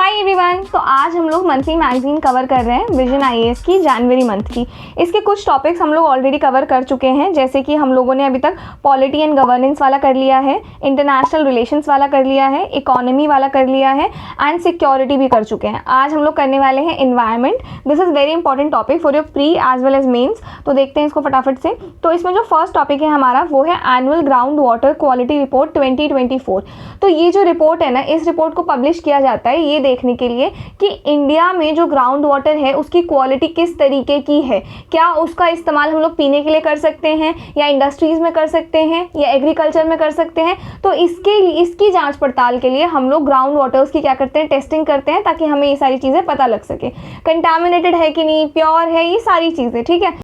Hi everyone. तो आज हम लोग मंथली मैगजीन कवर कर रहे हैं विजन आईएएस की जनवरी मंथ की। इसके कुछ टॉपिक्स हम लोग ऑलरेडी कवर कर चुके हैं, जैसे कि हम लोगों ने अभी तक पॉलिटी एंड गवर्नेंस वाला कर लिया है, इंटरनेशनल रिलेशंस वाला कर लिया है, इकोनॉमी वाला कर लिया है एंड सिक्योरिटी भी कर चुके हैं। आज हम लोग करने वाले हैं environment. This is very important topic for your pre as well as mains. तो देखते हैं इसको फटाफट से। तो इसमें जो फर्स्ट टॉपिक है हमारा वो है annual ground water quality report 2024। तो ये जो रिपोर्ट है ना, इस रिपोर्ट को पब्लिश किया जाता है ये देखने के लिए कि इंडिया में जो ग्राउंड वाटर है उसकी क्वालिटी किस तरीके की है, क्या उसका इस्तेमाल हम लोग पीने के लिए कर सकते हैं या इंडस्ट्रीज़ में कर सकते हैं या एग्रीकल्चर में कर सकते हैं। तो इसकी जांच पड़ताल के लिए हम लोग ग्राउंड वाटर्स की क्या करते हैं, टेस्टिंग करते हैं, ताकि हमें ये सारी चीज़ें पता लग सके, कंटामिनेटेड है कि नहीं, प्योर है, ये सारी चीज़ें। ठीक है।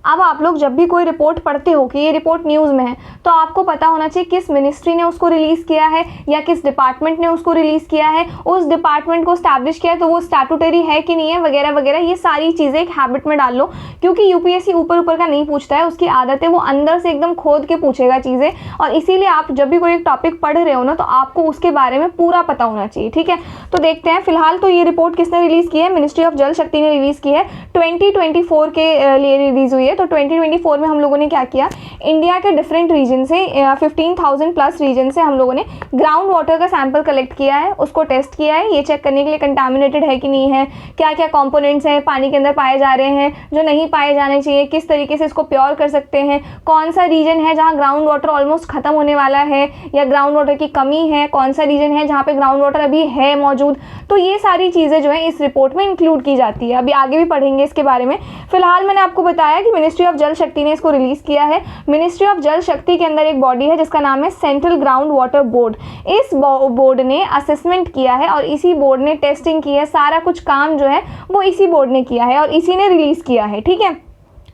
अब आप लोग जब भी कोई रिपोर्ट पढ़ते हो कि ये रिपोर्ट न्यूज़ में है, तो आपको पता होना चाहिए किस मिनिस्ट्री ने उसको रिलीज़ किया है या किस डिपार्टमेंट ने उसको रिलीज़ किया है, उस डिपार्टमेंट को स्टैब्लिश किया है तो वो स्टैट्यूटरी है कि नहीं है, वगैरह वगैरह। ये सारी चीज़ें एक हैबिट में डाल लो, क्योंकि यूपीएससी ऊपर ऊपर का नहीं पूछता है, उसकी आदत है वो अंदर से एकदम खोद के पूछेगा चीज़ें। और इसीलिए आप जब भी कोई एक टॉपिक पढ़ रहे हो ना, तो आपको उसके बारे में पूरा पता होना चाहिए। ठीक है। तो देखते हैं फिलहाल तो ये रिपोर्ट किसने रिलीज़ की है, मिनिस्ट्री ऑफ जल शक्ति ने रिलीज़ की है, 2024 के लिए रिलीज़ हुई है। तो 2024 में हम लोगों ने क्या किया, इंडिया के डिफरेंट रीजन से 15,000 प्लस रीजन से हम लोगों ने ग्राउंड वाटर का सैंपल कलेक्ट किया है, उसको टेस्ट किया है, ये चेक करने के लिए कंटामिनेटेड है कि नहीं है, क्या क्या कंपोनेंट्स हैं पानी के अंदर पाए जा रहे हैं जो नहीं पाए जाने चाहिए, किस तरीके से इसको प्योर कर सकते हैं, कौन सा रीजन है जहाँ ग्राउंड वाटर ऑलमोस्ट ख़त्म होने वाला है या ग्राउंड वाटर की कमी है, कौन सा रीजन है जहाँ पे ग्राउंड वाटर अभी है मौजूद। तो ये सारी चीज़ें जो है इस रिपोर्ट में इंक्लूड की जाती है। अभी आगे भी पढ़ेंगे इसके बारे में। फिलहाल मैंने आपको बताया कि मिनिस्ट्री ऑफ जल शक्ति ने इसको रिलीज किया है। मिनिस्ट्री ऑफ जल शक्ति के अंदर एक बॉडी है जिसका नाम है सेंट्रल ग्राउंड वाटर बोर्ड। इस बोर्ड ने असेसमेंट किया है और इसी बोर्ड ने टेस्टिंग की है, सारा कुछ काम जो है वो इसी बोर्ड ने किया है और इसी ने रिलीज किया है। ठीक है।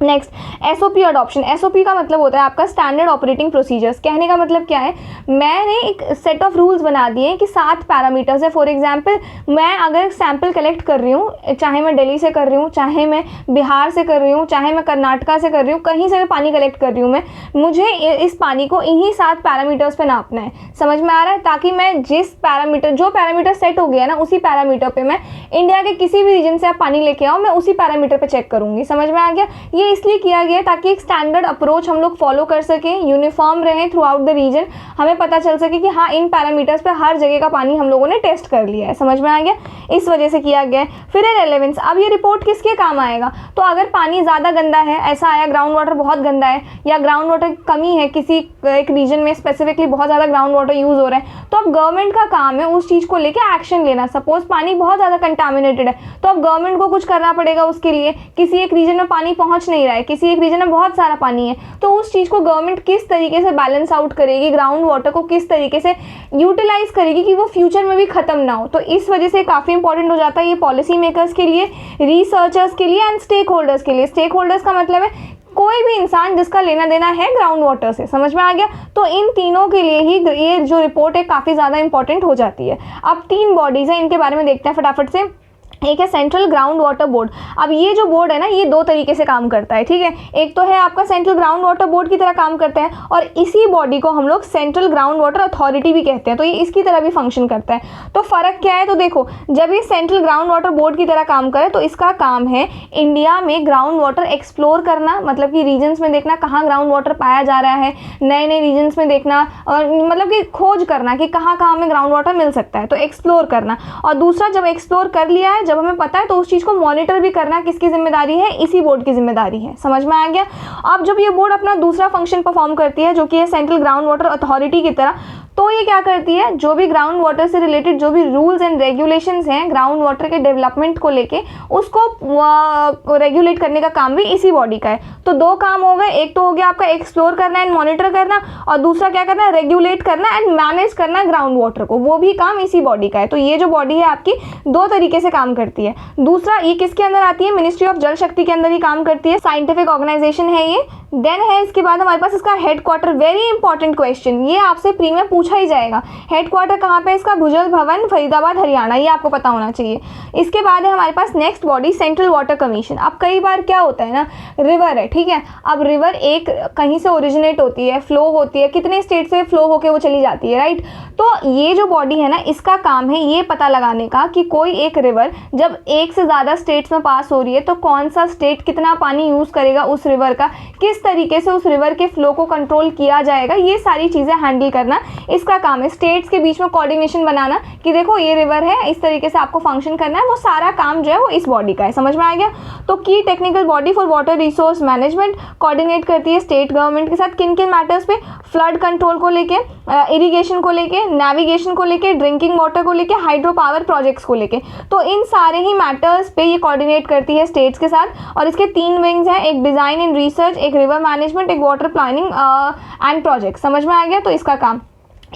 Next, SOP adoption. एसओपी का मतलब होता है आपका स्टैंडर्ड ऑपरेटिंग प्रोसीजर्स। कहने का मतलब क्या है, मैंने एक सेट ऑफ रूल्स बना दिए हैं कि 7 पैरामीटर्स है। फॉर एग्जांपल, मैं अगर सैंपल कलेक्ट कर रही हूँ, चाहे मैं दिल्ली से कर रही हूँ, चाहे मैं बिहार से कर रही हूँ, चाहे मैं कर्नाटका से कर रही हूँ, कहीं से मैं पानी कलेक्ट कर रही हूँ, मुझे इस पानी को इन्हीं 7 पैरामीटर्स पर नापना है। समझ में आ रहा है? ताकि मैं जो पैरामीटर सेट हो गया ना, उसी पैरामीटर पर मैं इंडिया के किसी भी रीजन से आप पानी लेके आओ, मैं उसी पैरामीटर पर चेक करूँगी। समझ में आ गया? ये इसलिए किया गया ताकि एक स्टैंडर्ड अप्रोच हम लोग फॉलो कर सकें, यूनिफॉर्म रहे थ्रू आउट द रीजन, हमें पता चल सके कि हाँ इन पैरामीटर्स पे हर जगह का पानी हम लोगों ने टेस्ट कर लिया है। समझ में आ गया? इस वजह से किया गया है। फिर है रेलेवेंस। अब ये रिपोर्ट किसके काम आएगा, तो अगर पानी ज़्यादा गंदा है, ऐसा आया ग्राउंड वाटर बहुत गंदा है या ग्राउंड वाटर की कमी है, किसी एक रीजन में स्पेसिफिकली बहुत ज़्यादा ग्राउंड वाटर यूज़ हो रहा है, तो अब गवर्नमेंट का काम है उस चीज़ को लेकर एक्शन लेना। सपोज पानी बहुत ज़्यादा कंटामिनेटेड है, तो अब गवर्नमेंट को कुछ करना पड़ेगा उसके लिए। किसी एक रीजन में पानी पहुँच नहीं रहा है, किसी एक रीजन में बहुत सारा पानी है, तो उस चीज़ को गवर्नमेंट किस तरीके से बैलेंस आउट करेगी, ग्राउंड वाटर को किस तरीके से यूटिलाइज करेगी कि वो फ्यूचर में भी ख़त्म ना हो। तो इस वजह से काफ़ी इंपॉर्टेंट हो जाता है ये पॉलिसी मेकर्स के लिए, रिसर्चर्स के लिए एंड स्टेक होल्डर्स के लिए। स्टेक होल्डर्स का मतलब है कोई भी इंसान जिसका लेना देना है ग्राउंड वाटर से। समझ में आ गया? तो इन तीनों के लिए ही ये जो रिपोर्ट है काफ़ी ज़्यादा इंपॉर्टेंट हो जाती है। अब 3 बॉडीज़ हैं, इनके बारे में देखते हैं फटाफट से। एक है सेंट्रल ग्राउंड वाटर बोर्ड। अब ये जो बोर्ड है ना, ये 2 तरीके से काम करता है। ठीक है। एक तो है आपका सेंट्रल ग्राउंड वाटर बोर्ड की तरह काम करता है और इसी बॉडी को हम लोग सेंट्रल ग्राउंड वाटर अथॉरिटी भी कहते हैं, तो ये इसकी तरह भी फंक्शन करता है। तो फ़र्क क्या है, तो देखो, जब ये सेंट्रल ग्राउंड वाटर बोर्ड की तरह काम करे तो इसका काम है इंडिया में ग्राउंड वाटर एक्सप्लोर करना, मतलब कि रीजन्स में देखना कहाँ ग्राउंड वाटर पाया जा रहा है, नए नए रीजन्स में देखना, और मतलब कि खोज करना कि कहाँ कहाँ हमें ग्राउंड वाटर मिल सकता है, तो एक्सप्लोर करना। और दूसरा, जब एक्सप्लोर कर लिया है, जब हमें पता है, तो उस चीज़ को मॉनिटर भी करना किसकी जिम्मेदारी है, इसी बोर्ड की जिम्मेदारी है। समझ में आ गया? अब जब ये बोर्ड अपना दूसरा फंक्शन परफॉर्म करती है जो कि है सेंट्रल ग्राउंड वाटर अथॉरिटी की तरह, तो ये क्या करती है, जो भी ग्राउंड वाटर से रिलेटेड जो भी रूल्स एंड रेगुलेशंस हैं ग्राउंड वाटर के डेवलपमेंट को लेके, उसको रेगुलेट करने का काम भी इसी बॉडी का है। तो 2 काम हो गए, एक तो हो गया आपका एक्सप्लोर करना एंड मॉनिटर करना, और दूसरा क्या करना है, रेगुलेट करना एंड मैनेज करना ग्राउंड वाटर को, वो भी काम इसी बॉडी का है। तो ये जो बॉडी है आपकी 2 तरीके से काम करती है। दूसरा, ये किसके अंदर आती है, मिनिस्ट्री ऑफ जल शक्ति के अंदर ही काम करती है। साइंटिफिक ऑर्गेनाइजेशन है ये, देन है इसके बाद हमारे पास इसका हेडक्वार्टर, वेरी इंपॉर्टेंट क्वेश्चन, ये आपसे प्री में पूछा ही जाएगा। हेडक्वार्टर कहाँ पे इसका? भुजल भवन, फरीदाबाद, हरियाणा, ये आपको पता होना चाहिए। इसके बाद है हमारे पास next body central water commission. अब कई बार क्या होता है ना, रिवर है, ठीक है, अब रिवर एक कहीं से ओरिजिनेट होती है, फ्लो होती है, कितने स्टेट से फ्लो होके वो चली जाती है, राइट। तो ये जो बॉडी है ना, इसका काम है ये पता लगाने का कि कोई एक रिवर जब एक से ज़्यादा स्टेट्स में पास हो रही है तो कौन सा स्टेट कितना पानी यूज़ करेगा उस रिवर का, किस तरीके से उस रिवर के फ्लो को कंट्रोल किया जाएगा, ये सारी चीज़ें हैंडल करना इसका काम है। स्टेट्स के बीच में कोऑर्डिनेशन बनाना कि देखो ये रिवर है, इस तरीके से आपको फंक्शन करना है, वो सारा काम जो है वो इस बॉडी का है। समझ में आ गया? तो की technical body for water resource management coordinate करती है स्टेट गवर्नमेंट के साथ किन किन मैटर्स पे? फ्लड कंट्रोल को लेके, इरिगेशन को लेके, नेविगेशन को लेके, ड्रिंकिंग वाटर को लेके, हाइड्रो पावर प्रोजेक्ट्स को लेके। तो इन सारे ही मैटर्स पे ये कोऑर्डिनेट करती है स्टेट्स के साथ। और इसके 3 विंग्स हैं, एक डिज़ाइन एंड रिसर्च, एक रिवर मैनेजमेंट, एक वाटर प्लानिंग एंड प्रोजेक्ट। समझ में आ गया? तो इसका काम।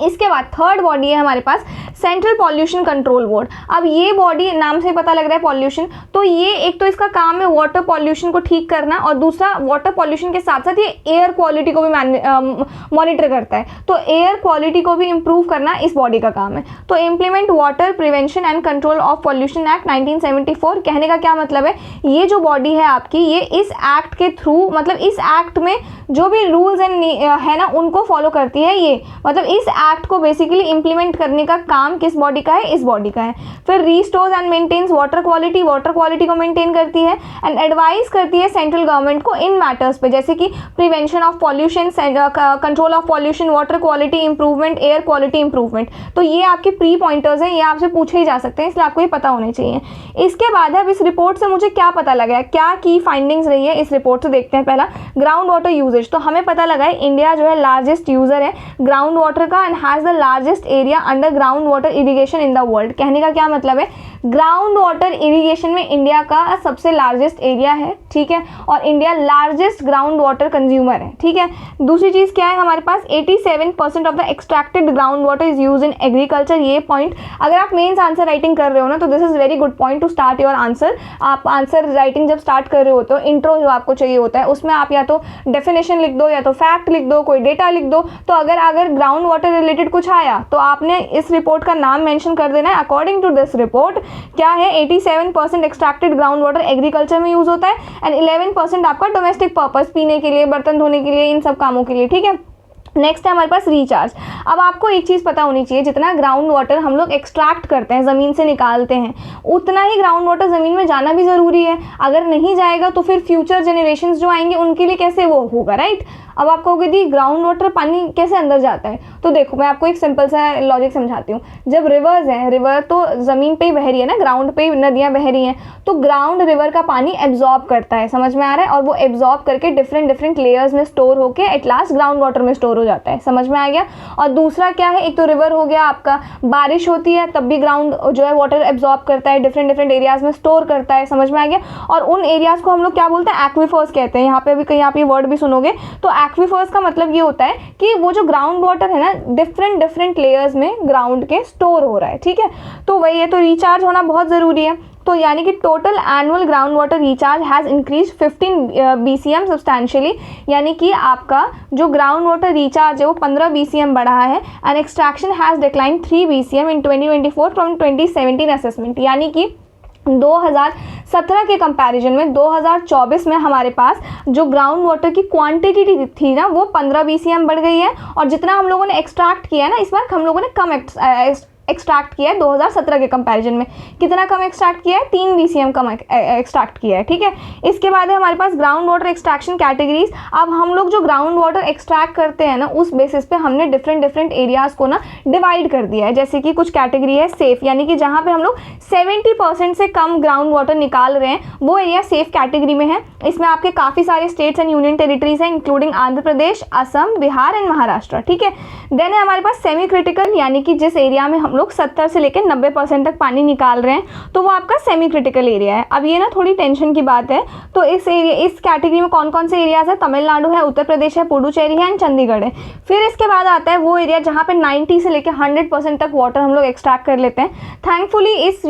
इसके बाद थर्ड बॉडी है हमारे पास सेंट्रल पॉल्यूशन कंट्रोल बोर्ड। अब ये बॉडी नाम से पता लग रहा है पॉल्यूशन, तो ये एक तो इसका काम है वाटर पॉल्यूशन को ठीक करना, और दूसरा वाटर पॉल्यूशन के साथ साथ ये एयर क्वालिटी को भी मॉनिटर करता है। तो एयर क्वालिटी को भी इम्प्रूव करना इस बॉडी का काम है। तो implement water prevention and control of pollution act 1974। कहने का क्या मतलब है, ये जो बॉडी है आपकी, ये इस एक्ट के थ्रू, मतलब इस एक्ट में जो भी रूल्स एंड है ना उनको फॉलो करती है। ये मतलब इस एक्ट को बेसिकली इंप्लीमेंट करने का काम किस बॉडी का है? इस बॉडी का है। फिर restores and maintains water quality को मेंटेन करती है एंड एडवाइस करती है सेंट्रल गवर्नमेंट को इन मैटर्स पे, जैसे कि prevention of pollution, control of pollution, water quality improvement, air quality improvement. तो ये आपके प्री पॉइंटर्स हैं, ये आपसे पूछे ही जा सकते हैं, इसलिए आपको ये पता होने चाहिए। इसके बाद अब इस रिपोर्ट से मुझे क्या पता लगा है, क्या की फाइंडिंग्स रही है इस रिपोर्ट से देखते हैं। पहला ग्राउंड वाटर यूजेज, तो हमें पता लगा है इंडिया जो है लार्जेस्ट यूजर है ग्राउंड वाटर का and has the largest area under ground water irrigation in the world. कहने का क्या मतलब है, ग्राउंड वाटर इरिगेशन में इंडिया का सबसे लार्जेस्ट एरिया है, ठीक है, और India largest ground water consumer है, ठीक है। दूसरी चीज़ क्या है हमारे पास, 87% of the extracted ground water is use in agriculture. ये पॉइंट अगर आप मेन्स आंसर राइटिंग कर रहे हो ना, तो this is very good point two start your answer. आप आंसर राइटिंग जब स्टार्ट कर रहे हो तो इंट्रो जो आपको चाहिए होता है उसमें आप या तो डेफिनेशन लिख दो या तो फैक्ट लिख दो, कोई डेटा लिख दो। तो अगर ग्राउंड वाटर रिलेटेड कुछ आया तो आपने इस रिपोर्ट का नाम मेंशन कर देना है। अकॉर्डिंग टू दिस रिपोर्ट क्या है, 87% एक्सट्रैक्टेड ग्राउंड वाटर एग्रीकल्चर में यूज होता है एंड 11% आपका डोमेस्टिक पर्पस, पीने के लिए, बर्तन धोने के लिए, इन सब कामों के लिए, ठीक है। नेक्स्ट है हमारे पास रिचार्ज। अब आपको एक चीज़ पता होनी चाहिए, जितना ग्राउंड वाटर हम लोग एक्सट्रैक्ट करते हैं, ज़मीन से निकालते हैं, उतना ही ग्राउंड वाटर ज़मीन में जाना भी ज़रूरी है। अगर नहीं जाएगा तो फिर फ्यूचर जनरेशन्स जो आएंगे उनके लिए कैसे वो होगा, राइट। अब आपको कहोगे दी ग्राउंड वाटर पानी कैसे अंदर जाता है, तो देखो मैं आपको एक सिंपल सा लॉजिक समझाती हूँ। जब रिवर्स हैं, रिवर तो ज़मीन पे ही बह रही है ना, ग्राउंड पे ही नदियाँ बह रही हैं, तो ग्राउंड रिवर का पानी एब्जॉर्ब करता है, समझ में आ रहा है, और वो एब्जॉर्ब करके डिफरेंट लेयर्स में स्टोर होकर एट लास्ट ग्राउंड वाटर में स्टोर हो जाता है। समझ में आ गया। और दूसरा क्या है, एक तो रिवर हो गया आपका, बारिश होती है तब भी ग्राउंड जो है वाटर एब्जॉर्ब करता है, डिफरेंट एरियाज में स्टोर करता है। समझ में आ गया। और उन एरियाज को हम लोग क्या बोलते हैं, एक्विफर्स कहते हैं। यहाँ पे अभी कहीं आप ये वर्ड भी सुनोगे तो एक्विफर्स का मतलब ये होता है कि वो जो ग्राउंड वाटर है ना, डिफरेंट लेयर्स में ग्राउंड के स्टोर हो रहा है, ठीक है। तो वही है, तो रिचार्ज होना बहुत ज़रूरी है। तो यानी कि total annual ground water recharge has increase 15 BCM substantially, यानी कि आपका जो ग्राउंड वाटर रिचार्ज है वो 15 BCM बढ़ा है and extraction has decline 3 BCM in 2024 from 2017 assessment. यानी कि 2017 के कंपैरिजन में 2024 में हमारे पास जो ग्राउंड वाटर की क्वांटिटी थी ना वो 15 BCM बढ़ गई है, और जितना हम लोगों ने एक्सट्रैक्ट किया है ना, इस बार हम लोगों ने कम एक्सट्रैक्ट किया है 2017 के कंपैरिजन में। कितना कम एक्सट्रैक्ट किया है, 3 BCM कम एक्सट्रैक्ट किया है, ठीक है। इसके बाद है हमारे पास ग्राउंड वाटर एक्सट्रैक्शन कैटेगरीज। अब हम लोग जो ग्राउंड वाटर एक्सट्रैक्ट करते हैं ना, उस बेसिस पे हमने डिफरेंट एरियाज़ को ना डिवाइड कर दिया है। जैसे कि कुछ कैटेगरी है सेफ, यानी कि जहाँ पे हम लोग 70% से कम ग्राउंड वाटर निकाल रहे हैं, वो एरिया सेफ कैटेगरी में है। इसमें आपके काफ़ी सारे स्टेट्स एंड यूनियन टेरिटरीज हैं, इंक्लूडिंग आंध्र प्रदेश, असम, बिहार एंड महाराष्ट्र, ठीक है। देन है हमारे पास सेमी क्रिटिकल, यानी कि जिस एरिया में हम लोग 70 से लेकर 90% तक पानी निकाल रहे हैं, तो वो आपका सेमी क्रिटिकल एरिया है। अब ये ना थोड़ी टेंशन की बात है, तो इस कैटेगरी में कौन कौन से एरियाज है, तमिलनाडु है, उत्तर प्रदेश है, पुडुचेरी है एंड चंडीगढ़ है। फिर इसके बाद आता है वो एरिया जहाँ पे 90 से लेकर 100% तक वाटर हम लोग एक्सट्रैक्ट कर लेते हैं। थैंकफुली इस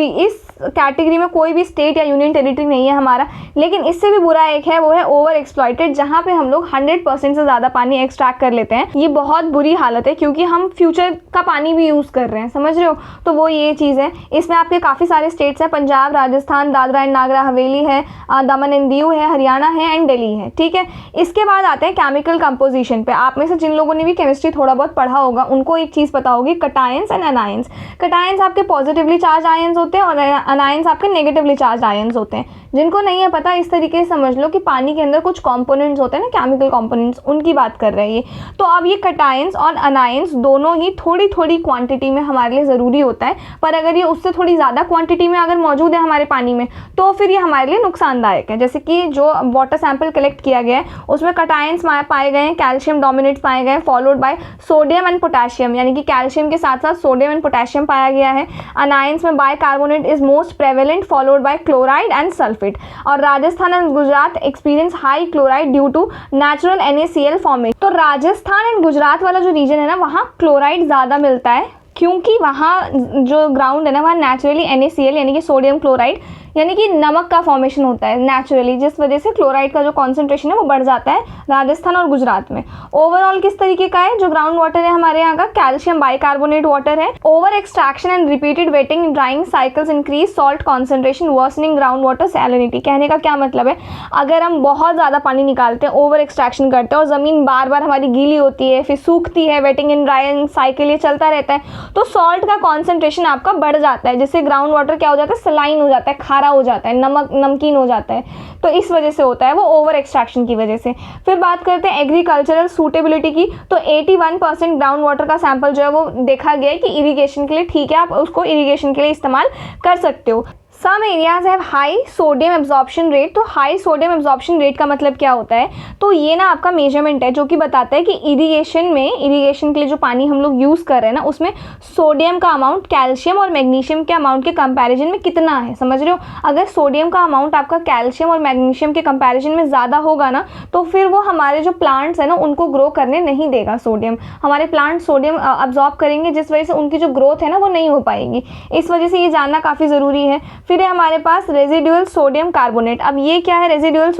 कैटेगरी में कोई भी स्टेट या यूनियन टेरिटरी नहीं है हमारा। लेकिन इससे भी बुरा एक है, वो है ओवर एक्सप्लॉइटेड, जहाँ पे हम लोग 100% से ज़्यादा पानी एक्सट्रैक्ट कर लेते हैं। ये बहुत बुरी हालत है क्योंकि हम फ्यूचर का पानी भी यूज़ कर रहे हैं, समझ रहे हो। तो वो ये चीज़ है। इसमें आपके काफ़ी सारे स्टेट्स हैं, पंजाब, राजस्थान, दादरा एंड नागर हवेली है, दमन एंड दीव है, हरियाणा है एंड दिल्ली है, ठीक है। इसके बाद आते हैं केमिकल कंपोजिशन पे। आप में से जिन लोगों ने भी केमिस्ट्री थोड़ा बहुत पढ़ा होगा उनको एक चीज़ पता होगी, कटायंस एंड अनायंस। कटायंस आपके पॉजिटिवली चार्ज आयंस होते हैं और अनायंस आपके नेगेटिवली चार्ज आयंस होते हैं। जिनको नहीं है पता, इस तरीके से समझ लो कि पानी के अंदर कुछ कंपोनेंट्स होते हैं ना, केमिकल कंपोनेंट्स, उनकी बात कर रहे हैं ये। तो अब ये कटायंस और अनायंस दोनों ही थोड़ी थोड़ी क्वांटिटी में हमारे लिए ज़रूरी होता है, पर अगर ये उससे थोड़ी ज़्यादा क्वांटिटी में अगर मौजूद है हमारे पानी में तो फिर ये हमारे लिए नुकसानदायक है। जैसे कि जो वाटर सैंपल कलेक्ट किया गया है उसमें कटायंस पाए गए हैं, कैल्शियम डोमिनेट्स पाए गए हैं, followed by sodium and potassium, यानी कि कैल्शियम के साथ साथ सोडियम एंड पोटेशियम पाया गया है। अनायंस में bicarbonate is most prevalent, followed by chloride and sulphate. और Rajasthan and Gujarat experience high chloride due to natural NaCl formation. तो राजस्थान एंड गुजरात वाला जो रीजन है ना, वहाँ क्लोराइड ज़्यादा मिलता है क्योंकि वहाँ जो ग्राउंड है ना, वहाँ नेचुरली NaCl यानी कि सोडियम क्लोराइड यानी कि नमक का फॉर्मेशन होता है नेचुरली, जिस वजह से क्लोराइड का जो कॉन्सेंट्रेशन है वो बढ़ जाता है राजस्थान और गुजरात में। ओवरऑल किस तरीके का है जो ग्राउंड वाटर है हमारे यहाँ का, कैल्शियम बाइकार्बोनेट वाटर है। Over extraction and repeated waiting drawing cycles increase salt concentration worsening ground water salinity. कहने का क्या मतलब है, अगर हम बहुत ज़्यादा पानी निकालते हैं, ओवर एक्सट्रैक्शन करते हैं और ज़मीन बार बार हमारी गीली होती है, फिर सूखती है, वेटिंग एंड ड्राइंग साइकिल ये चलता रहता है, तो सॉल्ट का कॉन्सेंट्रेशन आपका बढ़ जाता है, जिससे ग्राउंड वाटर क्या हो जाता है, सलाइन हो जाता है, खारा हो जाता है, नमकीन हो जाता है। तो इस वजह से होता है वो ओवर एक्सट्रैक्शन की वजह से। फिर बात करते हैं एग्रीकल्चरल सूटेबिलिटी की। तो 81% ग्राउंड वाटर का सैंपल जो है वो देखा गया है कि इरिगेशन के लिए ठीक है, आप उसको इरिगेशन के लिए इस्तेमाल कर सकते हो। Some areas have high sodium absorption rate. तो हाई सोडियम एब्जॉर्प्शन रेट का मतलब क्या होता है, तो ये ना आपका मेजरमेंट है जो कि बताता है कि इरिगेशन के लिए जो पानी हम लोग यूज़ कर रहे हैं ना, उसमें सोडियम का अमाउंट कैल्शियम और मैग्नीशियम के अमाउंट के कंपैरिजन में कितना है, समझ रहे हो। अगर सोडियम का अमाउंट आपका कैल्शियम और मैग्नीशियम के कंपैरिजन में ज़्यादा होगा ना, तो फिर वो हमारे जो प्लांट्स हैं ना उनको ग्रो करने नहीं देगा सोडियम। हमारे प्लांट सोडियम अब्जॉर्ब करेंगे, जिस वजह से उनकी जो ग्रोथ है ना वो नहीं हो पाएगी। इस वजह से ये जानना काफ़ी ज़रूरी है। फिर है हमारे पास रेजिडुअल सोडियम कार्बोनेट। अब ये क्या है रेजिडुअल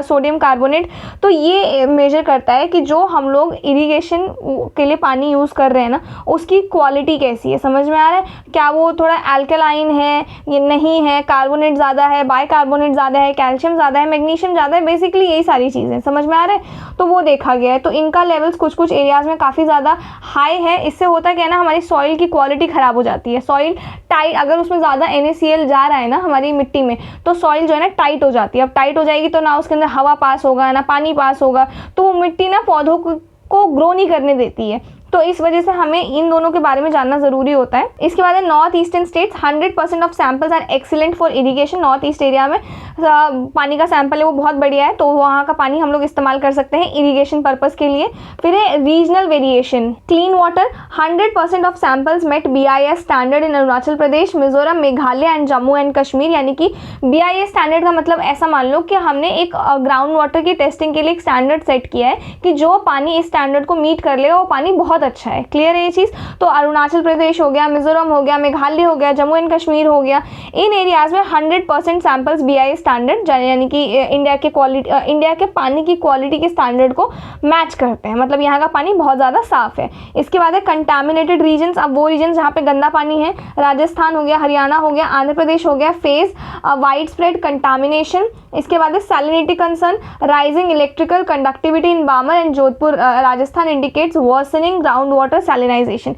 सोडियम कार्बोनेट, तो ये मेजर करता है कि जो हम लोग इरिगेशन के लिए पानी यूज़ कर रहे हैं ना, उसकी क्वालिटी कैसी है, समझ में आ रहा है। क्या वो थोड़ा एल्कलाइन है, ये नहीं है, कार्बोनेट ज़्यादा है, बाइकार्बोनेट ज़्यादा है, कैल्शियम ज़्यादा है, मैग्नीशियम ज़्यादा है, बेसिकली यही सारी चीज़ें समझ में आ रहा है। तो वो देखा गया है। तो इनका लेवल्स कुछ कुछ एरियाज़ में काफ़ी ज़्यादा हाई है। इससे होता क्या है ना, हमारी सॉइल की क्वालिटी ख़राब हो जाती है। सॉइल टाइट, अगर उसमें ज़्यादा NaCl जा रहा है ना हमारी मिट्टी में, तो सॉइल जो है ना टाइट हो जाती है। अब टाइट हो जाएगी तो ना उसके अंदर हवा पास होगा ना पानी पास होगा, तो वो मिट्टी ना पौधों को ग्रो नहीं करने देती है। तो इस वजह से हमें इन दोनों के बारे में जानना ज़रूरी होता है। इसके बाद है north eastern states 100% of samples are excellent for irrigation. North east area में पानी का सैंपल है वो बहुत बढ़िया है, तो वहाँ का पानी हम लोग इस्तेमाल कर सकते हैं इरिगेशन पर्पज़ के लिए। फिर है regional variation. Clean water 100% of samples met BIS standard in Arunachal Pradesh, Mizoram, Meghalaya and Jammu and Kashmir. यानी कि BIS स्टैंडर्ड का मतलब ऐसा मान लो कि हमने एक ग्राउंड वाटर की टेस्टिंग के लिए एक स्टैंडर्ड सेट किया है कि जो पानी इस स्टैंडर्ड को मीट कर लेगा वो पानी बहुत अच्छा है। क्लियर है ये चीज़। तो अरुणाचल प्रदेश हो गया, मिजोरम हो गया, मेघालय हो गया, जम्मू एंड कश्मीर हो गया, इन एरियाज़ में 100% सैंपल्स BIS स्टैंडर्ड यानी कि इंडिया के पानी की क्वालिटी के स्टैंडर्ड को मैच करते हैं। मतलब यहाँ का पानी बहुत ज़्यादा साफ़ है। इसके बाद है कंटामिनेटेड रीजन्स। अब वो रीजन जहाँ पे गंदा पानी है, राजस्थान हो गया, हरियाणा हो गया, आंध्र प्रदेश हो गया, फेस वाइड स्प्रेड कंटामिनेशन। इसके बाद है salinity concern, rising electrical conductivity in Barmer and Jodhpur Rajasthan indicates worsening ground water salinization.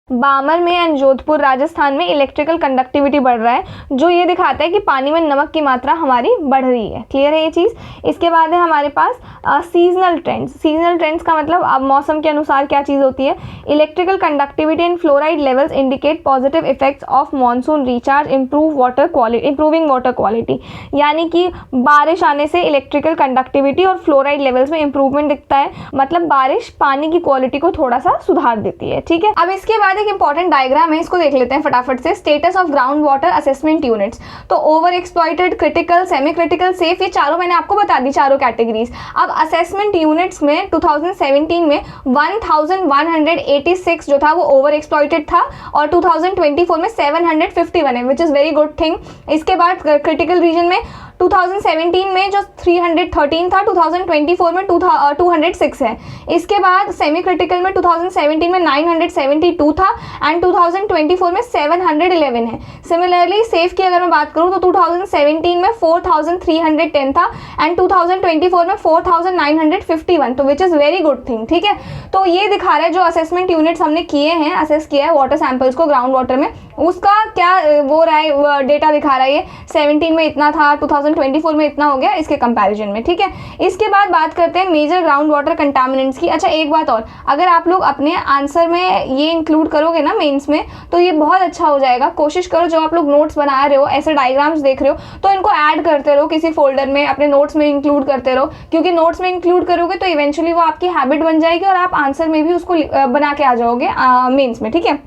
Barmer में एंड जोधपुर राजस्थान में इलेक्ट्रिकल कंडक्टिविटी बढ़ रहा है, जो ये दिखाता है कि पानी में नमक की मात्रा हमारी बढ़ रही है। क्लियर है ये चीज़। इसके बाद है हमारे पास सीजनल ट्रेंड्स। सीजनल ट्रेंड्स का मतलब अब मौसम के अनुसार क्या चीज़ होती है। Electrical conductivity and fluoride levels indicate positive effects of monsoon recharge improving water quality. यानी कि बारिश आने से इलेक्ट्रिकल कंडक्टिविटी और फ्लोराइड लेवल्स में इंप्रूवमेंट दिखता है, मतलब बारिश पानी की क्वालिटी को थोड़ा सा सुधार देती है। ठीक है। अब इसके बाद बाद एक इंपॉर्टेंट डायग्राम है, इसको देख लेते हैं फटाफट से। Status of ground water assessment units. तो over exploited, critical, semi critical, safe, ये चारों मैंने आपको बता दी, चारों कैटेगरीज। अब असेसमेंट यूनिट्स में 2017 में 1186 जो था वो ओवर एक्सप्लॉइटेड था और 2024 में 751 है, which is very good thing. इसके बाद क्रिटिकल रीजन में 2017 में जो 313 था, 2024 में 206 है। इसके बाद सेमी क्रिटिकल में 2017 में 972 था एंड 2024 में 711 है। सिमिलरली सेफ की अगर मैं बात करूं तो 2017 में 4310 था एंड 2024 में 4951, तो which is very good thing. ठीक है, तो ये दिखा रहा है जो असेसमेंट यूनिट्स हमने किए हैं, असेस किया है वाटर सैंपल्स को ग्राउंड वाटर में, उसका क्या वो रहा है, डेटा दिखा रहा है। ये 17 में इतना था, 2024 में इतना हो गया इसके कंपैरिजन में। ठीक है, इसके बाद बात करते हैं मेजर ग्राउंड वाटर कंटामिनेंट्स की। अच्छा, एक बात और, अगर आप लोग अपने आंसर में ये इंक्लूड करोगे ना मेंस में, तो ये बहुत अच्छा हो जाएगा। कोशिश करो जो आप लोग नोट्स बना रहे हो, ऐसे डायग्राम्स देख रहे हो, तो इनको ऐड करते रहो किसी फोल्डर में, अपने नोट्स में इंक्लूड करते रहो, क्योंकि नोट्स में इंक्लूड करोगे तो इवेंचुअली वो आपकी हैबिट बन जाएगी और आप आंसर में भी उसको बना के आ जाओगे मेंस में। ठीक है,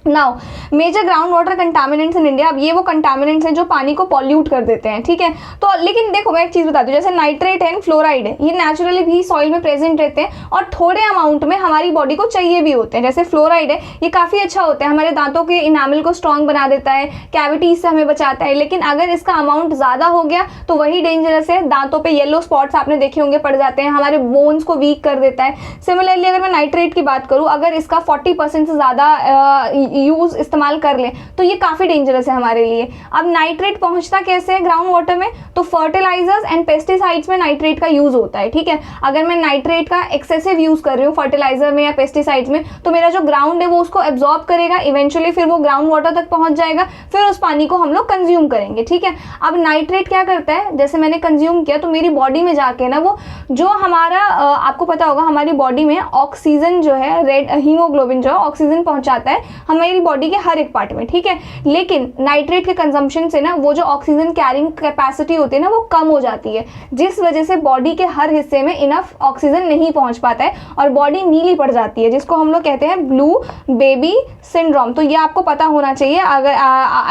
now major ground water contaminants in India. अब ये वो कंटामिनेंट्स हैं जो पानी को पॉल्यूट कर देते हैं। ठीक है, तो लेकिन देखो मैं एक चीज़ बताती हूँ, जैसे नाइट्रेट है, फ्लोराइड है, ये नेचुरली भी सॉइल में प्रेजेंट रहते हैं और थोड़े अमाउंट में हमारी बॉडी को चाहिए भी होते हैं। जैसे फ्लोराइड है, ये काफ़ी अच्छा होता है, हमारे दांतों के इनामल को स्ट्रॉन्ग बना देता है, कैविटीज से हमें बचाता है। लेकिन अगर इसका अमाउंट ज़्यादा हो गया तो वही डेंजरस है, दांतों पर येलो स्पॉट्स आपने देखे होंगे पड़ जाते हैं, हमारे बोन्स को वीक कर देता है। सिमिलरली अगर मैं नाइट्रेट की बात करूँ, अगर इसका 40% से ज़्यादा यूज़ इस्तेमाल कर लें तो ये काफ़ी डेंजरस है हमारे लिए। अब नाइट्रेट पहुंचता कैसे है ग्राउंड वाटर में, तो फर्टिलाइजर्स एंड पेस्टिसाइड्स में नाइट्रेट का यूज़ होता है। ठीक है, अगर मैं नाइट्रेट का एक्सेसिव यूज़ कर रही हूँ फर्टिलाइजर में या पेस्टिसाइड्स में, तो मेरा जो ग्राउंड है वो उसको एब्जॉर्ब करेगा, इवेंचुअली फिर वो ग्राउंड वाटर तक पहुंच जाएगा, फिर उस पानी को हम लोग कंज्यूम करेंगे। ठीक है, अब नाइट्रेट क्या करता है, जैसे मैंने कंज्यूम किया तो मेरी बॉडी में जाके ना वो जो हमारा आपको पता होगा हमारी बॉडी में ऑक्सीजन जो है, रेड हीमोग्लोबिन जो है ऑक्सीजन पहुंचाता है हमारी बॉडी के हर एक पार्ट में। ठीक है, लेकिन नाइट्रेट के कंजम्पशन से ना वो जो ऑक्सीजन कैरिंग कैपेसिटी होती है ना वो कम हो जाती है, जिस वजह से बॉडी के हर हिस्से में इनफ ऑक्सीजन नहीं पहुंच पाता है और बॉडी नीली पड़ जाती है, जिसको हम लोग कहते हैं ब्लू बेबी सिंड्रोम। तो ये आपको पता होना चाहिए, अगर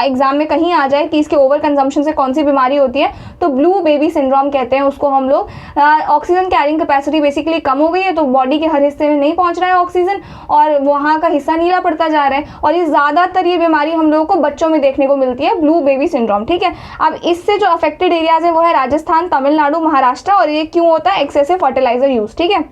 एग्जाम में कहीं आ जाए कि इसके ओवर कंजम्पशन से कौन सी बीमारी होती है, तो ब्लू बेबी सिंड्रोम कहते हैं उसको हम लोग। ऑक्सीजन कैरिंग कैपेसिटी बेसिकली कम हो गई है, तो बॉडी के हर हिस्से में नहीं पहुंच रहा है ऑक्सीजन और वहाँ का हिस्सा नीला पड़ता जा रहा है, और ये ज़्यादातर ये बीमारी हम लोगों को बच्चों में देखने को मिलती है, ब्लू बेबी सिंड्रोम। ठीक है, अब इससे जो अफेक्टेड एरियाज है वो है राजस्थान, तमिलनाडु, महाराष्ट्र, और ये क्यों होता है, एक्सेसिव फर्टिलाइजर यूज। ठीक है,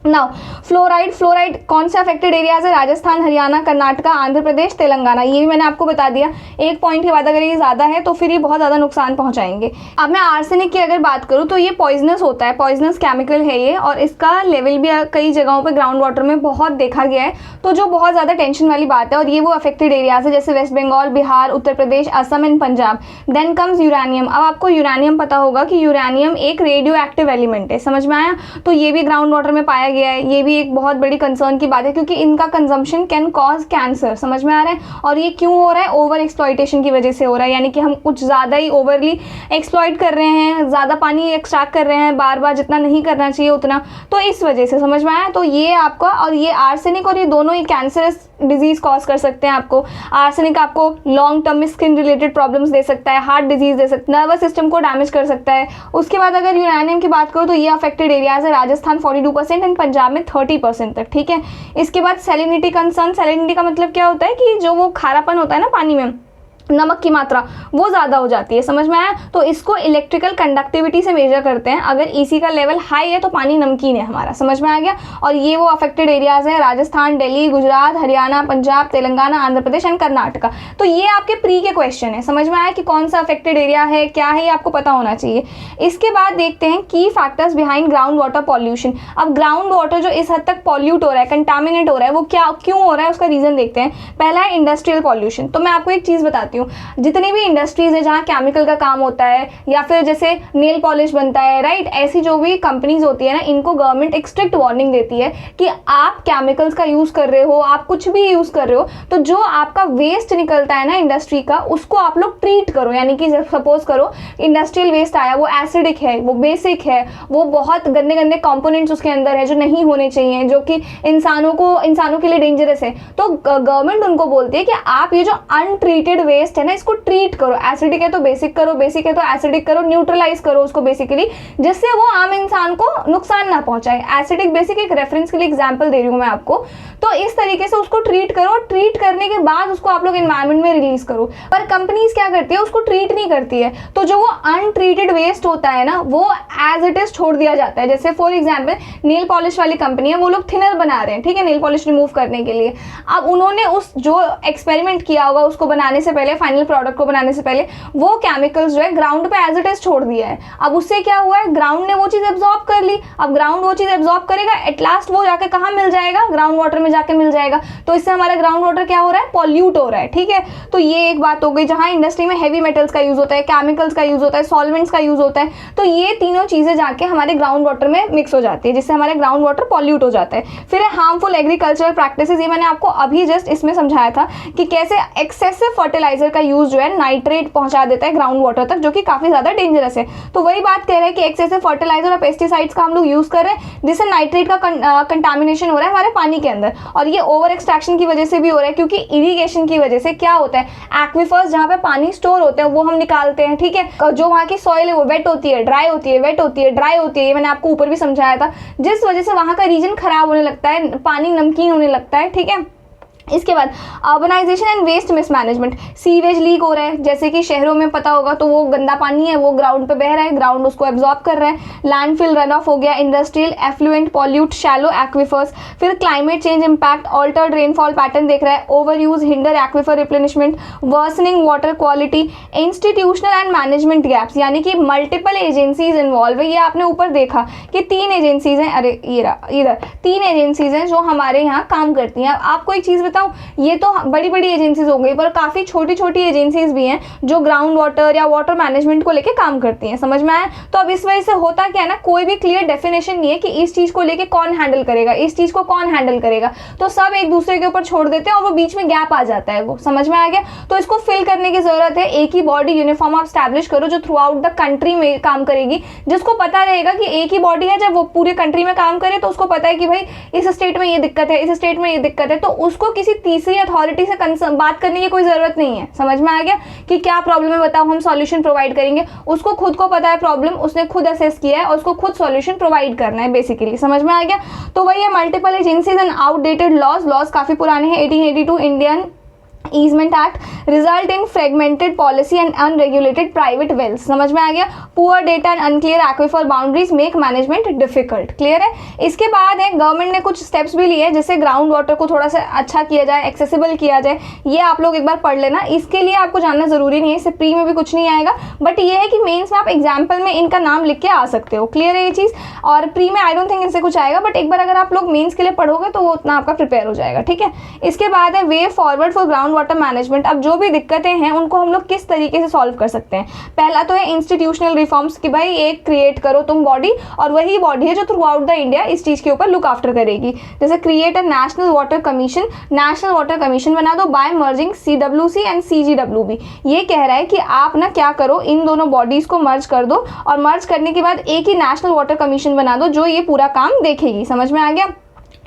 नाउ फ्लोराइड कौन से अफेक्टेड एरियाज है, राजस्थान, हरियाणा, कर्नाटका, आंध्र प्रदेश, तेलंगाना। ये भी मैंने आपको बता दिया। एक पॉइंट के बाद अगर ये ज़्यादा है तो फिर ये बहुत ज़्यादा नुकसान पहुंचाएंगे। अब मैं आर्सेनिक की अगर बात करूँ तो ये पॉइजनस होता है, पॉइजनस केमिकल है ये, और इसका लेवल भी कई जगहों पर ग्राउंड वाटर में बहुत देखा गया है, तो जो बहुत ज़्यादा टेंशन वाली बात है। और ये वो अफेक्टेड एरियाज है जैसे West Bengal, Bihar, Uttar Pradesh, Assam and Punjab. Then comes uranium. अब आपको यूरेनियम पता होगा कि यूरेनियम एक रेडियो एक्टिव एलिमेंट है, समझ में आया, तो ये भी ग्राउंड वाटर में पाया गया है। ये भी एक बहुत बड़ी कंसर्न की बात है क्योंकि इनका कंजम्पशन कैन कॉज कैंसर, समझ में आ रहा है। और ये क्यों हो रहा है, ओवर एक्सप्लॉइटेशन की वजह से हो रहा है, यानी कि हम कुछ ज़्यादा ही ओवरली एक्सप्लॉइट कर रहे हैं, ज़्यादा पानी एक्सट्रैक्ट कर रहे हैं बार बार, जितना नहीं करना चाहिए उतना, तो इस वजह से, समझ में आया। तो ये आपका, और ये आर्सेनिक और ये दोनों ही कैंसरस डिजीज़ कॉज कर सकते हैं आपको। आर्सेनिक आपको लॉन्ग टर्म में स्किन रिलेटेड प्रॉब्लम्स दे सकता है, हार्ट डिजीज़ दे सकता है, नर्वस सिस्टम को डैमेज कर सकता है। उसके बाद अगर यूरेनियम की बात करूँ तो ये अफेक्टेड एरियाज है राजस्थान 42% एंड पंजाब में 30% तक। ठीक है, इसके बाद सैलिनिटी कंसर्न। सैलिनिटी का मतलब क्या होता है कि जो वो खारापन होता है ना पानी में, नमक की मात्रा वो ज़्यादा हो जाती है, समझ में आया। तो इसको इलेक्ट्रिकल कंडक्टिविटी से मेजर करते हैं, अगर ईसी का लेवल हाई है तो पानी नमकीन है हमारा, समझ में आ गया। और ये वो अफेक्टेड एरियाज है राजस्थान, दिल्ली, गुजरात, हरियाणा, पंजाब, तेलंगाना, आंध्र प्रदेश एंड कर्नाटका। तो ये आपके प्री के क्वेश्चन है, समझ में आया कि कौन सा अफेक्टेड एरिया है, क्या है, ये आपको पता होना चाहिए। इसके बाद देखते हैं की factors behind ground water pollution. अब ग्राउंड वाटर जो इस हद तक पॉल्यूट हो रहा है, कंटामिनेट हो रहा है, वो क्या क्यों हो रहा है, उसका रीज़न देखते हैं। पहला है इंडस्ट्रियल पॉल्यूशन। तो मैं आपको एक चीज़ बताती बताती हूँ, जितनी भी इंडस्ट्रीज़ है जहाँ केमिकल का काम होता है या फिर जैसे नेल पॉलिश बनता है, राइट, ऐसी जो भी कंपनीज होती है ना, इनको गवर्नमेंट एक स्ट्रिक्ट वार्निंग देती है कि आप केमिकल्स का यूज़ कर रहे हो, आप कुछ भी यूज़ कर रहे हो, तो जो आपका वेस्ट निकलता है ना इंडस्ट्री का, उसको आप लोग ट्रीट करो। यानी कि सपोज करो इंडस्ट्रियल वेस्ट आया, वो एसिडिक है, वो बेसिक है, वो बहुत गंदे गंदे कंपोनेंट्स उसके अंदर है जो नहीं होने चाहिए, जो कि इंसानों के लिए डेंजरस है, तो गवर्नमेंट उनको बोलती है कि आप ये जो अनट्रीटेड वेस्ट है ना, इसको ट्रीट करो। एसिडिक है तो बेसिक करो, बेसिक है तो एसिडिक करो, न्यूट्रलाइज करो उसको बेसिकली, जिससे वो आम इंसान को नुकसान ना पहुंचाए। एसिडिक बेसिक एक रेफरेंस के लिए एग्जांपल दे रही हूँ मैं आपको। तो इस तरीके से उसको ट्रीट करो, ट्रीट करने के बाद उसको आप लोग एनवायरनमेंट में रिलीज करो। पर कंपनीज क्या करती है, उसको ट्रीट नहीं करती है, तो जो वो अनट्रीटेड वेस्ट होता है ना, वो एज इट इज छोड़ दिया जाता है। जैसे फॉर एग्जाम्पल नेल पॉलिश वाली कंपनी है, वो लोग थिनर बना रहे हैं, ठीक है, नेल पॉलिश रिमूव करने के लिए। अब उन्होंने उस जो एक्सपेरिमेंट किया होगा उसको बनाने से पहले, फाइनल प्रोडक्ट को बनाने से पहले, वो केमिकल्स जो है ग्राउंड पे एज इट इज छोड़ दिया है। अब उससे क्या हुआ है, ग्राउंड ने वो चीज़ एब्जॉर्ब कर ली। अब ग्राउंड वो चीज़ एब्जॉर्ब करेगा, एट लास्ट वो जाके कहाँ मिल जाएगा, ग्राउंड वाटर में जाके मिल जाएगा। तो इससे हमारा ग्राउंड वाटर क्या हो रहा है, पॉल्यूट हो रहा है, ठीक है। तो ये एक बात हो गई। जहाँ इंडस्ट्री में हैवी मेटल्स का यूज होता है, केमिकल्स का यूज होता है, सॉल्वेंट्स का यूज होता है, तो ये तीनों चीजें जाके हमारे ग्राउंड वाटर में मिक्स हो जाती है, जिससे हमारे ग्राउंड वाटर पॉल्यूट हो जाता है। फिर हार्मफुल एग्रीकल्चरल प्रैक्टिसेस, ये मैंने आपको अभी जस्ट इसमें समझाया था कि कैसे एक्सेसिव फर्टिलाइजर का यूज जो है नाइट्रेट पहुंचा देता है ग्राउंड वाटर तक, जो कि काफी ज्यादा डेंजरस है। तो वही बात कह रहे हैं कि एक्सेसिव फर्टिलाइजर और पेस्टिसाइड्स का हम लोग यूज कर रहे हैं, जिससे नाइट्रेट का कंटामिनेशन हो रहा है हमारे पानी के अंदर। और ये ओवर एक्सट्रैक्शन की वजह से भी हो रहा है, क्योंकि इरिगेशन की वजह से क्या होता है, एक्विफर्स जहाँ पे पानी स्टोर होते हैं वो हम निकालते हैं, ठीक है। जो वहाँ की सॉइल है वो वेट होती है, ड्राई होती है, वेट होती है, ड्राई होती है, ये मैंने आपको ऊपर भी समझाया था, जिस वजह से वहाँ का रीजन खराब होने लगता है, पानी नमकीन होने लगता है, ठीक है। इसके बाद urbanisation and waste mismanagement, sewage leak हो रहा है, जैसे कि शहरों में पता होगा, तो वो गंदा पानी है, वो ग्राउंड पे बह रहा है, ग्राउंड उसको एब्जॉर्ब कर रहा है। लैंडफिल रन ऑफ हो गया, industrial effluent pollute shallow aquifers. फिर climate change impact, altered rainfall pattern देख रहा है, over use hinder aquifer replenishment, worsening water quality, institutional and management gaps, यानी कि मल्टीपल एजेंसीज इन्वॉल्व है। ये आपने ऊपर देखा कि 3 एजेंसीज हैं, अरे इधर 3 एजेंसीज हैं जो हमारे यहाँ काम करती हैं। आपको एक चीज़ बताऊं, ये तो बड़ी बड़ी एजेंसीज हो गई, पर काफ़ी छोटी छोटी एजेंसीज भी हैं जो ग्राउंड वाटर या वाटर मैनेजमेंट को लेके काम करती हैं। समझ में आया? तो अब इस वजह से होता क्या है ना, कोई भी क्लियर डेफिनेशन नहीं है कि इस चीज़ को लेके कौन हैंडल करेगा, इस चीज़ को कौन हैंडल करेगा, तो सब एक दूसरे के ऊपर छोड़ देते हैं और वो बीच में गैप आ जाता है। वो समझ में आ गया? तो इसको फिल करने की जरूरत है। एक ही बॉडी यूनिफॉर्म आप स्टैब्लिश करो जो थ्रू आउट द कंट्री में काम करेगी, जिसको पता रहेगा कि एक ही बॉडी है, जब वो पूरे कंट्री में काम करे तो उसको पता है कि भाई इस स्टेट में ये दिक्कत है, इस स्टेट में ये दिक्कत है, तो उसको किसी तीसरी अथॉरिटी से बात करने की कोई जरूरत नहीं है। समझ में आ गया कि क्या प्रॉब्लम है, बताओ, हम सॉल्यूशन प्रोवाइड करेंगे। उसको खुद को पता है प्रॉब्लम, उसने खुद असेस किया है और उसको खुद सॉल्यूशन प्रोवाइड करना है बेसिकली। समझ में आ गया? तो वही है multiple agencies and outdated laws काफी पुराने हैं। 1882 Indian easement act result in fragmented policy and unregulated private wells. समझ में आ गया? Poor data and unclear aquifer boundaries make management difficult. Clear है? इसके बाद है गवर्नमेंट ने कुछ स्टेप्स भी लिए जिससे ग्राउंड वाटर को थोड़ा सा अच्छा किया जाए, एक्सेसिबल किया जाए। ये आप लोग एक बार पढ़ लेना, इसके लिए आपको जानना जरूरी नहीं है, इससे प्री में भी कुछ नहीं आएगा, बट ये है कि मेन्स में आप एग्जाम्पल में इनका नाम लिख के आ सकते हो। क्लियर है ये चीज़? और प्री में आई डोंट थिंक इनसे कुछ आएगा, बट एक बार अगर आप लोग मेन्स के लिए पढ़ोगे तो वो उतना आपका प्रिपेयर हो जाएगा। ठीक है? इसके बाद है way forward for ground water management. अब जो भी दिक्कतें हैं उनको हम लोग किस तरीके से सॉल्व कर सकते हैं। पहला तो है इंस्टीट्यूशनल रिफॉर्म्स, कि भाई एक क्रिएट करो तुम बॉडी, और वही बॉडी है जो थ्रू आउट द इंडिया इस चीज़ के ऊपर लुक आफ्टर करेगी। जैसे create a national water commission, national water commission बना दो by merging CWC and CGWB। ये कह रहा है कि आप ना क्या करो, इन दोनों बॉडीज़ को मर्ज कर दो और मर्ज करने के बाद एक ही नेशनल वाटर कमीशन बना दो जो ये पूरा काम देखेगी। समझ में आ गया?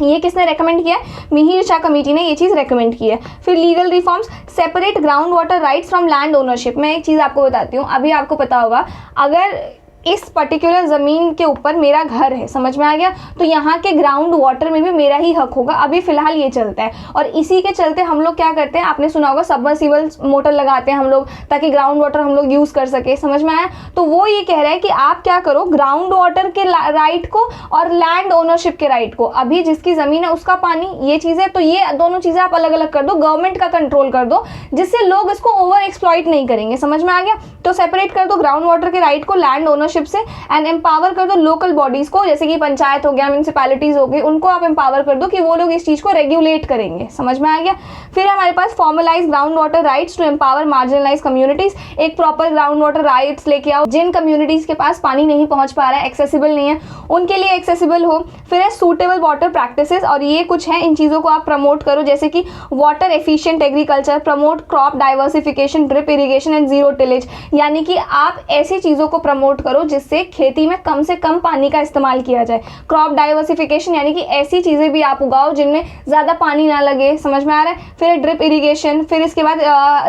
ये किसने रेकमेंड किया? मिहिर शाह कमेटी ने ये चीज़ रेकमेंड की है। फिर legal reforms, separate ground water rights from land ownership. मैं एक चीज़ आपको बताती हूँ, अभी आपको पता होगा, अगर इस पर्टिकुलर ज़मीन के ऊपर मेरा घर है, समझ में आ गया, तो यहाँ के ग्राउंड वाटर में भी मेरा ही हक होगा। अभी फिलहाल ये चलता है और इसी के चलते हम लोग क्या करते हैं, आपने सुना होगा सबमर्सिबल मोटर लगाते हैं हम लोग ताकि ग्राउंड वाटर हम लोग यूज़ कर सके। समझ में आया? तो वो ये कह रहा है कि आप क्या करो, ग्राउंड वाटर के राइट को और लैंड ओनरशिप के राइट को, अभी जिसकी ज़मीन है उसका पानी, ये चीज़ें, तो ये दोनों चीज़ें आप अलग अलग कर दो, गवर्नमेंट का कंट्रोल कर दो, जिससे लोग इसको ओवर एक्सप्लॉइट नहीं करेंगे। समझ में आ गया? तो सेपरेट कर दो ग्राउंड वाटर के राइट को लैंड ओनरशिप लीडरशिप से, एंड एम्पावर कर दो लोकल बॉडीज़ को, जैसे कि पंचायत हो गया, म्यूनसिपैलिटीज़ हो गई, उनको आप एम्पावर कर दो कि वो लोग इस चीज़ को रेगुलेट करेंगे। समझ में आ गया। फिर हमारे पास formalise ground water rights to empower marginalise communities, एक प्रॉपर ग्राउंड वाटर राइट्स लेके आओ, जिन कम्युनिटीज़ के पास पानी नहीं पहुँच पा रहा है, एक्सेसिबल नहीं है, उनके लिए एक्सेसिबल हो। फिर है सूटेबल वाटर प्रैक्टिसेस, और ये कुछ है, इन चीज़ों को आप प्रमोट करो, जैसे कि water efficient agriculture, promote crop diversification, drip irrigation and zero tillage, यानी कि आप ऐसी चीज़ों को प्रमोट करो जिससे खेती में कम से कम पानी का इस्तेमाल किया जाए। क्रॉप डाइवर्सिफिकेशन यानी कि ऐसी चीज़ें भी आप उगाओ जिनमें ज़्यादा पानी ना लगे। समझ में आ रहा है। फिर ड्रिप इरिगेशन, फिर इसके बाद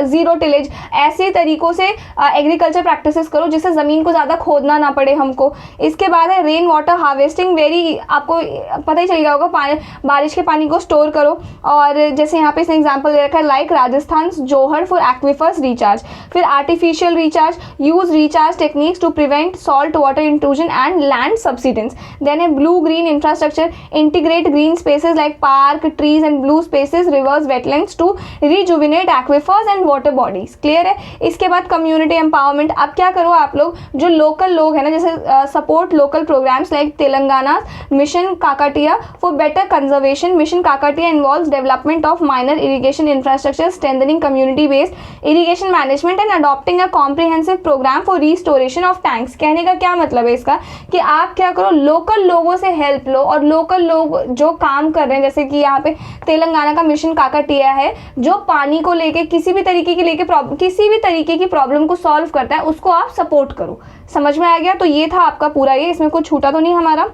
जीरो टिलेज, ऐसे तरीक़ों से एग्रीकल्चर प्रैक्टिसेस करो जिससे ज़मीन को ज़्यादा खोदना ना पड़े हमको। इसके बाद है रेन वाटर हार्वेस्टिंग, वेरी आपको पता ही चल गया होगा, बारिश के पानी को स्टोर करो, और जैसे यहाँ पे इसने एग्जाम्पल दे रखा है like Rajasthan johad for aquifers recharge. फिर artificial recharge, use recharge techniques to prevent salt water intrusion and land subsidence. Then है blue green infrastructure, integrate green spaces like park, trees and blue spaces, rivers, wetlands to rejuvenate aquifers and water bodies. Clear है। इसके बाद community empowerment, अब क्या करो आप लोग, जो लोकल लोग हैं ना, जैसे support local programmes like Telangana mission Kakatiya for better conservation. Mission Kakatiya involves development of minor irrigation infrastructure, strengthening community based irrigation management and adopting a comprehensive programme for restoration of tanks. कहने का क्या मतलब है इसका, कि आप क्या करो, लोकल लोगों से हेल्प लो, और लोकल लोग जो काम कर रहे हैं, जैसे कि यहाँ पे तेलंगाना का मिशन काकाटिया है, जो पानी को लेके किसी भी तरीके की प्रॉब्लम को सॉल्व करता है, उसको आप सपोर्ट करो। समझ में आ गया। तो ये था आपका पूरा, ये इसमें कुछ छूटा तो नहीं हमारा।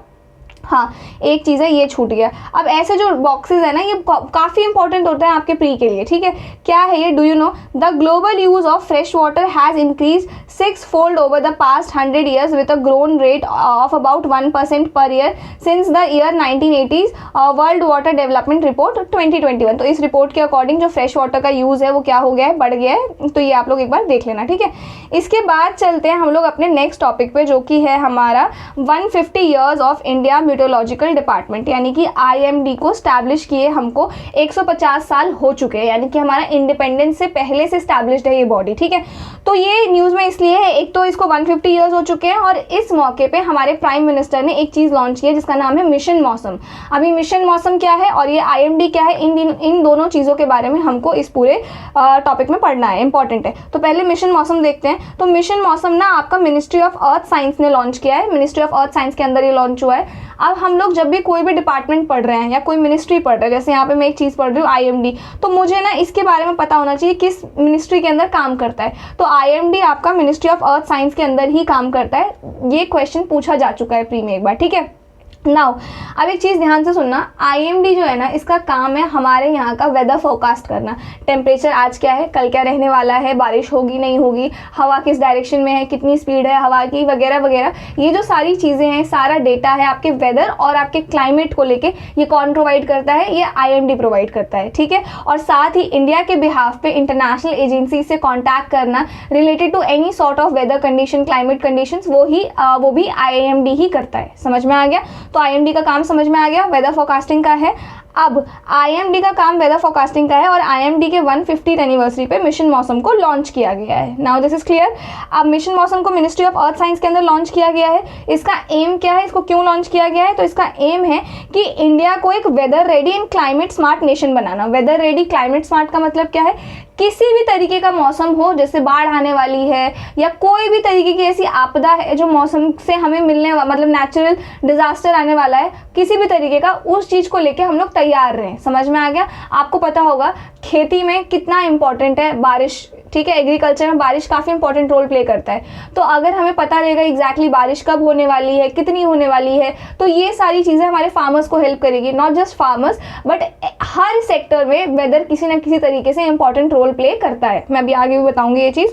हाँ, एक चीज़ है, ये छूट गया। अब ऐसे जो बॉक्सेस है ना, ये काफ़ी इंपॉर्टेंट होता है आपके प्री के लिए। ठीक है, क्या है ये, do you know the global use of fresh water has increase 6-fold over the past 100 years with a grown rate of about 1% per year since the year 1980s, world water development report 2021। तो इस report के according जो fresh water का use है वो क्या हो गया है, बढ़ गया है। तो ये आप लोग एक बार देख लेना। ठीक है, इसके बाद चलते हैं हम लोग अपने नेक्स्ट टॉपिक पे, जो कि है हमारा 150 years of India meteorological department, यानी कि IMD को स्टैब्लिश किए हमको 150 साल हो चुके हैं, यानी कि हमारा इंडिपेंडेंस से पहले से स्टैब्लिश्ड है ये बॉडी। ठीक है, तो ये न्यूज़ में इसलिए है, एक तो इसको 150 ईयर्स हो चुके हैं, और इस मौके पे हमारे प्राइम मिनिस्टर ने एक चीज़ लॉन्च की है जिसका नाम है मिशन मौसम। अभी मिशन मौसम क्या है और ये IMD क्या है, इन दोनों चीज़ों के बारे में हमको इस पूरे टॉपिक में पढ़ना है, इंपॉर्टेंट है। तो पहले मिशन मौसम देखते हैं। तो मिशन मौसम ना आपका मिनिस्ट्री ऑफ अर्थ साइंस ने लॉन्च किया है, मिनिस्ट्री ऑफ अर्थ साइंस के अंदर ये लॉन्च हुआ है। अब हम लोग जब भी कोई भी डिपार्टमेंट पढ़ रहे हैं या कोई मिनिस्ट्री पढ़ रहे हैं, जैसे यहाँ पे मैं एक चीज़ पढ़ रही हूँ IMD, तो मुझे ना इसके बारे में पता होना चाहिए किस मिनिस्ट्री के अंदर काम करता है। तो IMD आपका मिनिस्ट्री ऑफ अर्थ साइंस के अंदर ही काम करता है। ये क्वेश्चन पूछा जा चुका है प्री में एक बार। ठीक है, नाउ अब एक चीज़ ध्यान से सुनना, IMD जो है ना, इसका काम है हमारे यहाँ का वेदर फोरकास्ट करना। टेम्परेचर आज क्या है, कल क्या रहने वाला है, बारिश होगी नहीं होगी, हवा किस डायरेक्शन में है, कितनी स्पीड है हवा की, वगैरह वगैरह। ये जो सारी चीज़ें हैं, सारा डेटा है आपके वेदर और आपके क्लाइमेट को लेके, ये कौन प्रोवाइड करता है, ये IMD प्रोवाइड करता है। ठीक है, और साथ ही इंडिया के बिहाफ पे इंटरनेशनल एजेंसी से कॉन्टैक्ट करना related to any sort of weather condition, climate conditions, वो भी IMD ही करता है। समझ में आ गया। तो IMD का काम समझ में आ गया, वेदर फोरकास्टिंग का है। अब IMD का काम वेदर फोरकास्टिंग का है, और IMD के 150th एनिवर्सरी पे मिशन मौसम को लॉन्च किया गया है। Now this is clear. अब मिशन मौसम को मिनिस्ट्री ऑफ अर्थ साइंस के अंदर लॉन्च किया गया है। इसका एम क्या है, इसको क्यों लॉन्च किया गया है, तो इसका एम है कि इंडिया को एक weather ready and climate smart nation बनाना। वेदर रेडी, क्लाइमेट स्मार्ट का मतलब क्या है, किसी भी तरीके का मौसम हो, जैसे बाढ़ आने वाली है या कोई भी तरीके की ऐसी आपदा है जो मौसम से हमें मिलने मतलब नेचुरल डिजास्टर आने वाला है, किसी भी तरीके का, उस चीज़ को लेके हम लोग तैयार रहें। समझ में आ गया। आपको पता होगा खेती में कितना इंपॉर्टेंट है बारिश। ठीक है, एग्रीकल्चर में बारिश काफ़ी इंपॉर्टेंट रोल प्ले करता है। तो अगर हमें पता रहेगा एग्जैक्टली बारिश कब होने वाली है, कितनी होने वाली है, तो ये सारी चीज़ें हमारे फार्मर्स को हेल्प करेगी। Not just farmers but her sector में वेदर किसी ना किसी तरीके से इंपॉर्टेंट रोल प्ले करता है। मैं अभी आगे भी बताऊंगी ये चीज़।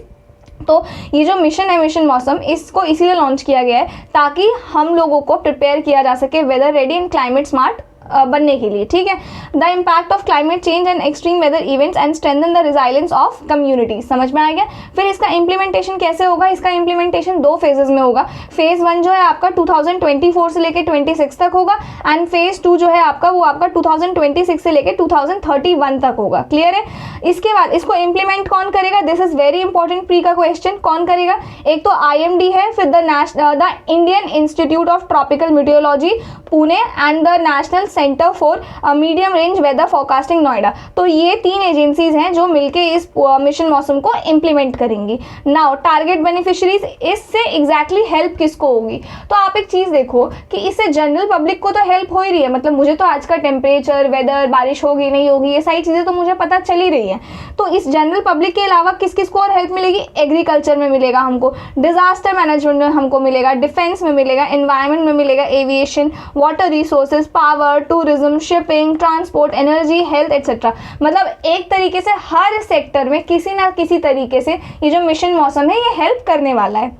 तो ये जो मिशन है, मिशन मौसम, इसको इसीलिए लॉन्च किया गया है ताकि हम लोगों को प्रिपेयर किया जा सके weather ready and climate smart बनने के लिए, ठीक है। The impact of climate change and extreme weather events and strengthen the resilience of communities. समझ में आ गया। फिर इसका इम्प्लीमेंटेशन कैसे होगा? इसका इम्प्लीमेंटेशन 2 फेजेस में होगा। फेज 1 जो है आपका 2024 से लेकर 26 तक होगा, एंड फेज 2 जो है आपका वो आपका 2026 से लेकर 2031 तक होगा। क्लियर है। इसके बाद इसको इम्प्लीमेंट कौन करेगा? This is very important pre का क्वेश्चन। कौन करेगा? एक तो IMD है, फिर the Indian Institute of Tropical Meteorology Pune and the National Centre for Medium range Weather Forecasting Noida. तो ये 3 एजेंसीज हैं जो मिलके इस मिशन मौसम को इम्प्लीमेंट करेंगी। नाउ टारगेट बेनिफिशियरीज, इससे एग्जैक्टली हेल्प किसको होगी? तो आप एक चीज देखो कि इससे जनरल पब्लिक को तो हेल्प हो ही रही है, मतलब मुझे तो आज का टेम्परेचर, वेदर, बारिश होगी नहीं होगी, ये सारी चीजें तो मुझे पता चल ही रही है। तो इस जनरल पब्लिक के अलावा किस किस को और हेल्प मिलेगी? एग्रीकल्चर में मिलेगा हमको, डिजास्टर मैनेजमेंट में हमको मिलेगा, डिफेंस में मिलेगा, एनवायरनमेंट में मिलेगा, aviation, water resources, power, tourism, shipping, transport, energy, health etcetera. मतलब एक तरीके से हर सेक्टर में किसी ना किसी तरीके से ये जो मिशन मौसम है ये हेल्प करने वाला है।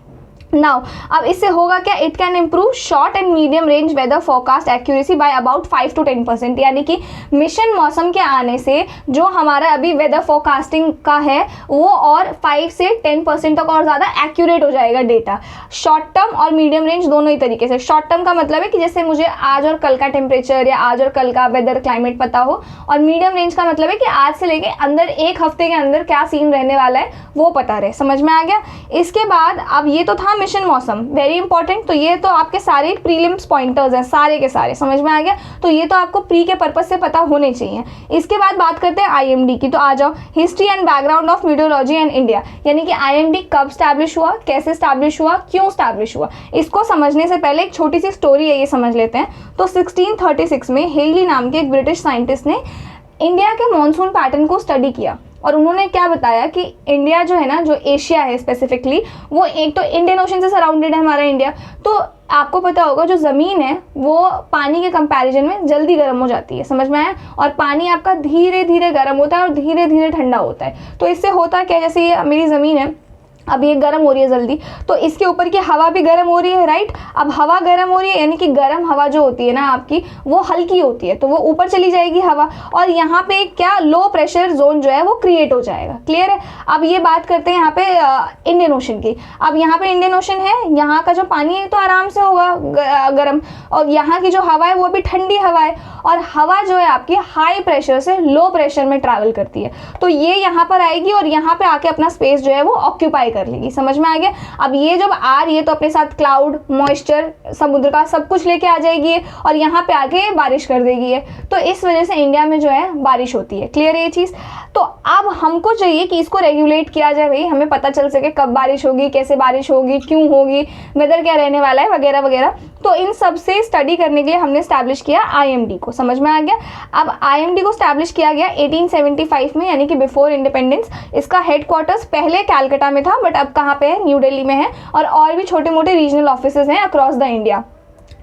नाउ अब इससे होगा क्या? It can improve short and medium range weather forecast accuracy by about 5 to 10%। यानी कि मिशन मौसम के आने से जो हमारा अभी वेदर फोरकास्टिंग का है वो और 5 से 10% तक और ज़्यादा एक्यूरेट हो जाएगा डेटा, शॉर्ट टर्म और मीडियम रेंज दोनों ही तरीके से। शॉर्ट टर्म का मतलब है कि जैसे मुझे आज और कल का टेम्परेचर या आज और कल का वेदर क्लाइमेट पता हो, और मीडियम रेंज का मतलब है कि आज से लेके अंदर 1 हफ्ते के अंदर क्या सीन रहने वाला है वो पता रहे। समझ में आ गया। इसके बाद अब ये तो था मिशन मौसम, वेरी इंपॉर्टेंट। तो ये तो आपके सारे प्रीलिम्स पॉइंटर्स हैं, सारे के सारे। समझ में आ गया। तो ये तो आपको प्री के पर्पस से पता होने चाहिए। इसके बाद बात करते हैं IMD की। तो आ जाओ, history and background of meteorology in India, यानी कि IMD कब स्टैब्लिश हुआ, कैसे स्टैब्लिश हुआ, क्यों स्टैब्लिश हुआ, इसको समझने से पहले एक छोटी सी स्टोरी है, ये समझ लेते हैं। तो 1636 में हेली नाम के एक ब्रिटिश साइंटिस्ट ने इंडिया के मॉनसून पैटर्न को स्टडी किया, और उन्होंने क्या बताया कि इंडिया जो है ना, जो एशिया है स्पेसिफिकली, वो एक तो इंडियन ओशन से सराउंडेड है हमारा इंडिया। तो आपको पता होगा जो ज़मीन है वो पानी के कंपैरिजन में जल्दी गर्म हो जाती है। समझ में आया। और पानी आपका धीरे धीरे गर्म होता है और धीरे धीरे ठंडा होता है। तो इससे होता क्या, जैसे ये मेरी ज़मीन है, अब ये गर्म हो रही है जल्दी, तो इसके ऊपर की हवा भी गर्म हो रही है, राइट। अब हवा गर्म हो रही है यानी कि गर्म हवा जो होती है ना आपकी, वो हल्की होती है, तो वो ऊपर चली जाएगी हवा, और यहाँ पे क्या लो प्रेशर जोन जो है वो क्रिएट हो जाएगा। क्लियर है। अब ये बात करते हैं यहाँ पे इंडियन ओशन की। अब यहाँ पे इंडियन ओशन है, यहाँ का जो पानी है तो आराम से होगा गर्म, और यहाँ की जो हवा है वो भी ठंडी हवा है, और हवा जो है आपकी हाई प्रेशर से लो प्रेशर में ट्रैवल करती है। तो ये यहाँ पर आएगी और यहाँ पे आके अपना स्पेस जो है वो ऑक्यूपाई कर लेगी। समझ में आ गया। अब ये जब आ रही है तो अपने साथ क्लाउड, मॉइस्चर, समुद्र का सब कुछ लेके आ जाएगी और यहाँ पे आके बारिश कर देगी। तो इस वजह से इंडिया में जो है बारिश होती है। क्लियर है ये चीज़। तो अब हमको चाहिए कि इसको रेगुलेट किया जाए, भाई हमें पता चल सके कब बारिश होगी, कैसे बारिश होगी, क्यों होगी, वेदर क्या रहने वाला है, वगैरह वगैरह। तो इन सब से स्टडी करने के लिए हमने स्टैब्लिश किया IMD को। समझ में आ गया। अब IMD को स्टैब्लिश किया गया 1875 में, यानी कि बिफोर इंडिपेंडेंस। इसका हेडक्वार्टर्स पहले कैलकाटा में था, बट अब कहाँ पे है, न्यू दिल्ली में है, और भी छोटे मोटे रीजनल ऑफिसेज हैं अक्रॉस द इंडिया।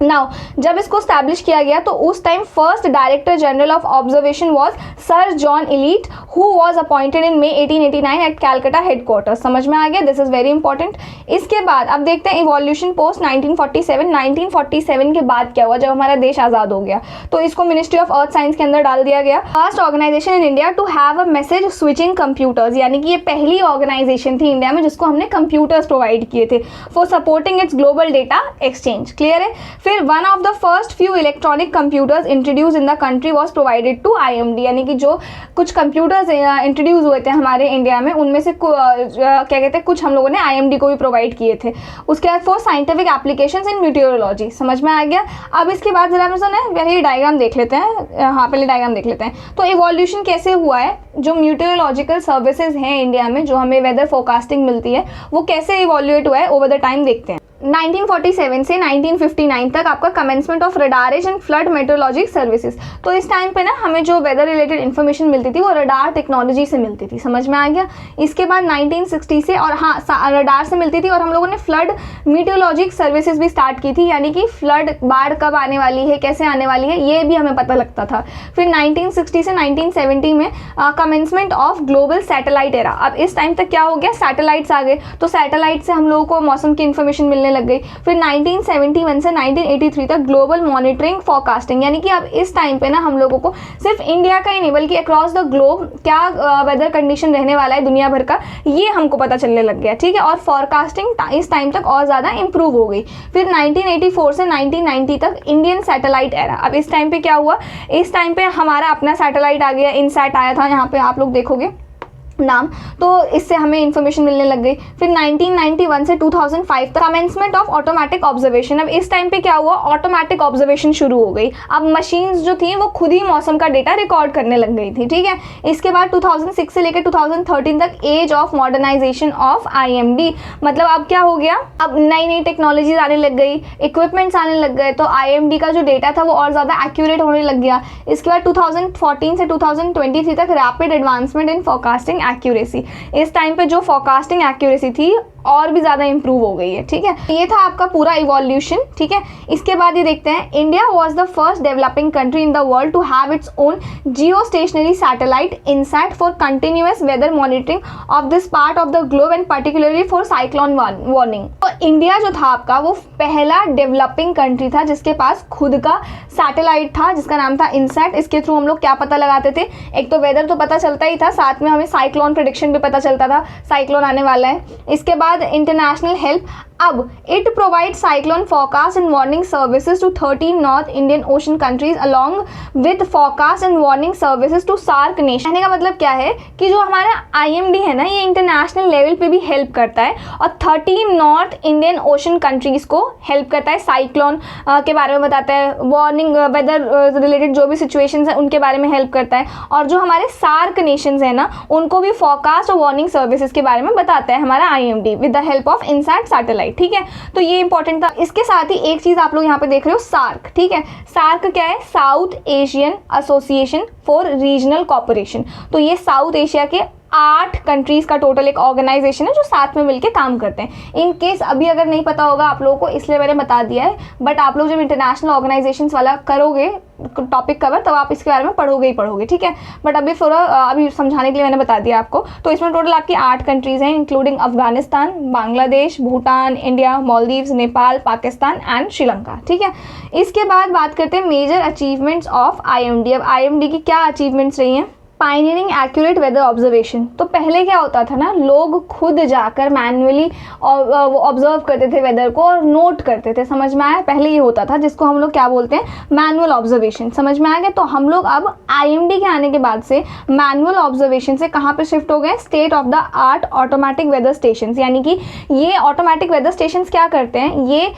नाउ जब इसको स्टैब्लिश किया गया तो उस time first director general of observation was sir John Eliot, who was appointed in May 1889 at Calcutta headquarters. समझ में आ गया। This is very important. इसके बाद अब देखते हैं इवोल्यूशन पोस्ट 1947। 1947 के बाद क्या हुआ जब हमारा देश आज़ाद हो गया, तो इसको मिनिस्ट्री ऑफ अर्थ साइंस के अंदर डाल दिया गया। First organisation in India to have a message switching computers, यानी कि ये पहली ऑर्गेनाइजेशन थी इंडिया में जिसको हमने कंप्यूटर्स प्रोवाइड किए थे for supporting its global data exchange. Clear है। फिर one of the first few electronic computers introduce in the country was provided to IMD, यानी कि जो कुछ कंप्यूटर्स इंट्रोड्यूस हुए थे हमारे इंडिया में उनमें से क्या कहते हैं कुछ हम लोगों ने IMD को भी प्रोवाइड किए थे। उसके बाद फॉर साइंटिफिक एप्लीकेशंस इन मीटियोलॉजी। समझ में आ गया। अब इसके बाद जरा हम पहले डायग्राम देख लेते हैं। हाँ, पहले डायग्राम देख लेते हैं। तो इवोल्यूशन कैसे हुआ है, जो मीटियोलॉजिकल सर्विसेज हैं इंडिया में, जो हमें वेदर फोरकास्टिंग मिलती है, वो कैसे इवोल्यूएट हुआ है ओवर द टाइम देखते हैं। 1947 से 1959 तक आपका commencement of radars and flood meteorologic services. तो इस टाइम पे ना हमें जो वेदर रिलेटेड इन्फॉर्मेशन मिलती थी वो रडार टेक्नोलॉजी से मिलती थी। समझ में आ गया। इसके बाद 1960 से, और हाँ रडार से मिलती थी, और हम लोगों ने फ्लड मीटियोलॉजिक सर्विसेज भी स्टार्ट की थी, यानी कि फ्लड, बाढ़ कब आने वाली है, कैसे आने वाली है, ये भी हमें पता लगता था। फिर 1960 से 1970 में commencement of global satellite era. अब इस टाइम तक क्या हो गया, सैटेलाइट्स आ गए, तो सैटेलाइट से हम लोगों को मौसम की इन्फॉर्मेशन मिलने मिलने लग गई। फिर 1971 से 1983 तक ग्लोबल मॉनिटरिंग फोरकास्टिंग, यानी कि अब इस टाइम पे ना हम लोगों को सिर्फ इंडिया का ही नहीं बल्कि अक्रॉस द ग्लोब क्या वेदर कंडीशन रहने वाला है दुनिया भर का, ये हमको पता चलने लग गया, ठीक है। और फोरकास्टिंग इस टाइम तक और ज़्यादा इंप्रूव हो गई। फिर 1984 से 1990 तक इंडियन सैटेलाइट एरा। अब इस टाइम पे क्या हुआ, इस टाइम पे हमारा अपना सैटेलाइट आ गया, इनसैट आया था, यहाँ पे आप लोग देखोगे नाम, तो इससे हमें इन्फॉर्मेशन मिलने लग गई। फिर 1991 से 2005 तक कमेंसमेंट ऑफ ऑटोमेटिक ऑब्जर्वेशन। अब इस टाइम पे क्या हुआ, ऑटोमेटिक ऑब्जर्वेशन शुरू हो गई। अब मशीन्स जो थी वो खुद ही मौसम का डेटा रिकॉर्ड करने लग गई थी, ठीक है। इसके बाद 2006 से लेकर 2013 तक age of modernisation of IMD, मतलब अब क्या हो गया, अब नई नई टेक्नोलॉजीज आने लग गई, इक्विपमेंट्स आने लग गए, तो IMD का जो डेटा था वो और ज़्यादा एक्यूरेट होने लग गया। इसके बाद 2014 से 2023 तक rapid advancement in forecasting accuracy. इस टाइम पे जो फोरकास्टिंग एक्यूरेसी थी और भी ज़्यादा इंप्रूव हो गई है, ठीक है। ये था आपका पूरा इवोल्यूशन, ठीक है। इसके बाद ये देखते हैं, India was the first developing country in the world to have its own geo stationary satellite INSAT for continuous weather monitoring of this part of the globe and particularly for cyclone warning. तो India जो था आपका वो पहला developing country था जिसके पास खुद का सैटेलाइट था जिसका नाम था इनसैट। इसके थ्रू हम लोग क्या पता लगाते थे, एक तो वेदर तो पता चलता ही था, साथ में हमें साइक्लोन प्रेडिक्शन भी पता चलता था, साइक्लोन आने वाला है। इसके बाद इंटरनेशनल हेल्प, अब it provide cyclone forecast and warning services to 13 north Indian ocean countries along with forecast and warning services to SAARC nation. कहने का मतलब क्या है कि जो हमारा IMD है ना, ये इंटरनेशनल लेवल पे भी हेल्प करता है और 13 नॉर्थ इंडियन ओशन कंट्रीज को हेल्प करता है, साइक्लोन के बारे में बताता है, वार्निंग वेदर रिलेटेड जो भी सिचुएशंस हैं उनके बारे में हेल्प करता है, और जो हमारे सार्क नेशंस हैं ना उनको भी फोरकास्ट और वार्निंग सर्विसेज के बारे में बताता है हमारा IMD with the help of INSAT satellite, ठीक है। तो ये इंपॉर्टेंट था। इसके साथ ही एक चीज आप लोग यहाँ पे देख रहे हो, सार्क, ठीक है। सार्क क्या है, south Asian association for regional cooperation. तो ये साउथ एशिया के 8 कंट्रीज का टोटल एक ऑर्गेनाइजेशन है जो साथ में मिलकर काम करते हैं। इन केस अभी अगर नहीं पता होगा आप लोगों को, इसलिए मैंने बता दिया है, बट आप लोग जब इंटरनेशनल ऑर्गेनाइजेशंस वाला करोगे टॉपिक कवर तब आप इसके बारे में पढ़ोगे ही पढ़ोगे, ठीक है। बट अभी समझाने के लिए मैंने बता दिया आपको। तो इसमें टोटल आपकी 8 कंट्रीज हैं, including Afghanistan, Bangladesh, Bhutan, India, Maldives, Nepal, Pakistan and Sri Lanka, ठीक है। इसके बाद बात करते हैं मेजर अचीवमेंट्स ऑफ IMD। अब IMD की क्या अचीवमेंट्स रही हैं, पायनियरिंग एक्यूरेट वेदर ऑब्जर्वेशन। तो पहले क्या होता था ना, लोग खुद जाकर मैन्युअली ऑब्जर्व करते थे वेदर को और नोट करते थे, समझ में आया, पहले ये होता था जिसको हम लोग क्या बोलते हैं, मैनुअल ऑब्जर्वेशन, समझ में आ गया। तो हम लोग अब IMD के आने के बाद से मैनुअल ऑब्जर्वेशन से कहाँ पे शिफ्ट हो गए, state of the art automatic weather station, यानी कि ये ऑटोमेटिक वेदर स्टेशन क्या करते हैं, ये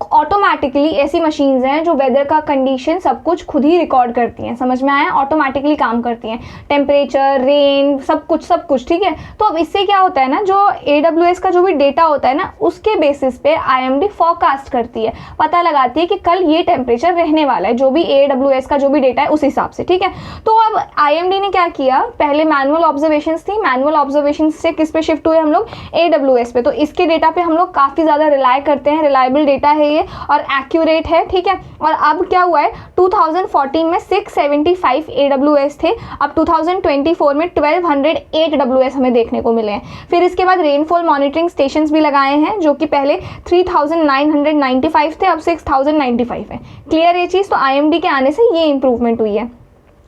ऑटोमेटिकली ऐसी मशीन्स हैं जो वेदर का कंडीशन सब कुछ खुद ही रिकॉर्ड करती हैं, समझ में आया, ऑटोमेटिकली काम करती हैं, टेम्परेचर, रेन, सब कुछ, ठीक है। तो अब इससे क्या होता है ना, जो AWS का जो भी डेटा होता है ना उसके बेसिस पे IMD फोरकास्ट करती है, पता लगाती है कि कल ये टेम्परेचर रहने वाला है, जो भी AWS का जो भी डेटा है उस हिसाब से, ठीक है। तो अब IMD ने क्या किया, पहले मैनुअल ऑब्जर्वेशंस थी, मैनुअल ऑब्जर्वेशन से किस पे शिफ्ट हुए हम लोग, AWS पे। तो इसके डेटा पे हम लोग काफ़ी ज़्यादा रिलाय करते हैं, रिलायबल डेटा है ये और एक्यूरेट है, ठीक है। और अब क्या हुआ है, 2014 में 675 AWS थे, अब 2024 में 1208 AWS हमें देखने को मिले हैं। फिर इसके बाद रेनफॉल मॉनिटरिंग स्टेशंस भी लगाए हैं जो कि पहले 3995 थे, अब 6095 है। क्लियर ये चीज़, तो IMD के आने से ये इंप्रूवमेंट हुई है।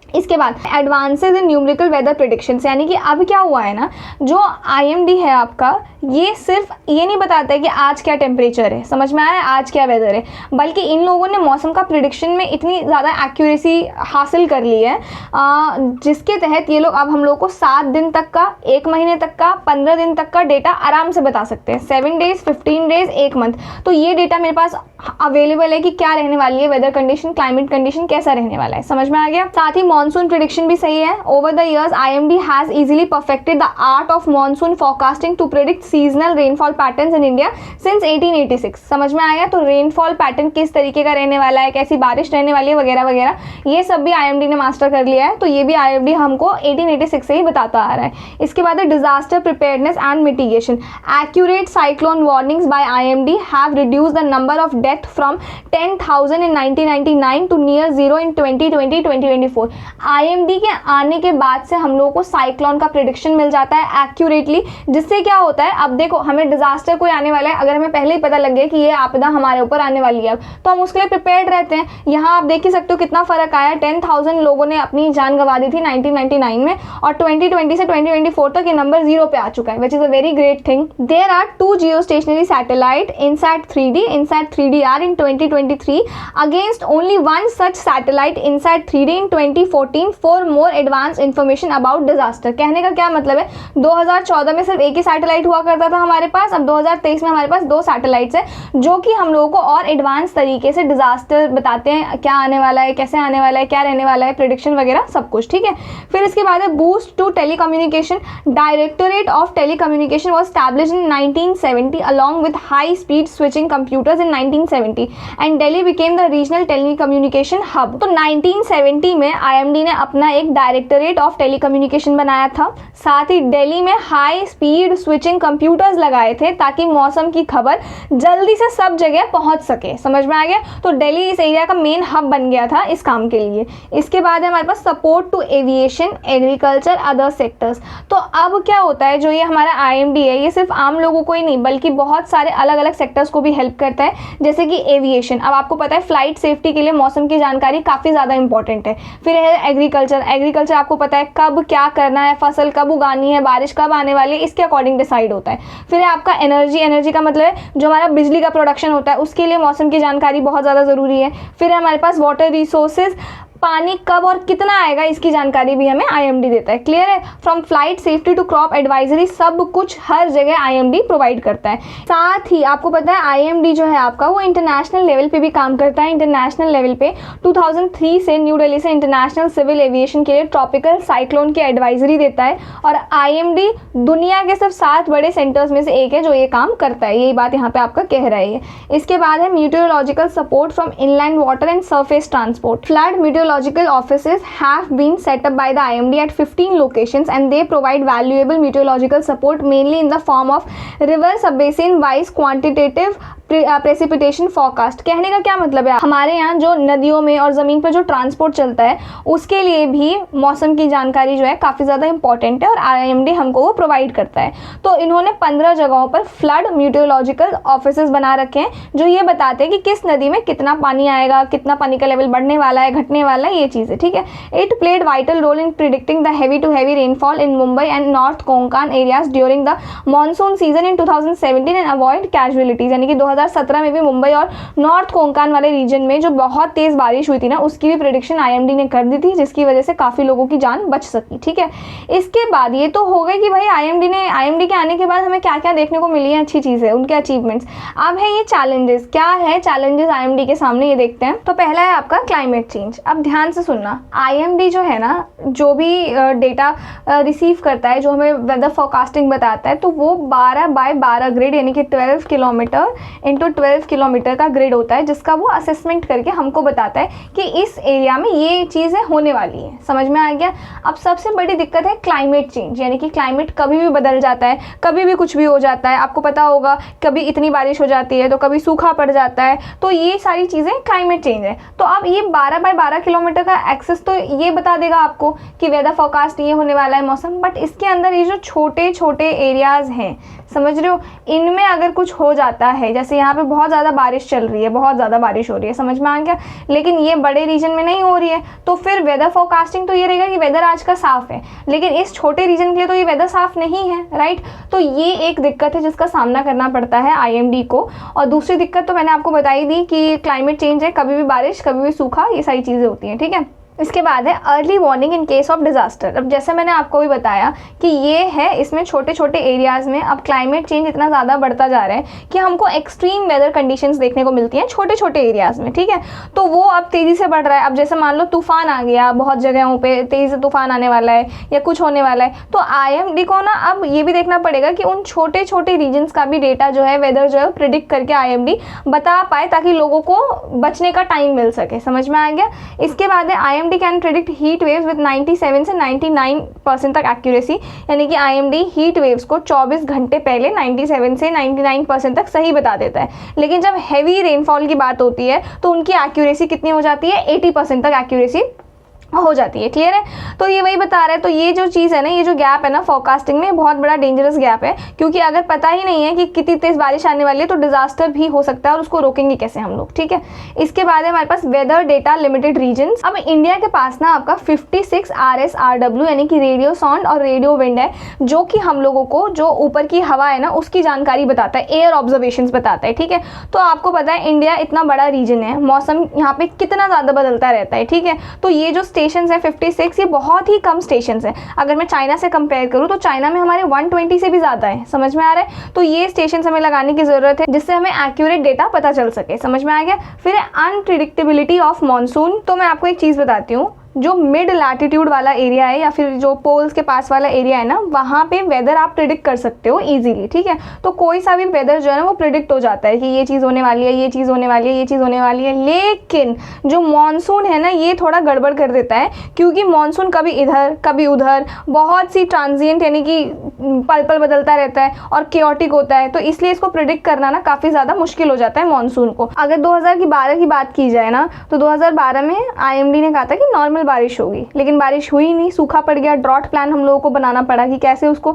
इसके बाद advances in numerical weather predictions, यानी कि अब क्या हुआ है ना, जो IMD है आपका ये सिर्फ ये नहीं बताता है कि आज क्या टेम्परेचर है, समझ में आया, आज क्या वेदर है, बल्कि इन लोगों ने मौसम का प्रिडिक्शन में इतनी ज़्यादा एक्यूरेसी हासिल कर ली है जिसके तहत ये लोग अब हम लोग को 7 दिन तक का, 1 महीने तक का, 15 दिन तक का डेटा आराम से बता सकते हैं, 7 डेज, 15 डेज, 1 मंथ। तो ये डेटा मेरे पास अवेलेबल है कि क्या रहने वाली है वेदर कंडीशन, क्लाइमेट कंडीशन कैसा रहने वाला है, समझ में आ गया। साथ ही मॉनसून प्रिडिक्शन भी सही है। Over the years IMD has easily perfected the art of monsoon forecasting to predict seasonal rainfall patterns in India since 1886। समझ में आया, तो रेनफॉल पैटर्न किस तरीके का रहने वाला है, कैसी बारिश रहने वाली है वगैरह वगैरह, ये सब भी IMD ने मास्टर कर लिया है। तो ये भी IMD हमको 1886 से ही बताता आ रहा है। इसके बाद disaster preparedness and mitigation, accurate cyclone warnings by IMD have reduced the number of death from 10,000 in 1999 to near zero in 2020-2024। IMD के आने के बाद से हम लोगों को साइक्लोन का प्रिडिक्शन मिल जाता है एक्यूरेटली, जिससे क्या होता है, अब देखो हमें डिजास्टर कोई आने वाला है, अगर हमें पहले ही पता लग गया कि ये आपदा हमारे ऊपर आने वाली है तो हम उसके लिए प्रिपेयर्ड रहते हैं। यहाँ आप देख ही सकते हो कितना फर्क आया, 10,000 लोगों ने अपनी जान गंवा दी थी 1999 में, और 2020 से 2024 तक ये नंबर 0 पे आ चुका है, which is a very great thing. There are 2 geostationary satellite INSAT 3D, INSAT 3DR in 2023 against only 1 such satellite INSAT 3D in 2014 for more advanced information about disaster। कहने का क्या मतलब है, 2014 में सिर्फ एक ही सैटेलाइट हुआ करता था हमारे पास, अब 2023 में हमारे पास 2 सैटेलाइट्स हैं जो कि हम लोगों को और एडवांस तरीके से डिजास्टर बताते हैं, क्या आने वाला है, कैसे आने वाला है, क्या रहने वाला है, प्रेडिक्शन वगैरह सब कुछ, ठीक है। फिर इसके बाद है boost to telecommunication. Directorate of telecommunication was established in 1970 along with high speed switching computers in 1970 and Delhi became the regional telecommunication hub। तो 1970 में IMD ने अपना एक डायरेक्टोरेट ऑफ टेलीकम्युनिकेशन बनाया था, साथ ही दिल्ली में हाई स्पीड स्विचिंग कंप्यूटर्स लगाए थे ताकि मौसम की खबर जल्दी से सब जगह पहुंच सके। समझ में आ गया, तो दिल्ली इस एरिया का मेन हब बन गया था इस काम के लिए। इसके बाद है हमारे पास support to aviation, agriculture, other sectors. तो अब क्या होता है, जो ये हमारा IMD है ये सिर्फ आम लोगों को ही नहीं बल्कि बहुत सारे अलग अलग सेक्टर्स को भी हेल्प करता है, जैसे कि एविएशन। अब आपको पता है फ्लाइट सेफ्टी के लिए मौसम की जानकारी काफ़ी ज़्यादा इंपॉर्टेंट है। फिर है एग्रीकल्चर, एग्रीकल्चर आपको पता है कब क्या करना है, फसल कब उगानी है, बारिश कब आने वाली है, इसके अकॉर्डिंग डिसाइड होता है। फिर है आपका एनर्जी, एनर्जी का मतलब है जो हमारा बिजली का प्रोडक्शन होता है उसके लिए मौसम की जानकारी बहुत ज़्यादा ज़रूरी है। फिर है हमारे पास वाटर रिसोर्सेज, पानी कब और कितना आएगा इसकी जानकारी भी हमें IMD देता है। क्लियर है, from flight safety to crop advisory सब कुछ हर जगह IMD प्रोवाइड करता है। साथ ही आपको पता है IMD जो है आपका वो इंटरनेशनल लेवल पे भी काम करता है। इंटरनेशनल लेवल पे 2003 से न्यू दिल्ली से इंटरनेशनल सिविल एविएशन के लिए ट्रॉपिकल साइक्लोन की एडवाइजरी देता है, और IMD दुनिया के सिर्फ 7 बड़े सेंटर्स में से एक है जो ये काम करता है, यही बात यहाँ पे आपका कह रहा है। इसके बाद है meteorological support from inland water and surface transport. Flood meteorological offices have been set up by the IMD at 15 locations and they provide valuable meteorological support mainly in the form of river subbasin wise quantitative precipitation forecast. कहने का क्या मतलब है, हमारे यहाँ जो नदियों में और ज़मीन पर जो ट्रांसपोर्ट चलता है उसके लिए भी मौसम की जानकारी जो है काफ़ी ज़्यादा इंपॉर्टेंट है और IMD हमको वो प्रोवाइड करता है। तो इन्होंने 15 जगहों पर फ्लड मीटियोलॉजिकल ऑफिसेज बना रखे हैं जो ये बताते हैं कि किस नदी में कितना पानी आएगा, कितना पानी का लेवल बढ़ने वाला है, घटने वाला है, ये चीज़ें, ठीक है। It played vital role in predicting the heavy to heavy rainfall in Mumbai and north Konkan areas during the monsoon season in 2017 and avoid casualties. यानी कि 2017 में भी मुंबई और नॉर्थ कोंकण वाले रीजन में जो बहुत तेज़ बारिश हुई थी ना उसकी भी प्रेडिक्शन IMD ने कर दी थी, जिसकी वजह से काफ़ी लोगों की जान बच सकी, ठीक है। इसके बाद ये तो हो गए कि भाई IMD के आने के बाद हमें क्या क्या देखने को मिली है अच्छी चीज़ें, उनके अचीवमेंट्स। अब है ये चैलेंजेस, क्या है चैलेंजेस IMD के सामने, ये देखते हैं। तो पहला है आपका क्लाइमेट चेंज। अब ध्यान से सुनना, IMD जो है ना जो भी डेटा रिसीव करता है, जो हमें वेदर फोरकास्टिंग बताता है, तो वो 12x12 ग्रिड यानी कि 12 किलोमीटर इंटू 12 किलोमीटर का ग्रिड होता है, जिसका वो असेसमेंट करके हमको बताता है कि इस एरिया में ये चीज़ें होने वाली हैं। समझ में आ गया। अब सबसे बड़ी दिक्कत है क्लाइमेट चेंज, यानी कि क्लाइमेट कभी भी बदल जाता है, कभी भी कुछ भी हो जाता है। आपको पता होगा कभी इतनी बारिश हो जाती है तो कभी सूखा पड़ जाता है, तो ये सारी चीज़ें क्लाइमेट चेंज है। तो अब ये 12x12 किलोमीटर का एक्सेस तो ये बता देगा आपको कि वेदर फोरकास्ट ये होने वाला है मौसम, बट इसके अंदर ये जो छोटे छोटे एरियाज़ हैं, समझ रहे हो, इनमें अगर कुछ हो जाता है, जैसे यहाँ पे बहुत ज़्यादा बारिश चल रही है, बहुत ज़्यादा बारिश हो रही है, समझ में आ गया, लेकिन ये बड़े रीजन में नहीं हो रही है, तो फिर वेदर फोरकास्टिंग तो ये रहेगा कि वेदर आज का साफ़ है, लेकिन इस छोटे रीजन के लिए तो ये वेदर साफ़ नहीं है, राइट। तो ये एक दिक्कत है जिसका सामना करना पड़ता है IMD को। और दूसरी दिक्कत तो मैंने आपको बताई दी कि क्लाइमेट चेंज है, कभी भी बारिश कभी भी सूखा, ये सारी चीज़ें होती हैं, ठीक है। इसके बाद है early warning in case of disaster. अब जैसे मैंने आपको भी बताया कि ये है, इसमें छोटे छोटे एरियाज़ में अब क्लाइमेट चेंज इतना ज़्यादा बढ़ता जा रहा है कि हमको एक्सट्रीम वेदर कंडीशंस देखने को मिलती हैं छोटे छोटे एरियाज़ में, ठीक है। तो वो अब तेज़ी से बढ़ रहा है। अब जैसे मान लो तूफान आ गया, बहुत जगहों पे तेज़ी से तूफान आने वाला है या कुछ होने वाला है, तो IMD को ना अब ये भी देखना पड़ेगा कि उन छोटे छोटे रीजन्स का भी डेटा जो है, वेदर जो है प्रिडिक्ट करके IMD बता पाए ताकि लोगों को बचने का टाइम मिल सके। समझ में आ गया। इसके बाद है IMD can predict heat waves with 97 से 99% तक एक्यूरेसी, यानी कि IMD हीट वेव्स को 24 घंटे पहले 97 से 99% तक सही बता देता है। लेकिन जब हैवी रेनफॉल की बात होती है तो उनकी एक्यूरेसी कितनी हो जाती है, 80% तक एक्यूरेसी हो जाती है। क्लियर है? तो ये वही बता रहा है। तो ये जो चीज़ है ना, ये जो गैप है ना फोरकास्टिंग में, बहुत बड़ा डेंजरस गैप है, क्योंकि अगर पता ही नहीं है कि कितनी तेज़ बारिश आने वाली है तो डिजास्टर भी हो सकता है, और उसको रोकेंगे कैसे हम लोग। ठीक है, इसके बाद है हमारे पास वेदर डेटा लिमिटेड रीजन्स। अब इंडिया के पास ना आपका 56 RSRW यानी कि रेडियो साउंड और रेडियो विंड है, जो कि हम लोगों को जो ऊपर की हवा है ना उसकी जानकारी बताता है, एयर ऑब्जर्वेशंस बताता है। ठीक है, तो आपको पता है इंडिया इतना बड़ा रीजन है, मौसम यहाँ पे कितना ज़्यादा बदलता रहता है। ठीक है, तो ये जो स्टेशन है 56, ये बहुत ही कम स्टेशन है। अगर मैं चाइना से कंपेयर करूँ तो चाइना में हमारे 120 से भी ज़्यादा है। समझ में आ रहा है? तो ये स्टेशन हमें लगाने की ज़रूरत है, जिससे हमें एक्यूरेट डेटा पता चल सके। समझ में आ गया? फिर अनप्रिडिक्टेबिलिटी ऑफ मॉनसून। तो मैं आपको एक चीज़ बताती हूँ, जो मिड लैटिट्यूड वाला एरिया है या फिर जो पोल्स के पास वाला एरिया है ना, वहाँ पे वेदर आप प्रिडिक्ट कर सकते हो इजीली। ठीक है, तो कोई सा भी वेदर जो है ना वो प्रिडिक्ट हो जाता है कि ये चीज़ होने वाली है, ये चीज़ होने वाली है, ये चीज़ होने वाली है। लेकिन जो मॉनसून है ना, ये थोड़ा गड़बड़ कर देता है, क्योंकि मॉनसून कभी इधर कभी उधर, बहुत सी ट्रांजिएंट यानी कि पल पल बदलता रहता है और केओटिक होता है, तो इसलिए इसको प्रिडिक्ट करना ना काफ़ी ज़्यादा मुश्किल हो जाता है मॉनसून को। अगर 2012 की बात की जाए ना, तो 2012 में IMD ने कहा था कि नॉर्मल बारिश होगी, लेकिन बारिश हुई नहीं, सूखा पड़ गया। ड्रॉट प्लान हम लोगों को बनाना पड़ा कि कैसे उसको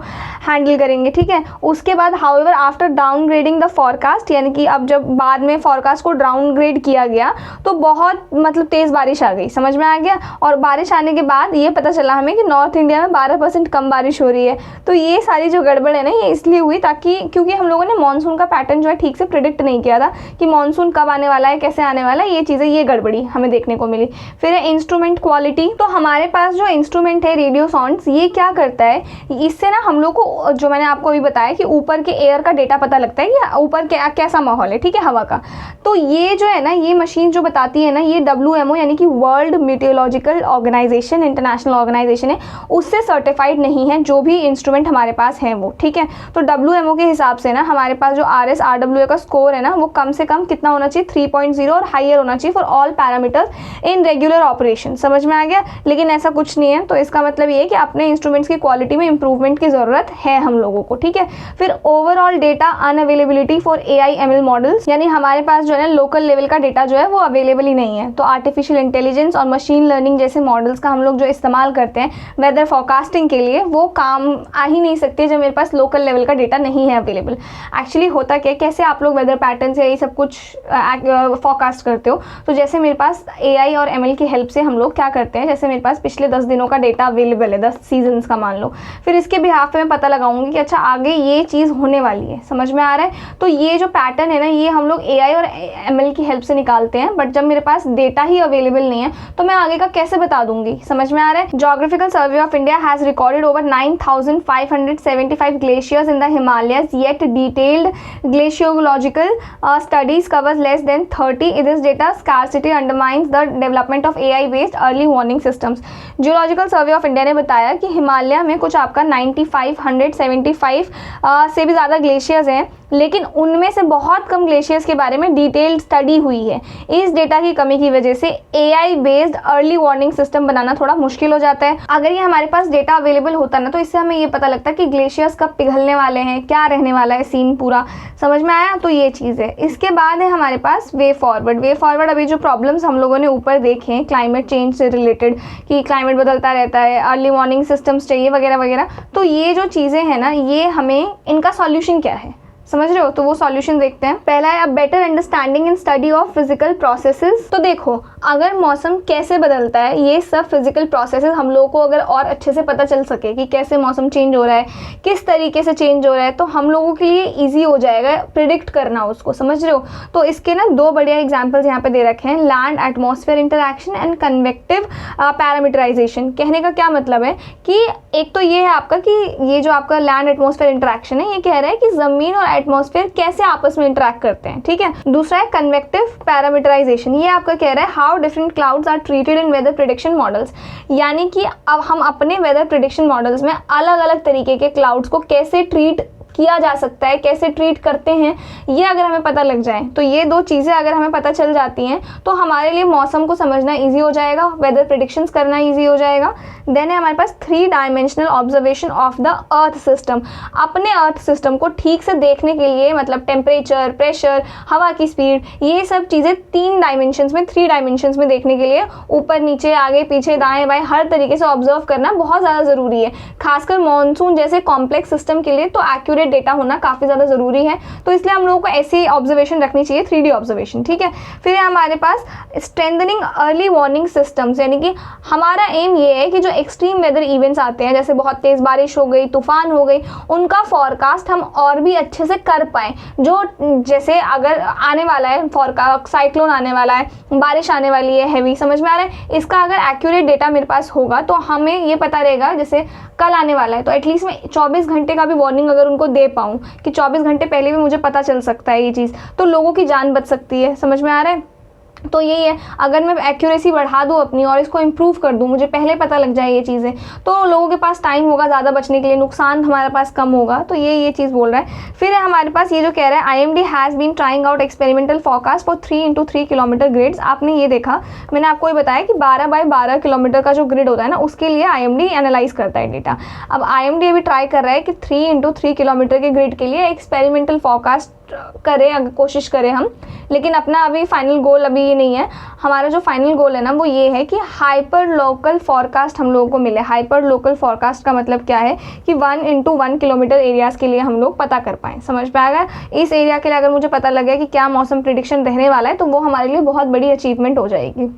हैंडल करेंगे। ठीक है, उसके बाद however after downgrading the forecast, यानी कि अब जब बाद में फॉरकास्ट को डाउनग्रेड किया गया तो बहुत मतलब तेज़ बारिश आ गई। समझ में आ गया? और बारिश आने के बाद ये पता चला हमें कि नॉर्थ इंडिया में 12% कम बारिश हो रही है। तो ये सारी जो गड़बड़ है ना, ये इसलिए हुई ताकि क्योंकि हम लोगों ने मानसून का पैटर्न जो है ठीक से प्रिडिक्ट नहीं किया था कि मानसून कब आने वाला है, कैसे आने वाला है। ये चीज़ें, ये गड़बड़ी हमें देखने को मिली। फिर है इंस्ट्रूमेंट क्वालिटी। तो हमारे पास जो इंस्ट्रूमेंट है रेडियो साउंड्स, ये क्या करता है, इससे ना हम लोग को, जो मैंने आपको अभी बताया कि ऊपर के एयर का डेटा पता लगता है कि ऊपर कैसा माहौल है। ठीक है, हवा का। तो ये जो है ना, ये मशीन जो बताती है ना, ये WMO यानी कि world meteorological organisation, international organisation है, उससे सर्टिफाइड नहीं है जो भी इंस्ट्रूमेंट हमारे पास है वो। ठीक है, तो WMO के हिसाब से ना हमारे पास जो RSRW का स्कोर है ना, वो कम से कम कितना होना चाहिए, 3.0 और हाइयर होना चाहिए for all parameters in regular operation. समझ में आ गया? लेकिन ऐसा कुछ नहीं है, तो इसका मतलब ये है कि अपने इंस्ट्रूमेंट्स की क्वालिटी में इंप्रूवमेंट की ज़रूरत है हम लोगों को। ठीक है, फिर overall data unavailability for AI/ML models, यानी हमारे पास जो है ना लोकल लेवल का डेटा जो है वो अवेलेबल ही नहीं है। तो आर्टिफिशियल इंटेलिजेंस और मशीन लर्निंग जैसे मॉडल्स का हम लोग जो इस्तेमाल करते हैं वेदर फोरकास्टिंग के लिए, वो काम आ ही नहीं सकते जब मेरे पास लोकल लेवल का डेटा नहीं है अवेलेबल। एक्चुअली होता क्या, कैसे आप लोग वेदर पैटर्न से यही सब कुछ फोरकास्ट करते हो? तो जैसे मेरे पास AI और ML की हेल्प से हम लोग क्या करते हैं, जैसे मेरे पास पिछले 10 दिनों का डेटा अवेलेबल है, 10 सीजन्स का मान लो, फिर इसके बिहाफ पे मैं पता लगाऊंगी कि अच्छा आगे ये चीज़ होने वाली है। समझ में आ रहा है? तो ये जो पैटर्न है ना, ये हम लोग AI और ML की हेल्प से निकालते हैं, बट जब मेरे पास डेटा ही अवेलेबल नहीं है तो मैं आगे का कैसे बता दूंगी? समझ में आ रहा है? Geographical Survey of India has recorded over 9,575 glaciers in the Himalayas, yet detailed glaciological studies covers less than 30. This data scarcity undermines the development of AI-based early warning systems. Geological survey of India ने बताया कि हिमालय में कुछ आपका 9,575 से भी ज़्यादा glaciers हैं, लेकिन उनमें से बहुत कम ग्लेशियर्स के बारे में डिटेल्ड स्टडी हुई है। इस डेटा की कमी की वजह से AI based early warning system बनाना थोड़ा मुश्किल हो जाता है। अगर ये हमारे पास डेटा अवेलेबल होता ना, तो इससे हमें ये पता लगता कि ग्लेशियर्स कब पिघलने वाले हैं, क्या रहने वाला है सीन पूरा। समझ में आया? तो ये चीज़ है। इसके बाद है हमारे पास वे फॉरवर्ड। वे फॉरवर्ड अभी जो प्रॉब्लम्स हम लोगों ने ऊपर देखे हैं क्लाइमेट चेंज से रिलेटेड, कि क्लाइमेट बदलता रहता है, अर्ली वार्निंग सिस्टम्स चाहिए वगैरह वगैरह, तो ये जो चीज़ें हैं ना, ये हमें इनका सॉल्यूशन क्या है, समझ रहे हो? तो वो सॉल्यूशन देखते हैं। पहला है better understanding and study of physical processes. तो देखो, अगर मौसम कैसे बदलता है, ये सब फिजिकल प्रोसेसेस हम लोगों को अगर और अच्छे से पता चल सके कि कैसे मौसम चेंज हो रहा है, किस तरीके से चेंज हो रहा है, तो हम लोगों के लिए ईजी हो जाएगा प्रिडिक्ट करना उसको। समझ रहे हो? तो इसके ना दो बढ़िया एग्जाम्पल्स यहाँ पे दे रखे हैं, land atmosphere interaction and convective parameterisation. कहने का क्या मतलब है कि एक तो ये है आपका कि ये जो आपका लैंड एटमॉस्फेयर इंटरैक्शन है, ये कह रहा है कि ज़मीन और एटमॉस्फेयर कैसे आपस में इंटरैक्ट करते हैं। ठीक है। दूसरा है कन्वेक्टिव पैरामीटराइजेशन, ये आपका कह रहा है how different clouds are treated in weather prediction models, यानी कि अब हम अपने वेदर प्रेडिक्शन मॉडल्स में अलग अलग तरीके के क्लाउड्स को कैसे ट्रीट किया जा सकता है, कैसे ट्रीट करते हैं, ये अगर हमें पता लग जाए, तो ये 2 चीज़ें अगर हमें पता चल जाती हैं तो हमारे लिए मौसम को समझना ईजी हो जाएगा, वेदर प्रेडिक्शंस करना ईजी हो जाएगा। देन है हमारे पास 3 dimensional observation of the earth system. अपने अर्थ सिस्टम को ठीक से देखने के लिए, मतलब टेम्परेचर, प्रेशर, हवा की स्पीड, ये सब चीज़ें 3 डायमेंशंस में, 3 डायमेंशंस में देखने के लिए ऊपर नीचे आगे पीछे दाएं बाएं हर तरीके से ऑब्जर्व करना बहुत ज़्यादा ज़रूरी है। खासकर मॉनसून जैसे कॉम्प्लेक्स सिस्टम के लिए तो एक्यूरेट डेटा होना काफ़ी ज़्यादा ज़रूरी है। तो इसलिए हम लोगों को ऐसी ऑब्जर्वेशन रखनी चाहिए, 3D ऑब्जर्वेशन, ठीक है। फिर है हमारे पास स्ट्रेंथनिंग अर्ली वार्निंग सिस्टम्स, यानी कि हमारा एम ये है कि जो एक्सट्रीम वेदर इवेंट्स आते हैं, जैसे बहुत तेज़ बारिश हो गई, तूफान हो गई, उनका फॉरकास्ट हम और भी अच्छे से कर पाएँ। जो जैसे अगर आने वाला है फॉरकास्ट, साइक्लोन आने वाला है, बारिश आने वाली है हैवी, समझ में आ रहा है, इसका अगर एक्यूरेट डेटा मेरे पास होगा तो हमें ये पता रहेगा जैसे कल आने वाला है, तो एटलीस्ट मैं 24 घंटे का भी वार्निंग अगर उनको दे पाऊँ कि 24 घंटे पहले भी मुझे पता चल सकता है ये चीज़, तो लोगों की जान बच सकती है। समझ में आ रहा है? तो यही है, अगर मैं एक्यूरेसी बढ़ा दूँ अपनी और इसको इम्प्रूव कर दूँ, मुझे पहले पता लग जाए ये चीज़ें, तो लोगों के पास टाइम होगा ज़्यादा बचने के लिए, नुकसान हमारे पास कम होगा। तो ये चीज़ बोल रहा है। फिर है हमारे पास ये जो कह रहा है IMD has been trying out experimental forecast for 3x3 kilometre grids. आपने ये देखा, मैंने आपको ये बताया कि 12 बाय 12 किलोमीटर का जो ग्रिड होता है ना, उसके लिए IMD एनालाइज करता है डेटा। अब IMD अभी ट्राई कर रहा है कि 3x3 किलोमीटर के ग्रिड के लिए एक्सपेरिमेंटल फोरकास्ट करें, अगर कोशिश करें हम, लेकिन अपना अभी फाइनल गोल अभी ये नहीं है। हमारा जो फाइनल गोल है ना वो ये है कि हाइपर लोकल फॉरकास्ट हम लोगों को मिले। हाइपर लोकल फॉरकास्ट का मतलब क्या है कि 1x1 किलोमीटर एरियाज़ के लिए हम लोग पता कर पाएँ। समझ में आ गया? इस एरिया के लिए अगर मुझे पता लग गया कि क्या मौसम प्रिडिक्शन रहने वाला है तो वो हमारे लिए बहुत बड़ी अचीवमेंट हो जाएगी।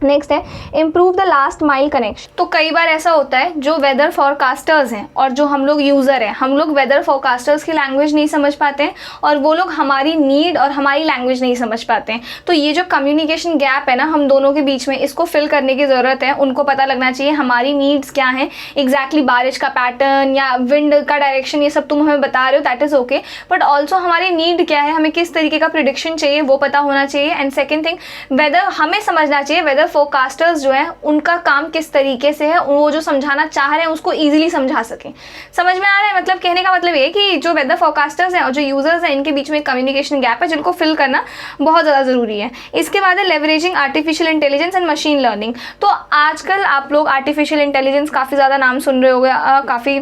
नेक्स्ट है improve the last mile connection. तो कई बार ऐसा होता है जो वेदर फोरकास्टर्स हैं और जो हम लोग यूज़र हैं, हम लोग वेदर फोरकास्टर्स की लैंग्वेज नहीं समझ पाते हैं और वो लोग हमारी नीड और हमारी लैंग्वेज नहीं समझ पाते हैं। तो ये जो कम्युनिकेशन गैप है ना हम दोनों के बीच में, इसको फिल करने की ज़रूरत है। उनको पता लगना चाहिए हमारी नीड्स क्या हैं, एग्जैक्टली बारिश का पैटर्न या विंड का डायरेक्शन, ये सब तुम हमें बता रहे हो, that is okay, but also हमारी नीड क्या है, हमें किस तरीके का प्रिडिक्शन चाहिए वो पता होना चाहिए। एंड सेकेंड थिंग, वेदर हमें समझना चाहिए वेदर फोरकास्टर्स जो हैं उनका काम किस तरीके से है, वो जो समझाना चाह रहे हैं उसको इजीली समझा सकें। समझ में आ रहा है? मतलब कहने का मतलब ये कि जो वेदर फोरकास्टर्स हैं और जो यूजर्स हैं इनके बीच में कम्युनिकेशन गैप है जिनको फिल करना बहुत ज़्यादा ज़रूरी है। इसके बाद है leveraging artificial intelligence and machine learning. तो आजकल आप लोग आर्टिफिशियल इंटेलिजेंस काफ़ी ज़्यादा नाम सुन रहे होंगे, काफ़ी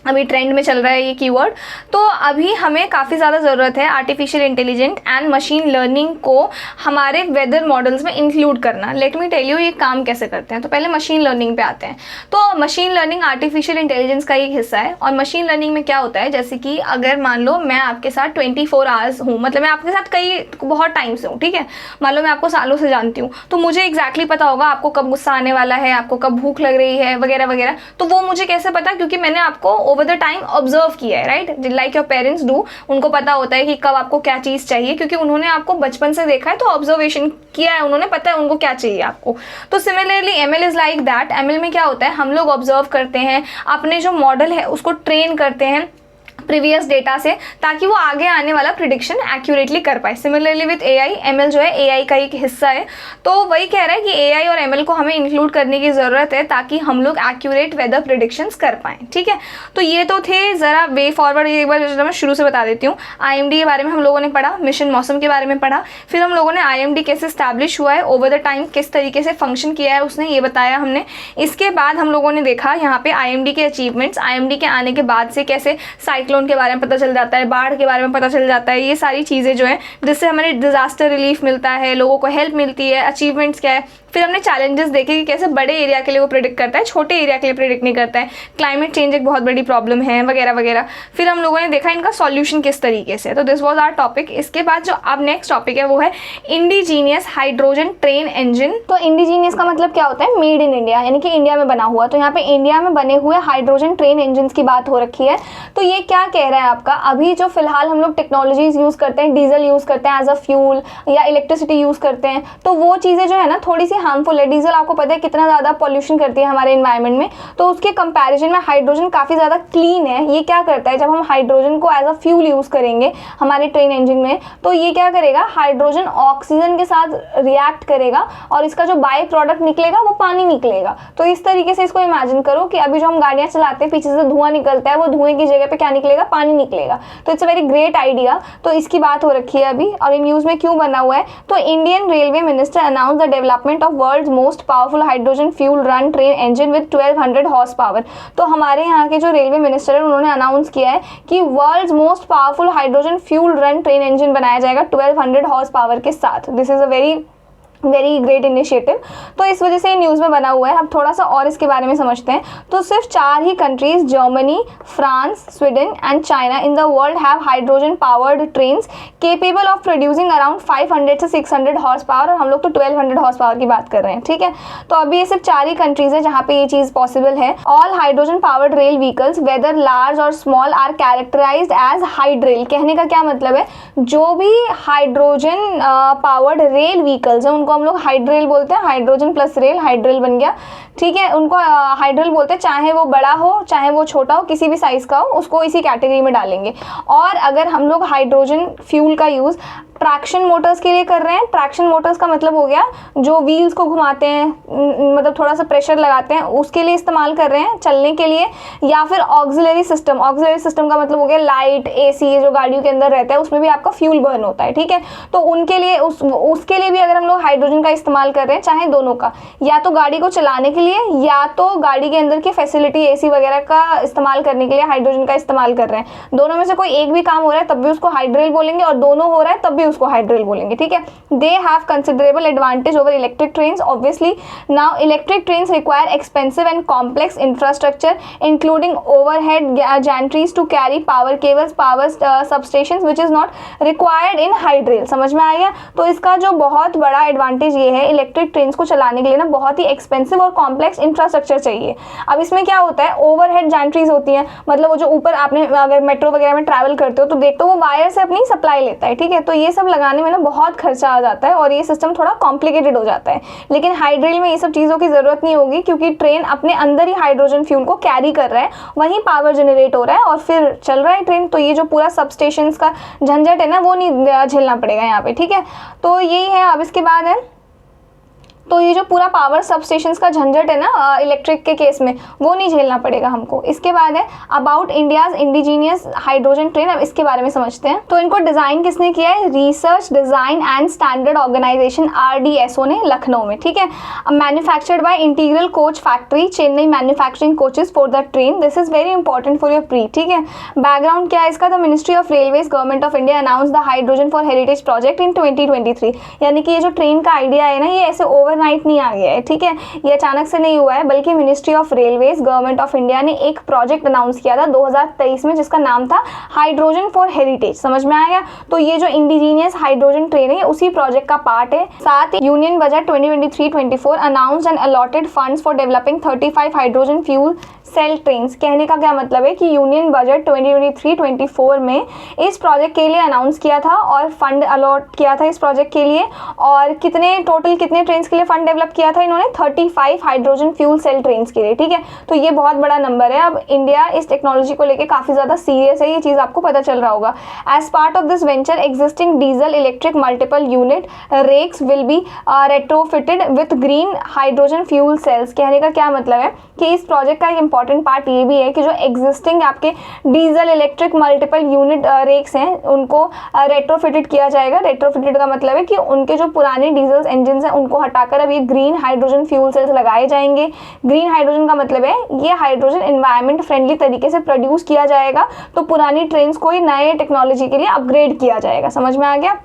अभी ट्रेंड में चल रहा है ये कीवर्ड। तो अभी हमें काफ़ी ज़्यादा ज़रूरत है artificial intelligent and machine learning को हमारे वेदर मॉडल्स में इंक्लूड करना। लेट मी टेल यू ये काम कैसे करते हैं। तो पहले मशीन लर्निंग पे आते हैं। तो मशीन लर्निंग आर्टिफिशियल इंटेलिजेंस का एक हिस्सा है और मशीन लर्निंग में क्या होता है, जैसे कि अगर मान लो मैं आपके साथ 24 आवर्स हूँ, मतलब मैं आपके साथ बहुत टाइम से हूँ, ठीक है, मान लो मैं आपको सालों से जानती हूँ, तो मुझे एग्जैक्टली पता होगा आपको कब गुस्सा आने वाला है, आपको कब भूख लग रही है, वगैरह वगैरह। तो वो मुझे कैसे पता, क्योंकि मैंने आपको ओवर द टाइम ऑब्जर्व किया है, right, like your parents do. उनको पता होता है कि कब आपको क्या चीज़ चाहिए, क्योंकि उन्होंने आपको बचपन से देखा है, तो ऑब्जर्वेशन किया है, उन्होंने पता है उनको क्या चाहिए आपको। तो similarly ML is like that. ML में क्या होता है, हम लोग ऑब्जर्व करते हैं, अपने जो मॉडल है उसको ट्रेन करते हैं प्रीवियस डेटा से, ताकि वो आगे आने वाला प्रिडिक्शन एक्यूरेटली कर पाए। सिमिलरली विथ AI, ML जो है AI का एक हिस्सा है। तो वही कह रहा है कि AI और ML को हमें इंक्लूड करने की ज़रूरत है ताकि हम लोग एक्यूरेट वेदर प्रिडिक्शंस कर पाएँ, ठीक है। तो ये तो थे ज़रा वे फॉरवर्ड, एक बार मैं शुरू से बता देती हूँ। IMD के बारे में हम लोगों ने पढ़ा, मिशन मौसम के बारे में पढ़ा, फिर हम लोगों ने IMD कैसे स्टैब्लिश हुआ है, ओवर द टाइम किस तरीके से फंक्शन किया है उसने, ये बताया हमने। इसके बाद हम लोगों ने देखा यहाँ पे IMD के अचीवमेंट्स, IMD के आने के बाद से कैसे साइक्लोन के बारे में पता चल जाता है, बाढ़ के बारे में पता चल जाता है, ये सारी चीज़ें जो है जिससे हमें डिजास्टर रिलीफ मिलता है, लोगों को हेल्प मिलती है, अचीवमेंट्स क्या है। फिर हमने चैलेंजेस देखे कि कैसे बड़े एरिया के लिए वो प्रेडिक्ट करता है, छोटे एरिया के लिए प्रेडिक्ट नहीं करता है, क्लाइमेट चेंज एक बहुत बड़ी प्रॉब्लम है, वगैरह वगैरह। फिर हम लोगों ने देखा इनका सॉल्यूशन किस तरीके से। तो दिस वाज आवर टॉपिक। इसके बाद जो अब नेक्स्ट टॉपिक है वो है इंडिजीनियस हाइड्रोजन ट्रेन इंजन। तो इंडिजीनियस का मतलब क्या होता है, मेड इन इंडिया, यानी कि इंडिया में बना हुआ। तो यहाँ पे इंडिया में बने हुए हाइड्रोजन ट्रेन इंजन की बात हो रखी है। तो ये क्या कह रहा है आपका, अभी जो फिलहाल हम लोग टेक्नोलॉजीज यूज़ करते हैं, डीजल यूज़ करते हैं एज अ फ्यूल या इलेक्ट्रिसिटी यूज़ करते हैं, तो वो चीज़ें जो है ना थोड़ी सी हार्मफुल है। डीजल आपको पता है कितना ज़्यादा पॉल्यूशन करती है हमारे एनवायरनमेंट में, तो उसके कंपैरिजन में हाइड्रोजन काफ़ी ज़्यादा क्लीन है। ये क्या करता है, जब हम हाइड्रोजन को एज अ फ्यूल यूज़ करेंगे हमारे ट्रेन इंजन में, तो ये क्या करेगा, हाइड्रोजन ऑक्सीजन के साथ रिएक्ट करेगा और इसका जो बाय प्रोडक्ट निकलेगा वो पानी निकलेगा। तो इस तरीके से इसको इमेजिन करो कि अभी जो हम गाड़ियाँ चलाते हैं पीछे से धुआं निकलता है, वो धुएं की जगह पे क्या निकलेगा, निकलेगा, पानी निकलेगा। तो it's a very great idea. तो इसकी बात हो रखी है अभी, और ये न्यूज़ में क्यों बना हुआ है, तो Indian railway minister announce the development of world's most powerful hydrogen fuel run train engine with 1200 horse power. तो हमारे यहाँ के जो रेलवे मिनिस्टर है उन्होंने अनाउंस किया है कि world's most powerful hydrogen fuel run train engine बनाया जाएगा 1200 हॉर्स पावर के साथ। This is a very great initiative. तो इस वजह से न्यूज़ में बना हुआ है। अब थोड़ा सा और इसके बारे में समझते हैं। तो सिर्फ 4 ही countries, Germany, France, Sweden and China in the world have hydrogen powered trains capable of producing around 500 से 600 हॉर्स पावर, और हम लोग तो 1200 हॉर्स पावर की बात कर रहे हैं, ठीक है। तो अभी ये सिर्फ 4 ही कंट्रीज है जहाँ पे ये चीज़ पॉसिबल है। All hydrogen powered rail vehicles whether large और small are characterised as hydrail. कहने का क्या मतलब है, जो भी हाइड्रोजन पावर्ड रेल व्हीकल्स हैं उनको हम लोग हाइड्रेल बोलते हैं। हाइड्रोजन प्लस रेल, हाइड्रेल बन गया, ठीक है। उनको हाइड्रेल बोलते हैं, चाहे वो बड़ा हो चाहे वो छोटा हो, किसी भी साइज़ का हो, उसको इसी कैटेगरी में डालेंगे। और अगर हम लोग हाइड्रोजन फ्यूल का यूज़ ट्रैक्शन मोटर्स के लिए कर रहे हैं, ट्रैक्शन मोटर्स का मतलब हो गया जो व्हील्स को घुमाते हैं, मतलब थोड़ा सा प्रेशर लगाते हैं, उसके लिए इस्तेमाल कर रहे हैं चलने के लिए, या फिर ऑक्सिलरी सिस्टम। ऑक्सिलरी सिस्टम का मतलब हो गया लाइट, एसी जो गाड़ियों के अंदर रहता है उसमें भी आपका फ्यूल बर्न होता है, ठीक है। तो उनके लिए उसके लिए भी अगर हम लोग हाइड्रोजन का इस्तेमाल कर रहे हैं, चाहे दोनों का, या तो गाड़ी को चलाने के लिए या तो गाड़ी के अंदर की फैसिलिटी एसी वगैरह का इस्तेमाल करने के लिए हाइड्रोजन का इस्तेमाल कर रहे हैं, दोनों में से कोई एक भी काम हो रहा है तब भी उसको हाइड्रेल बोलेंगे, और दोनों हो रहा है तब भी उसको हाइड्रेल बोलेंगे, ठीक है। They have considerable advantage over electric trains obviously. Now electric trains require expensive and complex infrastructure including overhead gantries to carry power cables, power substations which is not required in hydrail. समझ में आ गया। तो इसका जो बहुत बड़ा advantage ये है, इलेक्ट्रिक ट्रेन्स को चलाने के लिए ना बहुत ही एक्सपेंसिव और कॉम्प्लेक्स इंफ्रास्ट्रक्चर चाहिए। अब इसमें क्या होता है, ओवरहेड जैंट्रीज होती हैं, मतलब वो जो ऊपर आपने अगर मेट्रो वगैरह में ट्रैवल करते हो तो देखते हो वो वायर से अपनी सप्लाई लेता है, ठीक है। तो ये सब लगाने में ना बहुत खर्चा आ जाता है और ये सिस्टम थोड़ा कॉम्प्लिकेटेड हो जाता है। लेकिन हाइड्रेल में ये सब चीज़ों की ज़रूरत नहीं होगी, क्योंकि ट्रेन अपने अंदर ही हाइड्रोजन फ्यूल को कैरी कर रहा है, वहीं पावर जनरेट हो रहा है और फिर चल रहा है ट्रेन। तो ये जो पूरा सब का झंझट है ना वो नहीं झेलना पड़ेगा यहाँ पे, ठीक है। तो यही है। अब इसके बाद है, तो ये जो पूरा पावर सब स्टेशंस का झंझट है ना इलेक्ट्रिक के केस में, वो नहीं झेलना पड़ेगा हमको। इसके बाद है about India's indigenous hydrogen train. अब इसके बारे में समझते हैं। तो इनको डिज़ाइन किसने किया है, research design and standard organisation RDSO ने, लखनऊ में, ठीक है। Manufactured by integral coach factory, Chennai manufacturing coaches for the train. This is very important for your pre, ठीक है। बैकग्राउंड क्या है इसका, the ministry of railways government of India announce the hydrogen for heritage project in 2023। यानी कि ये जो train का आइडिया है ना, ये ऐसे ओवरनाइट नहीं आ गया है, ठीक है। ये अचानक से नहीं हुआ है, बल्कि ministry of railways government of India ने एक प्रोजेक्ट अनाउंस किया था 2023 में, जिसका नाम था हाइड्रोजन फॉर हेरिटेज। समझ में आया। तो ये जो इंडिजीनियस हाइड्रोजन ट्रेन है उसी प्रोजेक्ट का पार्ट है। साथ ही union budget 2023-24 announced and allotted funds for developing 35 hydrogen fuel cell trains. कहने का क्या मतलब है कि यूनियन बजट 2023-24 में इस प्रोजेक्ट के लिए अनाउंस किया था और फंड अलॉट किया था इस प्रोजेक्ट के लिए। और टोटल कितने ट्रेन्स के लिए फंड डेवलप किया था इन्होंने, 35 हाइड्रोजन फ्यूल सेल ट्रेन्स के लिए, ठीक है। तो ये बहुत बड़ा नंबर है। अब इंडिया इस टेक्नोलॉजी को लेकर काफ़ी ज़्यादा सीरियस है, ये चीज़ आपको पता चल रहा होगा। As part of this venture existing diesel electric multiple unit rakes will be retrofitted with green hydrogen fuel cells. कहने का क्या मतलब है कि इस प्रोजेक्ट का एक इंपॉर्टेंट पार्ट ये भी है कि जो एग्जिस्टिंग आपके diesel electric multiple unit rakes हैं उनको रेट्रोफिटेड किया जाएगा। रेट्रोफिटेड का मतलब है कि उनके जो पुराने डीजल इंजन हैं उनको हटाकर अब ये ग्रीन हाइड्रोजन फ्यूल सेल्स लगाए जाएंगे। ग्रीन हाइड्रोजन का मतलब है ये हाइड्रोजन एनवायरमेंट फ्रेंडली तरीके से प्रोड्यूस किया जाएगा, तो पुरानी ट्रेन्स को ही नए टेक्नोलॉजी के लिए अपग्रेड किया जाएगा। समझ में आ गया।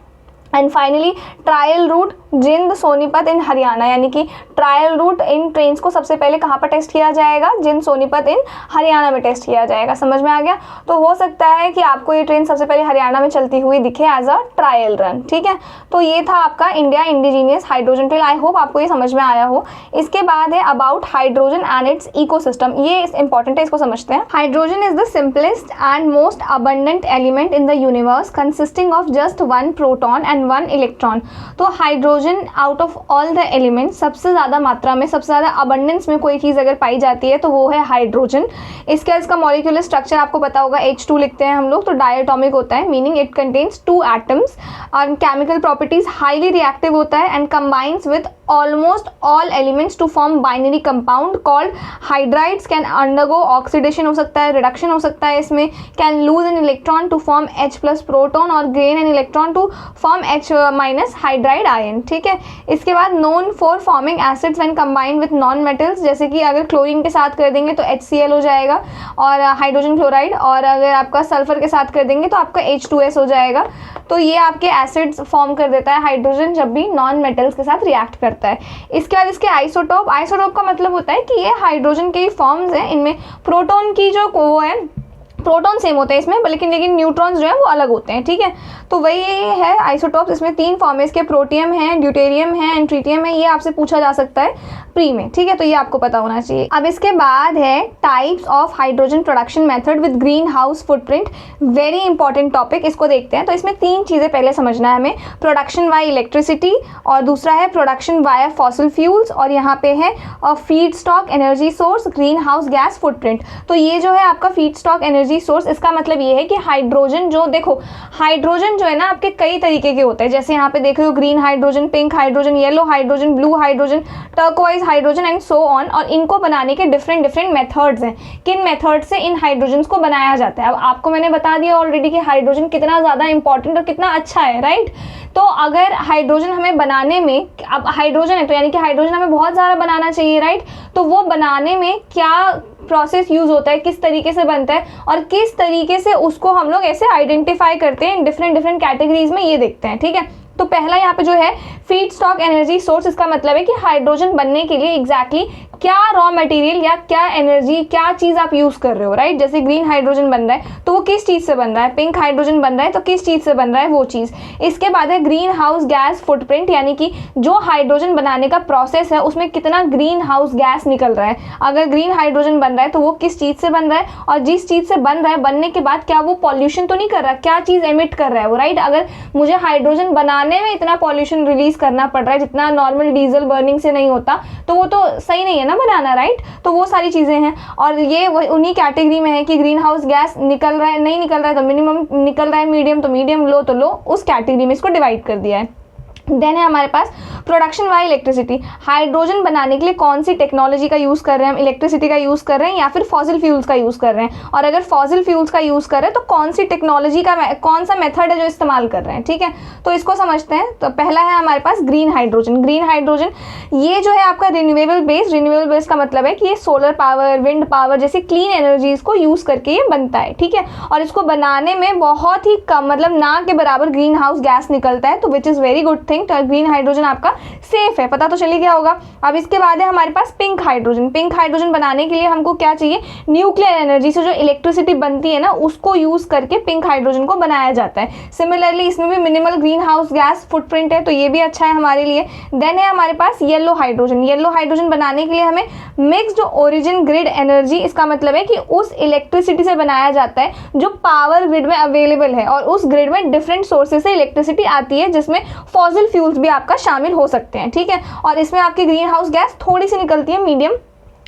एंड फाइनली ट्रायल रूट जिंद सोनीपत इन हरियाणा, यानी कि ट्रायल रूट इन ट्रेन्स को सबसे पहले कहाँ पर टेस्ट किया जाएगा, जिंद सोनीपत इन हरियाणा में टेस्ट किया जाएगा। समझ में आ गया। तो हो सकता है कि आपको ये ट्रेन सबसे पहले हरियाणा में चलती हुई दिखे एज अ ट्रायल रन, ठीक है। तो ये था आपका India indigenous hydrogen train. I hope आपको ये समझ में आया हो। इसके बाद है about hydrogen and its ecosystem. ये इंपॉर्टेंट है, इसको समझते हैं। Hydrogen is the simplest and most abundant element in the universe consisting of just 1 proton and 1 electron. तो hydrogen out of all the elements सबसे ज़्यादा मात्रा में, सबसे ज़्यादा अबंडेंस में कोई चीज़ अगर पाई जाती है तो वो है हाइड्रोजन। इसका मॉलिक्यूलर स्ट्रक्चर आपको पता होगा, H2 लिखते हैं हम लोग, तो डायटोमिक होता है, मीनिंग इट कंटेन्स 2 एटम्स। और केमिकल प्रॉपर्टीज हाईली रिएक्टिव होता है and combines with almost all elements to form binary compound called hydrides, can undergo oxidation हो सकता है, reduction हो सकता है इसमें, can lose an electron to form H plus proton और gain an electron to form H minus hydride ion, ठीक है। इसके बाद known for forming acids when combined with non metals, जैसे कि अगर क्लोरीन के साथ कर देंगे तो HCl हो जाएगा और हाइड्रोजन क्लोराइड, और अगर आपका सल्फर के साथ कर देंगे तो आपका H2S हो जाएगा। तो ये आपके एसिड्स फॉर्म कर देता है हाइड्रोजन जब भी नॉन मेटल्स के साथ रिएक्ट करता है। इसके बाद इसके आइसोटोप, आइसोटोप का मतलब होता है कि ये हाइड्रोजन के ही फॉर्म्स हैं, इनमें प्रोटॉन की जो वो है, प्रोटॉन सेम होते हैं इसमें, लेकिन न्यूट्रॉन्स जो है वो अलग होते हैं, ठीक है। तो वही है आइसोटॉप्स। इसमें 3 फॉर्म है इसके, प्रोटियम है, ड्यूटेरियम है एंड ट्रिटियम है। ये आपसे पूछा जा सकता है प्री में, ठीक है, तो ये आपको पता होना चाहिए। अब इसके बाद है types of hydrogen production method with green house footprint, very important topic, इसको देखते हैं। तो इसमें 3 चीज़ें पहले समझना है हमें, प्रोडक्शन बाय इलेक्ट्रिसिटी, और दूसरा है प्रोडक्शन वाया फॉसिल फ्यूल्स, और यहाँ पे है feed stock energy source, green house gas footprint. तो ये जो है आपका फीड स्टॉक एनर्जी सोर्स, इसका मतलब ये है कि हाइड्रोजन जो, देखो हाइड्रोजन जो है ना आपके कई तरीके के होते हैं, जैसे यहाँ पे देख रहे हो green hydrogen, pink hydrogen, yellow hydrogen, blue hydrogen, turquoise hydrogen and so on. और इनको बनाने के डिफरेंट मेथड्स हैं, किन मेथड से इन हाइड्रोजन को बनाया जाता है। अब आपको मैंने बता दिया ऑलरेडी कि हाइड्रोजन कितना ज़्यादा इंपॉर्टेंट और कितना अच्छा है, राइट। तो अगर हाइड्रोजन हमें बनाने में, अब हाइड्रोजन है तो यानी कि हाइड्रोजन हमें बहुत ज़्यादा बनाना चाहिए, राइट। तो वो बनाने में क्या प्रोसेस यूज़ होता है, किस तरीके से बनता है और किस तरीके से उसको हम लोग ऐसे आइडेंटिफाई करते हैं डिफरेंट कैटेगरीज में, ये देखते हैं, ठीक है। तो पहला यहाँ पे जो है फीड स्टॉक एनर्जी सोर्स, इसका मतलब है कि हाइड्रोजन बनने के लिए एग्जैक्टली क्या रॉ मटेरियल या क्या एनर्जी, क्या चीज़ आप यूज़ कर रहे हो, राइट। जैसे ग्रीन हाइड्रोजन बन रहा है तो वो किस चीज़ से बन रहा है, पिंक हाइड्रोजन बन रहा है तो किस चीज़ से बन रहा है, वो चीज़। इसके बाद है ग्रीन हाउस गैस फुटप्रिंट, यानी कि जो हाइड्रोजन बनाने का प्रोसेस है उसमें कितना ग्रीन हाउस गैस निकल रहा है। अगर ग्रीन हाइड्रोजन बन रहा है तो वो किस चीज़ से बन रहा है, और जिस चीज़ से बन रहा है बनने के बाद क्या वो पॉल्यूशन तो नहीं कर रहा, क्या चीज़ एमिट कर रहा है वो, राइट। अगर मुझे हाइड्रोजन बनाने में इतना पॉल्यूशन रिलीज करना पड़ रहा है जितना नॉर्मल डीजल बर्निंग से नहीं होता, तो वो तो सही नहीं है ना बनाना, राइट। तो वो सारी चीज़ें हैं, और ये उन्हीं कैटेगरी में है कि ग्रीन हाउस गैस निकल रहा है, नहीं निकल रहा है तो मिनिमम निकल रहा है, मीडियम तो मीडियम, लो तो लो, उस कैटेगरी में इसको डिवाइड कर दिया है। देन है हमारे पास प्रोडक्शन बाय इलेक्ट्रिसिटी, हाइड्रोजन बनाने के लिए कौन सी टेक्नोलॉजी का यूज़ कर रहे हैं हम, इलेक्ट्रिसिटी का यूज़ कर रहे हैं या फिर फॉसिल फ्यूल्स का यूज़ कर रहे हैं, और अगर फॉसिल फ्यूल्स का यूज़ कर रहे हैं तो कौन सी टेक्नोलॉजी का, कौन सा मेथड है जो इस्तेमाल कर रहे हैं, ठीक है। तो इसको समझते हैं। तो पहला है हमारे पास ग्रीन हाइड्रोजन। ग्रीन हाइड्रोजन ये जो है आपका रिन्यूएबल बेस का मतलब है कि ये सोलर पावर, विंड पावर जैसी क्लीन एनर्जीज को यूज़ करके ये बनता है, ठीक है। और इसको बनाने में बहुत ही कम, मतलब ना के बराबर ग्रीन हाउस गैस निकलता है, तो which is very good thing. तो ग्रीन हाइड्रोजन आपका सेफ है, पता तो चल ही गया होगा। अब इसके बाद है हमारे पास पिंक हाइड्रोजन। पिंक हाइड्रोजन बनाने के लिए हमको क्या चाहिए, न्यूक्लियर एनर्जी से जो इलेक्ट्रिसिटी बनती है ना उसको यूज़ करके पिंक हाइड्रोजन को बनाया जाता है। सिमिलरली इसमें भी minimal green house gas footprint है, तो ये भी अच्छा है हमारे लिए। देन है हमारे पास येलो हाइड्रोजन। येलो हाइड्रोजन बनाने के लिए हमें मिक्स्ड ओरिजिन ग्रिड एनर्जी, इसका मतलब है कि उस इलेक्ट्रिसिटी से बनाया जाता है जो पावर ग्रिड में अवेलेबल है, और उस ग्रिड में डिफरेंट सोर्सेज से इलेक्ट्रिसिटी आती है जिसमें फॉसिल फ्यूल्स भी आपका शामिल हो सकते हैं, ठीक है। और इसमें आपकी ग्रीन हाउस गैस थोड़ी सी निकलती है, मीडियम।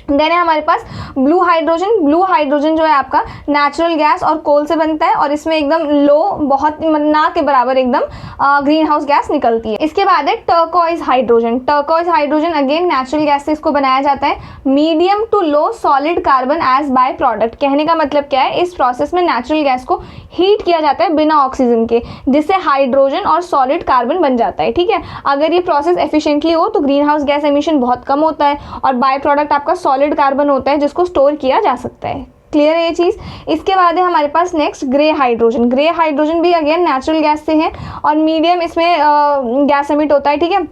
देन है हमारे पास ब्लू हाइड्रोजन। ब्लू हाइड्रोजन जो है आपका नेचुरल गैस और कोल से बनता है, और इसमें एकदम लो, बहुत ना के बराबर एकदम ग्रीन हाउस गैस निकलती है। इसके बाद है turquoise hydrogen. Turquoise hydrogen again natural gas से इसको बनाया जाता है। Medium to low solid carbon as by product. कहने का मतलब क्या है, इस प्रोसेस में नेचुरल गैस को हीट किया जाता है बिना ऑक्सीजन के, जिससे हाइड्रोजन और सॉलिड कार्बन बन जाता है, ठीक है। अगर ये प्रोसेस एफिशिएंटली हो तो ग्रीन हाउस गैस एमिशन बहुत कम होता है, और बाय प्रोडक्ट आपका सॉलिड कार्बन होता है जिसको स्टोर किया जा सकता है। क्लियर है ये चीज़। इसके बाद है हमारे पास next grey hydrogen. Grey hydrogen भी अगेन नेचुरल गैस से है, और मीडियम इसमें गैस एमिट होता है, ठीक है।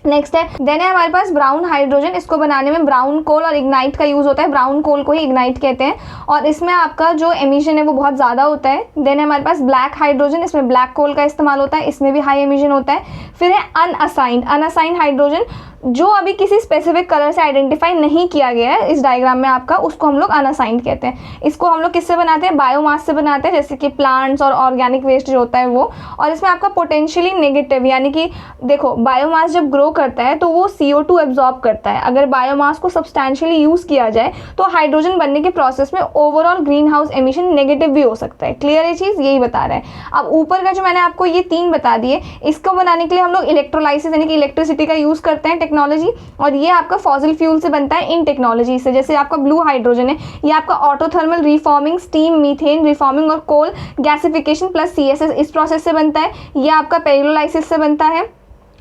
नेक्स्ट है देन है हमारे पास ब्राउन हाइड्रोजन। इसको बनाने में ब्राउन कोल और इग्नाइट का यूज़ होता है। ब्राउन कोल को ही इग्नाइट कहते हैं, और इसमें आपका जो एमिशन है वो बहुत ज़्यादा होता है। देन है हमारे पास ब्लैक हाइड्रोजन। इसमें ब्लैक कोल का इस्तेमाल होता है, इसमें भी हाई एमिशन होता है। फिर है अनअसाइंड हाइड्रोजन, जो अभी किसी स्पेसिफिक कलर से आइडेंटिफाई नहीं किया गया है इस डायग्राम में आपका, उसको हम लोग अनअसाइंड कहते हैं। इसको हम लोग किससे बनाते हैं, बायोमास से बनाते हैं, जैसे कि प्लांट्स और ऑर्गेनिक वेस्ट जो होता है वो। और इसमें आपका पोटेंशियली नेगेटिव, यानी कि देखो बायोमास जब ग्रो करता है तो वो CO2 एब्जॉर्ब करता है। अगर बायोमास को सब्सटैंशियली यूज़ किया जाए तो हाइड्रोजन बनने के प्रोसेस में overall green house emission negative भी हो सकता है। क्लियर है चीज़, यही बता रहा है। अब ऊपर का जो मैंने आपको ये 3 बता दिए, इसको बनाने के लिए हम लोग इलेक्ट्रोलाइसिस यानी कि इलेक्ट्रिसिटी का यूज़ करते हैं। टेक्नोलॉजी, और ये आपका फॉसिल फ्यूल से बनता है इन टेक्नोलॉजी से। जैसे आपका ब्लू हाइड्रोजन है, ये आपका ऑटोथर्मल रिफॉर्मिंग, स्टीम मीथेन रिफॉर्मिंग और कोल गैसिफिकेशन प्लस CSS इस प्रोसेस से बनता है। ये आपका पेरिलोलाइसिस से बनता है,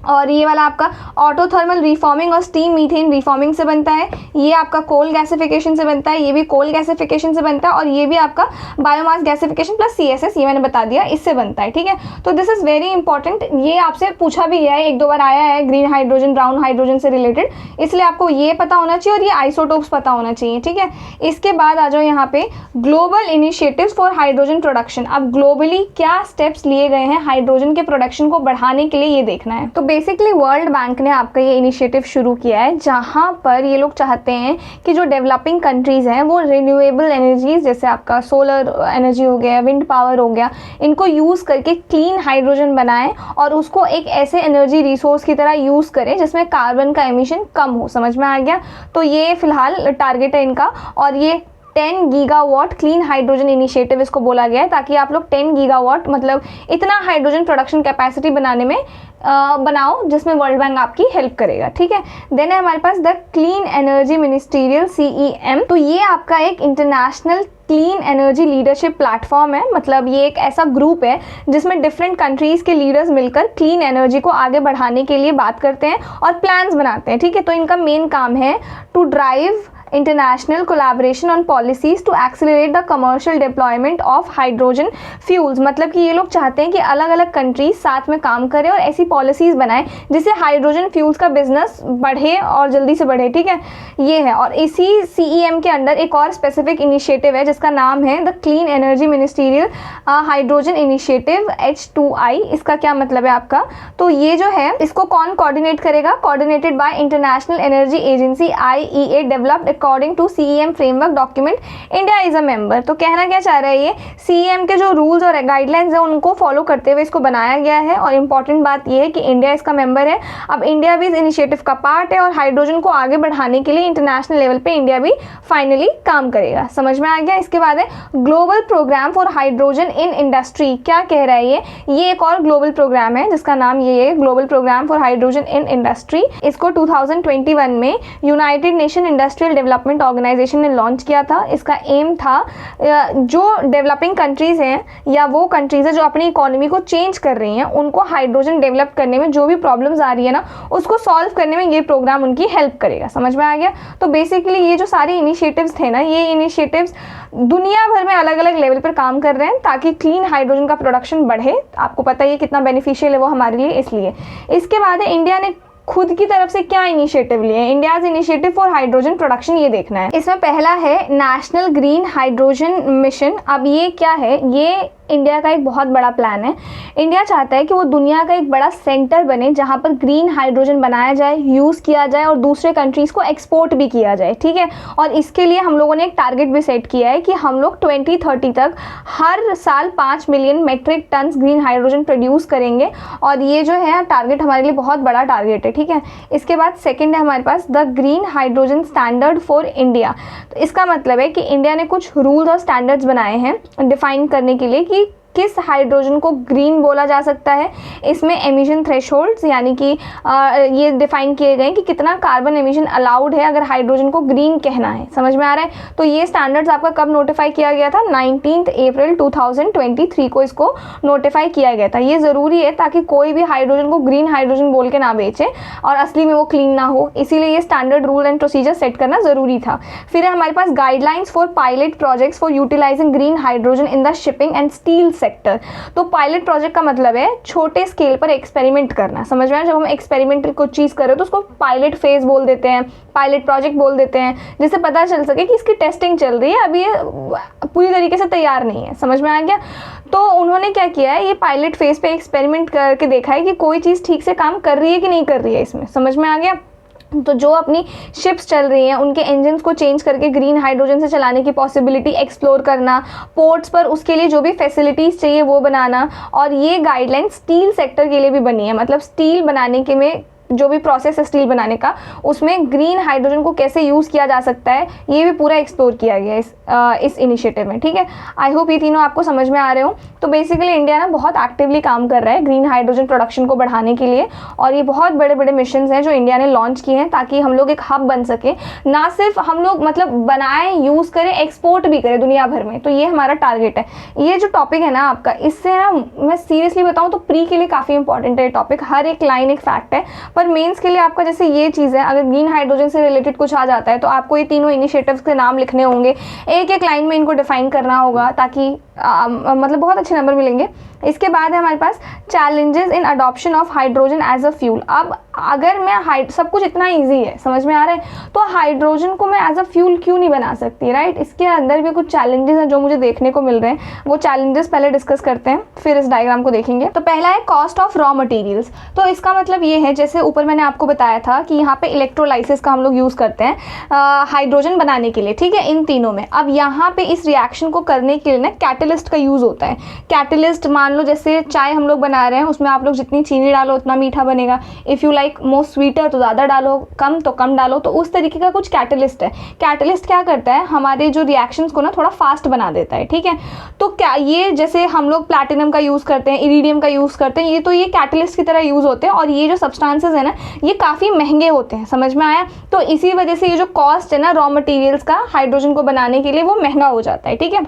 और ये वाला आपका ऑटोथर्मल रिफॉर्मिंग और स्टीम मीथेन रिफॉर्मिंग से बनता है। ये आपका कोल गैसिफिकेशन से बनता है, ये भी कोल गैसिफिकेशन से बनता है, और ये भी आपका बायोमास गैसिफिकेशन प्लस CSS, ये मैंने बता दिया, इससे बनता है। ठीक है, तो दिस इज़ वेरी इंपॉर्टेंट। ये आपसे पूछा भी है, एक दो बार आया है ग्रीन हाइड्रोजन ब्राउन हाइड्रोजन से रिलेटेड, इसलिए आपको ये पता होना चाहिए और ये आइसोटोप्स पता होना चाहिए। ठीक है, इसके बाद आ जाओ यहाँ पे global initiatives for hydrogen production. अब ग्लोबली क्या स्टेप्स लिए गए हैं हाइड्रोजन के प्रोडक्शन को बढ़ाने के लिए, ये देखना है। तो बेसिकली वर्ल्ड बैंक ने आपका ये इनिशिएटिव शुरू किया है, जहाँ पर ये लोग चाहते हैं कि जो डेवलपिंग कंट्रीज़ हैं वो रिन्यूएबल एनर्जीज, जैसे आपका सोलर एनर्जी हो गया, विंड पावर हो गया, इनको यूज़ करके क्लीन हाइड्रोजन बनाएं और उसको एक ऐसे एनर्जी रिसोर्स की तरह यूज़ करें जिसमें कार्बन का एमिशन कम हो। समझ में आ गया? तो ये फिलहाल टारगेट है इनका, और ये 10 गीगावाट क्लीन हाइड्रोजन इनिशिएटिव इसको बोला गया है, ताकि आप लोग 10 गीगावाट मतलब इतना हाइड्रोजन प्रोडक्शन कैपेसिटी बनाने में बनाओ जिसमें वर्ल्ड बैंक आपकी हेल्प करेगा। ठीक है, देन है हमारे पास the clean energy ministerial CEM। तो ये आपका एक international clean energy leadership platform है, मतलब ये एक ऐसा ग्रुप है जिसमें डिफरेंट कंट्रीज़ के लीडर्स मिलकर क्लीन एनर्जी को आगे बढ़ाने के लिए बात करते हैं और प्लान्स बनाते हैं। ठीक है, तो इनका मेन काम है to drive international collaboration on policies to accelerate the commercial deployment of hydrogen fuels. मतलब कि ये लोग चाहते हैं कि अलग अलग कंट्रीज साथ में काम करें और ऐसी पॉलिसीज़ बनाएं जिससे हाइड्रोजन फ्यूल्स का बिजनेस बढ़े और जल्दी से बढ़े। ठीक है, ये है। और इसी CEM के अंडर एक और स्पेसिफिक इनिशिएटिव है जिसका नाम है the clean energy ministerial hydrogen initiative H2I। इसका क्या मतलब है आपका? तो ये जो है इसको कौन कोऑर्डिनेट करेगा? Coordinated by international energy agency IEA, developed according to CEM framework document, India is a member. तो कहना क्या चाह रहा है ये, CEM के जो रूल्स और गाइडलाइंस हैं उनको फॉलो करते हुए इसको बनाया गया है, और इंपॉर्टेंट बात ये है कि इंडिया इसका मेंबर है। अब इंडिया भी इस इनिशिएटिव का पार्ट है और हाइड्रोजन को आगे बढ़ाने के लिए इंटरनेशनल लेवल पे इंडिया भी फाइनली काम करेगा। समझ में आ गया? इसके बाद है global program for hydrogen in industry. क्या कह रहा है ये एक और ग्लोबल प्रोग्राम है जिसका नाम ये है global program for hydrogen in industry. इसको 2021 में United Nation industrial development organization ने लॉन्च किया था। इसका एम था जो डेवलपिंग कंट्रीज़ हैं या वो कंट्रीज़ हैं जो अपनी इकोनॉमी को चेंज कर रही हैं, उनको हाइड्रोजन डेवलप करने में जो भी प्रॉब्लम्स आ रही है ना, उसको सॉल्व करने में ये प्रोग्राम उनकी हेल्प करेगा। समझ में आ गया? तो बेसिकली ये जो सारे इनिशिएटिव्स थे ना, ये इनिशिएटिव्स दुनिया भर में अलग अलग लेवल पर काम कर रहे हैं ताकि क्लीन हाइड्रोजन का प्रोडक्शन बढ़े। आपको पता ही है कितना बेनिफिशियल है वो हमारे लिए, इसलिए। इसके बाद है इंडिया ने खुद की तरफ से क्या इनिशिएटिव लिए हैं। India's initiative for hydrogen production, ये देखना है। इसमें पहला है नेशनल ग्रीन हाइड्रोजन मिशन। अब ये क्या है? ये इंडिया का एक बहुत बड़ा प्लान है। इंडिया चाहता है कि वो दुनिया का एक बड़ा सेंटर बने जहाँ पर ग्रीन हाइड्रोजन बनाया जाए, यूज़ किया जाए और दूसरे कंट्रीज़ को एक्सपोर्ट भी किया जाए। ठीक है, और इसके लिए हम लोगों ने एक टारगेट भी सेट किया है कि हम लोग 2030 तक हर साल 5 million metric ton green hydrogen produce करेंगे, और ये जो है टारगेट हमारे लिए बहुत बड़ा टारगेट है। ठीक है, इसके बाद सेकेंड है हमारे पास the green hydrogen standard for India. तो इसका मतलब है कि इंडिया ने कुछ रूल्स और स्टैंडर्ड्स बनाए हैं डिफाइन करने के लिए कि किस हाइड्रोजन को ग्रीन बोला जा सकता है। इसमें एमिशन थ्रेशोल्ड्स यानी कि ये डिफाइन किए गए कि कितना कार्बन एमिशन अलाउड है अगर हाइड्रोजन को ग्रीन कहना है। समझ में आ रहा है? तो ये स्टैंडर्ड्स आपका कब नोटिफाई किया गया था? 19 अप्रैल 2023 को इसको नोटिफाई किया गया था। ये ज़रूरी है ताकि कोई भी हाइड्रोजन को ग्रीन हाइड्रोजन बोल के ना बेचे और असली में वो क्लीन ना हो, इसीलिए ये standard rule and procedure set करना ज़रूरी था। फिर है हमारे पास guidelines for pilot projects for utilising green hydrogen in the shipping and steel sector. तो पायलट प्रोजेक्ट का मतलब है छोटे स्केल पर एक्सपेरिमेंट करना। समझ में आया? जब हम एक्सपेरिमेंटल कुछ चीज़ कर रहे हो तो उसको पायलट फेज बोल देते हैं, पायलट प्रोजेक्ट बोल देते हैं, जिससे पता चल सके कि इसकी टेस्टिंग चल रही है, अभी ये पूरी तरीके से तैयार नहीं है। समझ में आ गया? तो उन्होंने क्या किया है, ये पायलट फेज पे एक्सपेरिमेंट करके देखा है कि कोई चीज़ ठीक से काम कर रही है कि नहीं कर रही है इसमें। समझ में आ गया? तो जो अपनी शिप्स चल रही हैं उनके इंजन्स को चेंज करके ग्रीन हाइड्रोजन से चलाने की पॉसिबिलिटी एक्सप्लोर करना, पोर्ट्स पर उसके लिए जो भी फैसिलिटीज़ चाहिए वो बनाना। और ये गाइडलाइन स्टील सेक्टर के लिए भी बनी है, मतलब स्टील बनाने के में जो भी प्रोसेस है स्टील बनाने का, उसमें ग्रीन हाइड्रोजन को कैसे यूज़ किया जा सकता है, ये भी पूरा एक्सप्लोर किया गया है इस इनिशिएटिव में, ठीक है। आई होप ये तीनों आपको समझ में आ रहे हो। तो बेसिकली इंडिया ना बहुत एक्टिवली काम कर रहा है ग्रीन हाइड्रोजन प्रोडक्शन को बढ़ाने के लिए, और ये बहुत बड़े बड़े मिशन हैं जो इंडिया ने लॉन्च किए हैं ताकि हम लोग एक हब बन सके, ना सिर्फ हम लोग मतलब बनाएं, यूज़ करें, एक्सपोर्ट भी करें दुनिया भर में। तो ये हमारा टारगेट है। ये जो टॉपिक है ना आपका, इससे ना मैं सीरियसली बताऊँ तो प्री के लिए काफ़ी इंपॉर्टेंट है टॉपिक, हर एक लाइन एक फैक्ट है, पर मेंस के लिए आपका जैसे ये चीज़ है, अगर ग्रीन हाइड्रोजन से रिलेटेड कुछ आ जाता है तो आपको ये तीनों इनिशिएटिव्स के नाम लिखने होंगे, एक एक लाइन में इनको डिफाइन करना होगा ताकि मतलब बहुत अच्छे नंबर मिलेंगे। इसके बाद है हमारे पास challenges in adoption of hydrogen as a fuel. अब अगर मैं सब कुछ इतना इजी है, समझ में आ रहा है, तो हाइड्रोजन को मैं एज अ फ्यूल क्यों नहीं बना सकती, राइट। इसके अंदर भी कुछ चैलेंजेस हैं जो मुझे देखने को मिल रहे हैं, वो चैलेंजेस पहले डिस्कस करते हैं, फिर इस डायग्राम को देखेंगे। तो पहला है कॉस्ट ऑफ रॉ मटेरियल्स। तो इसका मतलब ये है, जैसे ऊपर मैंने आपको बताया था कि यहाँ पे इलेक्ट्रोलाइसिस का हम लोग यूज़ करते हैं हाइड्रोजन बनाने के लिए, ठीक है, इन तीनों में। अब यहाँ पे इस रिएक्शन को करने के लिए ना कैटलिस्ट का यूज़ होता है। कैटलिस्ट मान लो जैसे चाय हम लोग बना रहे हैं, उसमें आप लोग जितनी चीनी डालो उतना मीठा बनेगा, if you like more sweeter तो ज़्यादा डालो, कम तो कम डालो, तो उस तरीके का कुछ कैटलिस्ट है। कैटलिस्ट क्या करता है, हमारे जो रिएक्शंस को ना थोड़ा फास्ट बना देता है, ठीक है। तो क्या ये जैसे हम लोग प्लैटिनम का यूज़ करते हैं, इरिडियम का यूज़ करते हैं, ये तो ये कैटलिस्ट की तरह यूज़ होते हैं, और ये जो सब्सटेंसेस है ना ये काफ़ी महंगे होते हैं, समझ में आया। तो इसी वजह से ये जो कॉस्ट है ना रॉ मटेरियल्स का हाइड्रोजन को बनाने के लिए, वो महंगा हो जाता है, ठीक है।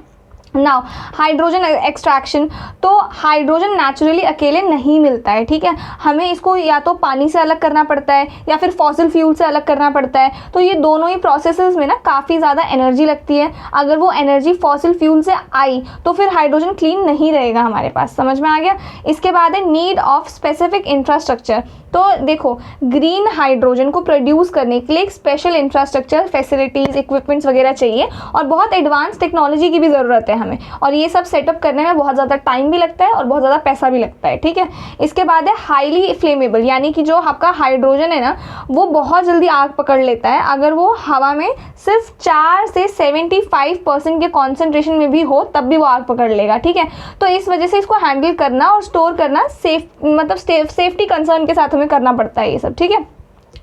नाउ हाइड्रोजन एक्सट्रैक्शन, तो हाइड्रोजन नेचुरली अकेले नहीं मिलता है, ठीक है, हमें इसको या तो पानी से अलग करना पड़ता है या फिर फॉसिल फ्यूल से अलग करना पड़ता है। तो ये दोनों ही प्रोसेसेस में ना काफ़ी ज़्यादा एनर्जी लगती है। अगर वो एनर्जी फॉसिल फ्यूल से आई तो फिर हाइड्रोजन क्लीन नहीं रहेगा हमारे पास, समझ में आ गया। इसके बाद है नीड ऑफ स्पेसिफिक इंफ्रास्ट्रक्चर। तो देखो ग्रीन हाइड्रोजन को प्रोड्यूस करने के लिए एक स्पेशल इंफ्रास्ट्रक्चर, फैसिलिटीज़, इक्विपमेंट्स वगैरह चाहिए, और बहुत एडवांस टेक्नोलॉजी की भी ज़रूरत है हमें, और ये सब सेटअप करने में बहुत ज़्यादा टाइम भी लगता है और बहुत ज़्यादा पैसा भी लगता है, ठीक है। इसके बाद है हाईली फ्लेमेबल, यानी कि जो आपका हाइड्रोजन है ना वो बहुत जल्दी आग पकड़ लेता है अगर वो हवा में सिर्फ 4 से 75% के कॉन्सेंट्रेशन में भी हो, तब भी वो आग पकड़ लेगा, ठीक है। तो इस वजह से इसको हैंडल करना और स्टोर करना सेफ्टी कंसर्न के साथ हमें करना पड़ता है ये सब, ठीक है।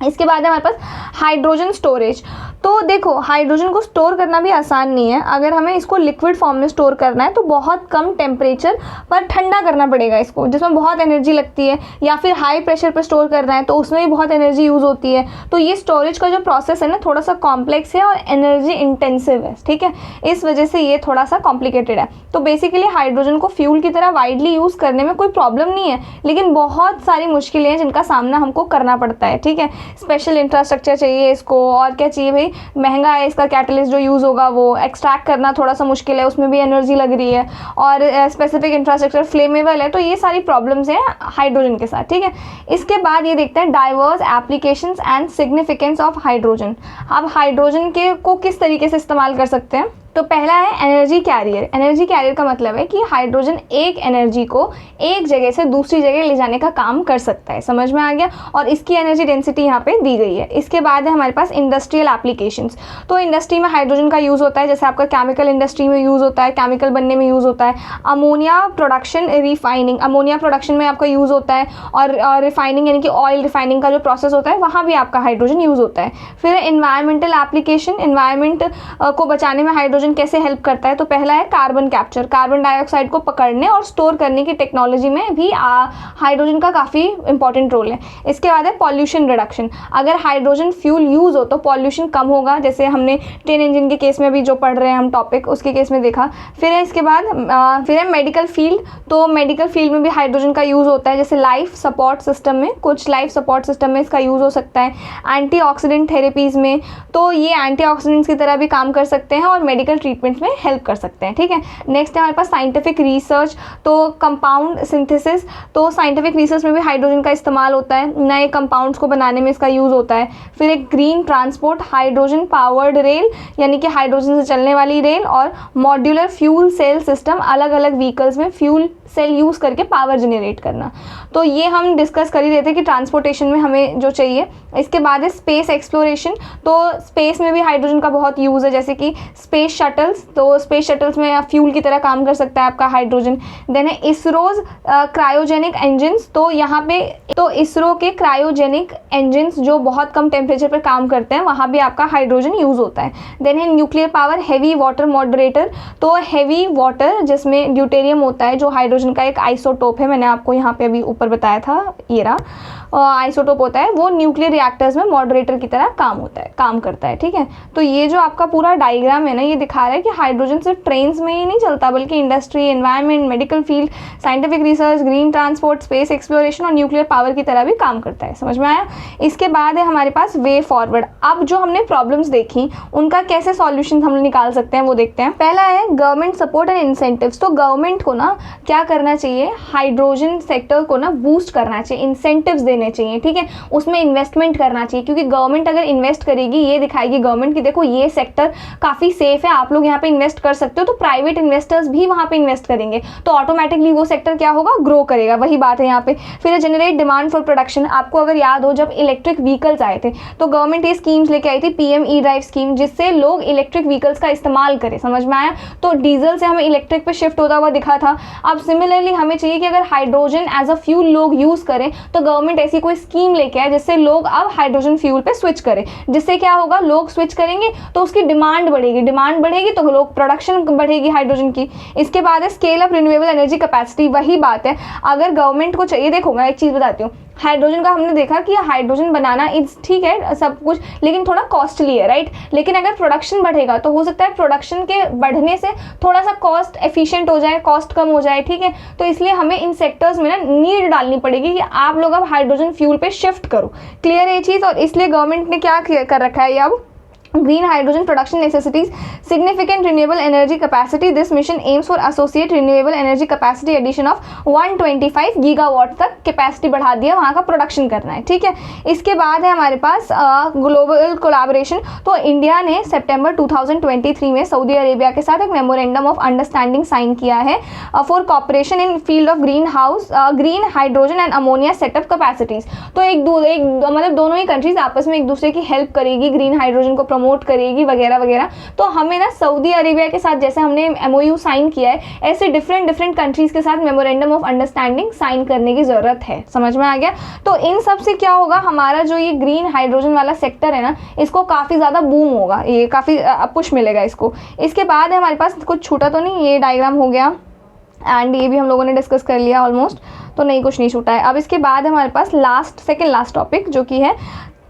इसके बाद है हमारे पास हाइड्रोजन स्टोरेज। तो देखो हाइड्रोजन को स्टोर करना भी आसान नहीं है। अगर हमें इसको लिक्विड फॉर्म में स्टोर करना है तो बहुत कम टेम्परेचर पर ठंडा करना पड़ेगा इसको, जिसमें बहुत एनर्जी लगती है, या फिर हाई प्रेशर पर स्टोर करना है तो उसमें भी बहुत एनर्जी यूज़ होती है। तो ये स्टोरेज का जो प्रोसेस है ना थोड़ा सा कॉम्प्लेक्स है और एनर्जी इंटेंसिव है, ठीक है, इस वजह से ये थोड़ा सा कॉम्प्लिकेटेड है। तो बेसिकली हाइड्रोजन को फ्यूल की तरह वाइडली यूज़ करने में कोई प्रॉब्लम नहीं है, लेकिन बहुत सारी मुश्किलें हैं जिनका सामना हमको करना पड़ता है, ठीक है। स्पेशल इंफ्रास्ट्रक्चर चाहिए इसको, और क्या चाहिए भाई, महंगा है इसका कैटलिस्ट जो यूज़ होगा, वो एक्सट्रैक्ट करना थोड़ा सा मुश्किल है, उसमें भी एनर्जी लग रही है, और स्पेसिफिक इंफ्रास्ट्रक्चर फ्लेमेबल है। तो ये सारी प्रॉब्लम्स हैं हाइड्रोजन के साथ, ठीक है। इसके बाद ये देखते हैं diverse applications and significance of hydrogen. अब हाइड्रोजन के को किस तरीके से इस्तेमाल कर सकते हैं। तो पहला है एनर्जी कैरियर। एनर्जी कैरियर का मतलब है कि हाइड्रोजन एक एनर्जी को एक जगह से दूसरी जगह ले जाने का काम कर सकता है, समझ में आ गया, और इसकी एनर्जी डेंसिटी यहाँ पे दी गई है। इसके बाद है हमारे पास इंडस्ट्रियल एप्लीकेशंस। तो इंडस्ट्री में हाइड्रोजन का यूज़ होता है, जैसे आपका केमिकल इंडस्ट्री में यूज़ होता है, केमिकल बनने में यूज़ होता है। Ammonia production, refining, ammonia production में आपका यूज़ होता है, और रिफाइनिंग यानी कि ऑयल रिफाइनिंग का जो प्रोसेस होता है वहाँ भी आपका हाइड्रोजन यूज़ होता है। फिर एनवायरमेंटल एप्लीकेशन, एनवायरमेंट को बचाने में हाइड्रोजन कैसे हेल्प करता है। तो पहला है कार्बन कैप्चर, कार्बन डाइऑक्साइड को पकड़ने और स्टोर करने की टेक्नोलॉजी में भी हाइड्रोजन का काफ़ी इंपॉर्टेंट रोल है। इसके बाद है पॉल्यूशन रिडक्शन। अगर हाइड्रोजन फ्यूल यूज़ हो तो पॉल्यूशन कम होगा, जैसे हमने ट्रेन इंजन के केस में भी जो पढ़ रहे हैं हम टॉपिक, उसके केस में देखा। फिर है इसके बाद फिर है मेडिकल फील्ड। तो मेडिकल फील्ड में भी हाइड्रोजन का यूज़ होता है, जैसे लाइफ सपोर्ट सिस्टम में, कुछ लाइफ सपोर्ट सिस्टम में इसका यूज़ हो सकता है। एंटीऑक्सीडेंट थेरेपीज़ में तो ये एंटीऑक्सीडेंट्स की तरह भी काम कर सकते हैं और मेडिकल ट्रीटमेंट में हेल्प कर सकते हैं, ठीक है। नेक्स्ट है हमारे पास साइंटिफिक रिसर्च। तो कंपाउंड सिंथेसिस, तो साइंटिफिक रिसर्च में भी हाइड्रोजन का इस्तेमाल होता है, नए कंपाउंड्स को बनाने में इसका यूज़ होता है। फिर एक green transport, hydrogen powered rail, यानी कि हाइड्रोजन से चलने वाली रेल, और मॉड्यूलर फ्यूल सेल सिस्टम, अलग अलग व्हीकल्स में फ्यूल सेल यूज़ करके पावर जनरेट करना। तो ये हम डिस्कस कर ही रहे थे कि ट्रांसपोर्टेशन में हमें जो चाहिए। इसके बाद है स्पेस एक्सप्लोरेशन। तो स्पेस में भी हाइड्रोजन का बहुत यूज़ है, जैसे कि स्पेस शटल्स, तो स्पेस शटल्स में फ्यूल की तरह काम कर सकता है आपका हाइड्रोजन। देन है इसरोज क्रायोजेनिक इंजन्स। तो यहाँ पे तो इसरो के क्रायोजेनिक इंजन्स जो बहुत कम टेम्परेचर पर काम करते हैं, वहाँ भी आपका हाइड्रोजन यूज़ होता है। देन है nuclear power heavy water moderator. तो हैवी वाटर जिसमें ड्यूटेरियम होता है, जो हाइड्रोजन का एक आइसोटोप है, मैंने आपको यहाँ पे अभी ऊपर बताया था, ये रहा आइसोटोप होता है, वो न्यूक्लियर रिएक्टर्स में मॉडरेटर की तरह काम करता है। ठीक है, तो ये जो आपका पूरा डायग्राम है ना, ये दिखा रहा है कि हाइड्रोजन सिर्फ ट्रेन्स में ही नहीं चलता, बल्कि industry, environment, medical field, scientific research, green transport, space exploration और न्यूक्लियर पावर की तरह भी काम करता है। समझ में आया? इसके बाद है हमारे पास वे फॉरवर्ड। अब जो हमने प्रॉब्लम्स देखी, उनका कैसे सॉल्यूशन हम निकाल सकते हैं वो देखते हैं। पहला है गवर्नमेंट सपोर्ट एंड इंसेंटिव्स। तो गवर्नमेंट को ना क्या करना चाहिए, हाइड्रोजन सेक्टर को ना बूस्ट करना चाहिए, इंसेंटिव्स देने चाहिए। ठीक है, उसमें इन्वेस्टमेंट करना चाहिए, क्योंकि गवर्नमेंट अगर इन्वेस्ट करेगी, ये दिखाएगी गवर्नमेंट कि देखो ये सेक्टर काफ़ी सेफ है, आप लोग यहाँ पे इन्वेस्ट कर सकते हो, तो प्राइवेट इन्वेस्टर्स भी वहाँ पे इन्वेस्ट करेंगे, तो ऑटोमेटिकली वो सेक्टर क्या होगा, ग्रो करेगा। वही बात है यहाँ पे। फिर जनरेट डिमांड फॉर प्रोडक्शन। आपको अगर याद हो, जब इलेक्ट्रिक व्हीकल्स आए थे तो गवर्नमेंट ये स्कीम्स लेके आई थी, PM ई-ड्राइव स्कीम, जिससे लोग इलेक्ट्रिक व्हीकल्स का इस्तेमाल करें। समझ में आया? तो डीजल से हमें इलेक्ट्रिक पे शिफ्ट होता हुआ दिखा था। अब सिमिलरली हमें चाहिए कि अगर हाइड्रोजन एज अ फ्यूल लोग यूज़ करें, तो गवर्नमेंट ऐसी कोई स्कीम लेके आए जिससे लोग अब हाइड्रोजन फ्यूल पे स्विच करें। जिससे क्या होगा, लोग स्विच करेंगे तो उसकी डिमांड बढ़ेगी तो लोग प्रोडक्शन बढ़ेगी हाइड्रोजन की। इसके बाद है scale up renewable energy capacity. वही बात है, अगर गवर्नमेंट को चाहिए, देखो मैं एक चीज़ बताती हूँ, हाइड्रोजन का हमने देखा कि हाइड्रोजन बनाना इज ठीक है सब कुछ, लेकिन थोड़ा कॉस्टली है, राइट। लेकिन अगर प्रोडक्शन बढ़ेगा तो हो सकता है प्रोडक्शन के बढ़ने से थोड़ा सा कॉस्ट एफिशिएंट हो जाए, कॉस्ट कम हो जाए। ठीक है, तो इसलिए हमें इन सेक्टर्स में ना नीड डालनी पड़ेगी कि आप लोग अब हाइड्रोजन फ्यूल पे शिफ्ट करो। क्लियर है ये चीज़? और इसलिए गवर्नमेंट ने क्या कर रखा है, ये अब green hydrogen production necessities significant renewable energy capacity. This mission aims for associate renewable energy capacity addition of 125 gigawatt तक कैपेसिटी बढ़ा दिया, वहाँ का प्रोडक्शन करना है। ठीक है, इसके बाद है हमारे पास ग्लोबल कोलैबोरेशन। तो इंडिया ने सितंबर 2023 में सऊदी अरेबिया के साथ एक मेमोरेंडम ऑफ अंडरस्टैंडिंग साइन किया है for cooperation in field of green hydrogen and ammonia setup capacities. तो मतलब दोनों ही कंट्रीज आपस में एक दूसरे की हेल्प करेगी, ग्रीन हाइड्रोजन को प्रमोट करेगी वगैरह वगैरह। तो हमें ना सऊदी अरेबिया के साथ जैसे हमने MOU साइन किया है, ऐसे डिफरेंट कंट्रीज के साथ मेमोरेंडम ऑफ अंडरस्टैंडिंग साइन करने की ज़रूरत है। समझ में आ गया? तो इन सब से क्या होगा, हमारा जो ये ग्रीन हाइड्रोजन वाला सेक्टर है ना, इसको काफ़ी ज़्यादा बूम होगा, ये काफ़ी पुश मिलेगा इसको। इसके बाद है हमारे पास, कुछ छूटा तो नहीं, ये डायग्राम हो गया एंड ये भी हम लोगों ने डिस्कस कर लिया ऑलमोस्ट, तो नहीं कुछ नहीं छूटा है। अब इसके बाद हमारे पास सेकेंड लास्ट टॉपिक जो कि है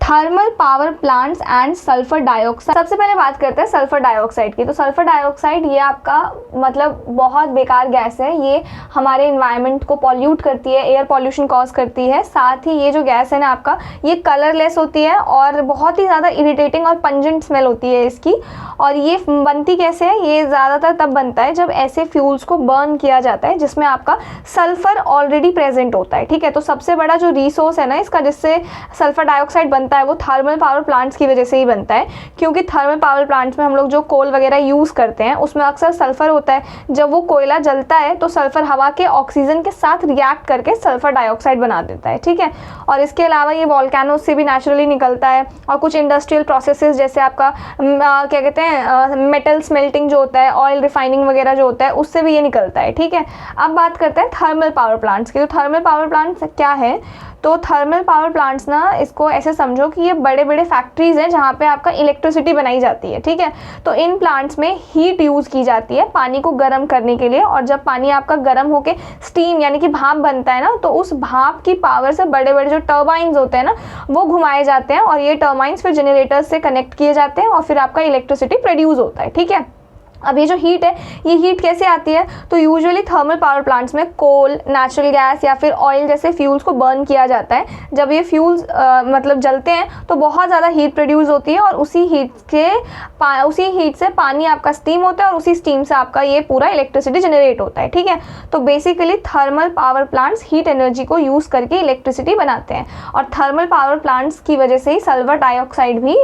thermal power plants and sulphur dioxide. सबसे पहले बात करते हैं सल्फर डाइऑक्साइड की। तो सल्फर डाइऑक्साइड ये आपका मतलब बहुत बेकार गैस है, ये हमारे इन्वायरमेंट को पॉल्यूट करती है, एयर पॉल्यूशन कॉज करती है। साथ ही ये जो गैस है ना आपका, ये कलरलेस होती है और बहुत ही ज़्यादा इरिटेटिंग और पंजेंट स्मेल होती है इसकी। और ये बनती कैसे है, ये ज़्यादातर तब बनता है जब ऐसे फ्यूल्स को बर्न किया जाता है जिसमें आपका सल्फर ऑलरेडी प्रेजेंट होता है। ठीक है, तो सबसे बड़ा जो रिसोर्स है ना इसका, जिससे सल्फर डाइऑक्साइड बनता है, वो थर्मल पावर प्लांट्स की वजह से ही बनता है। क्योंकि थर्मल पावर प्लांट्स में हम लोग जो कोल वगैरह यूज़ करते हैं उसमें अक्सर सल्फर होता है। जब वो कोयला जलता है तो सल्फर हवा के ऑक्सीजन के साथ रिएक्ट करके सल्फर डाइऑक्साइड बना देता है। ठीक है, और इसके अलावा ये वॉल्केनोज से भी नेचुरली निकलता है, और कुछ इंडस्ट्रियल प्रोसेसेस जैसे आपका क्या कहते हैं मेटल स्मेल्टिंग जो होता है, ऑयल रिफाइनिंग वगैरह जो होता है, उससे भी ये निकलता है। ठीक है, अब बात करते हैं थर्मल पावर प्लांट्स की। तो थर्मल पावर प्लांट्स क्या है, तो थर्मल पावर प्लांट्स ना, इसको ऐसे समझो कि ये बड़े बड़े फैक्ट्रीज हैं जहाँ पे आपका इलेक्ट्रिसिटी बनाई जाती है। ठीक है, तो इन प्लांट्स में हीट यूज़ की जाती है पानी को गर्म करने के लिए, और जब पानी आपका गर्म होके स्टीम यानी कि भाप बनता है ना, तो उस भाप की पावर से बड़े बड़े जो टर्बाइंस होते हैं ना, वो घुमाए जाते हैं, और ये टर्बाइंस फिर जनरेटर्स से कनेक्ट किए जाते हैं और फिर आपका इलेक्ट्रिसिटी प्रोड्यूस होता है। ठीक है, अब ये जो हीट है, ये हीट कैसे आती है, तो यूजुअली थर्मल पावर प्लांट्स में कोल, नेचुरल गैस या फिर ऑयल जैसे फ्यूल्स को बर्न किया जाता है। जब ये फ्यूल्स मतलब जलते हैं तो बहुत ज़्यादा हीट प्रोड्यूस होती है, और उसी हीट से पानी आपका स्टीम होता है, और उसी स्टीम से आपका ये पूरा इलेक्ट्रिसिटी जनरेट होता है। ठीक है, तो basically thermal power plants heat energy को यूज़ करके इलेक्ट्रिसिटी बनाते हैं, और थर्मल पावर प्लांट्स की वजह से ही सल्फर डाइऑक्साइड भी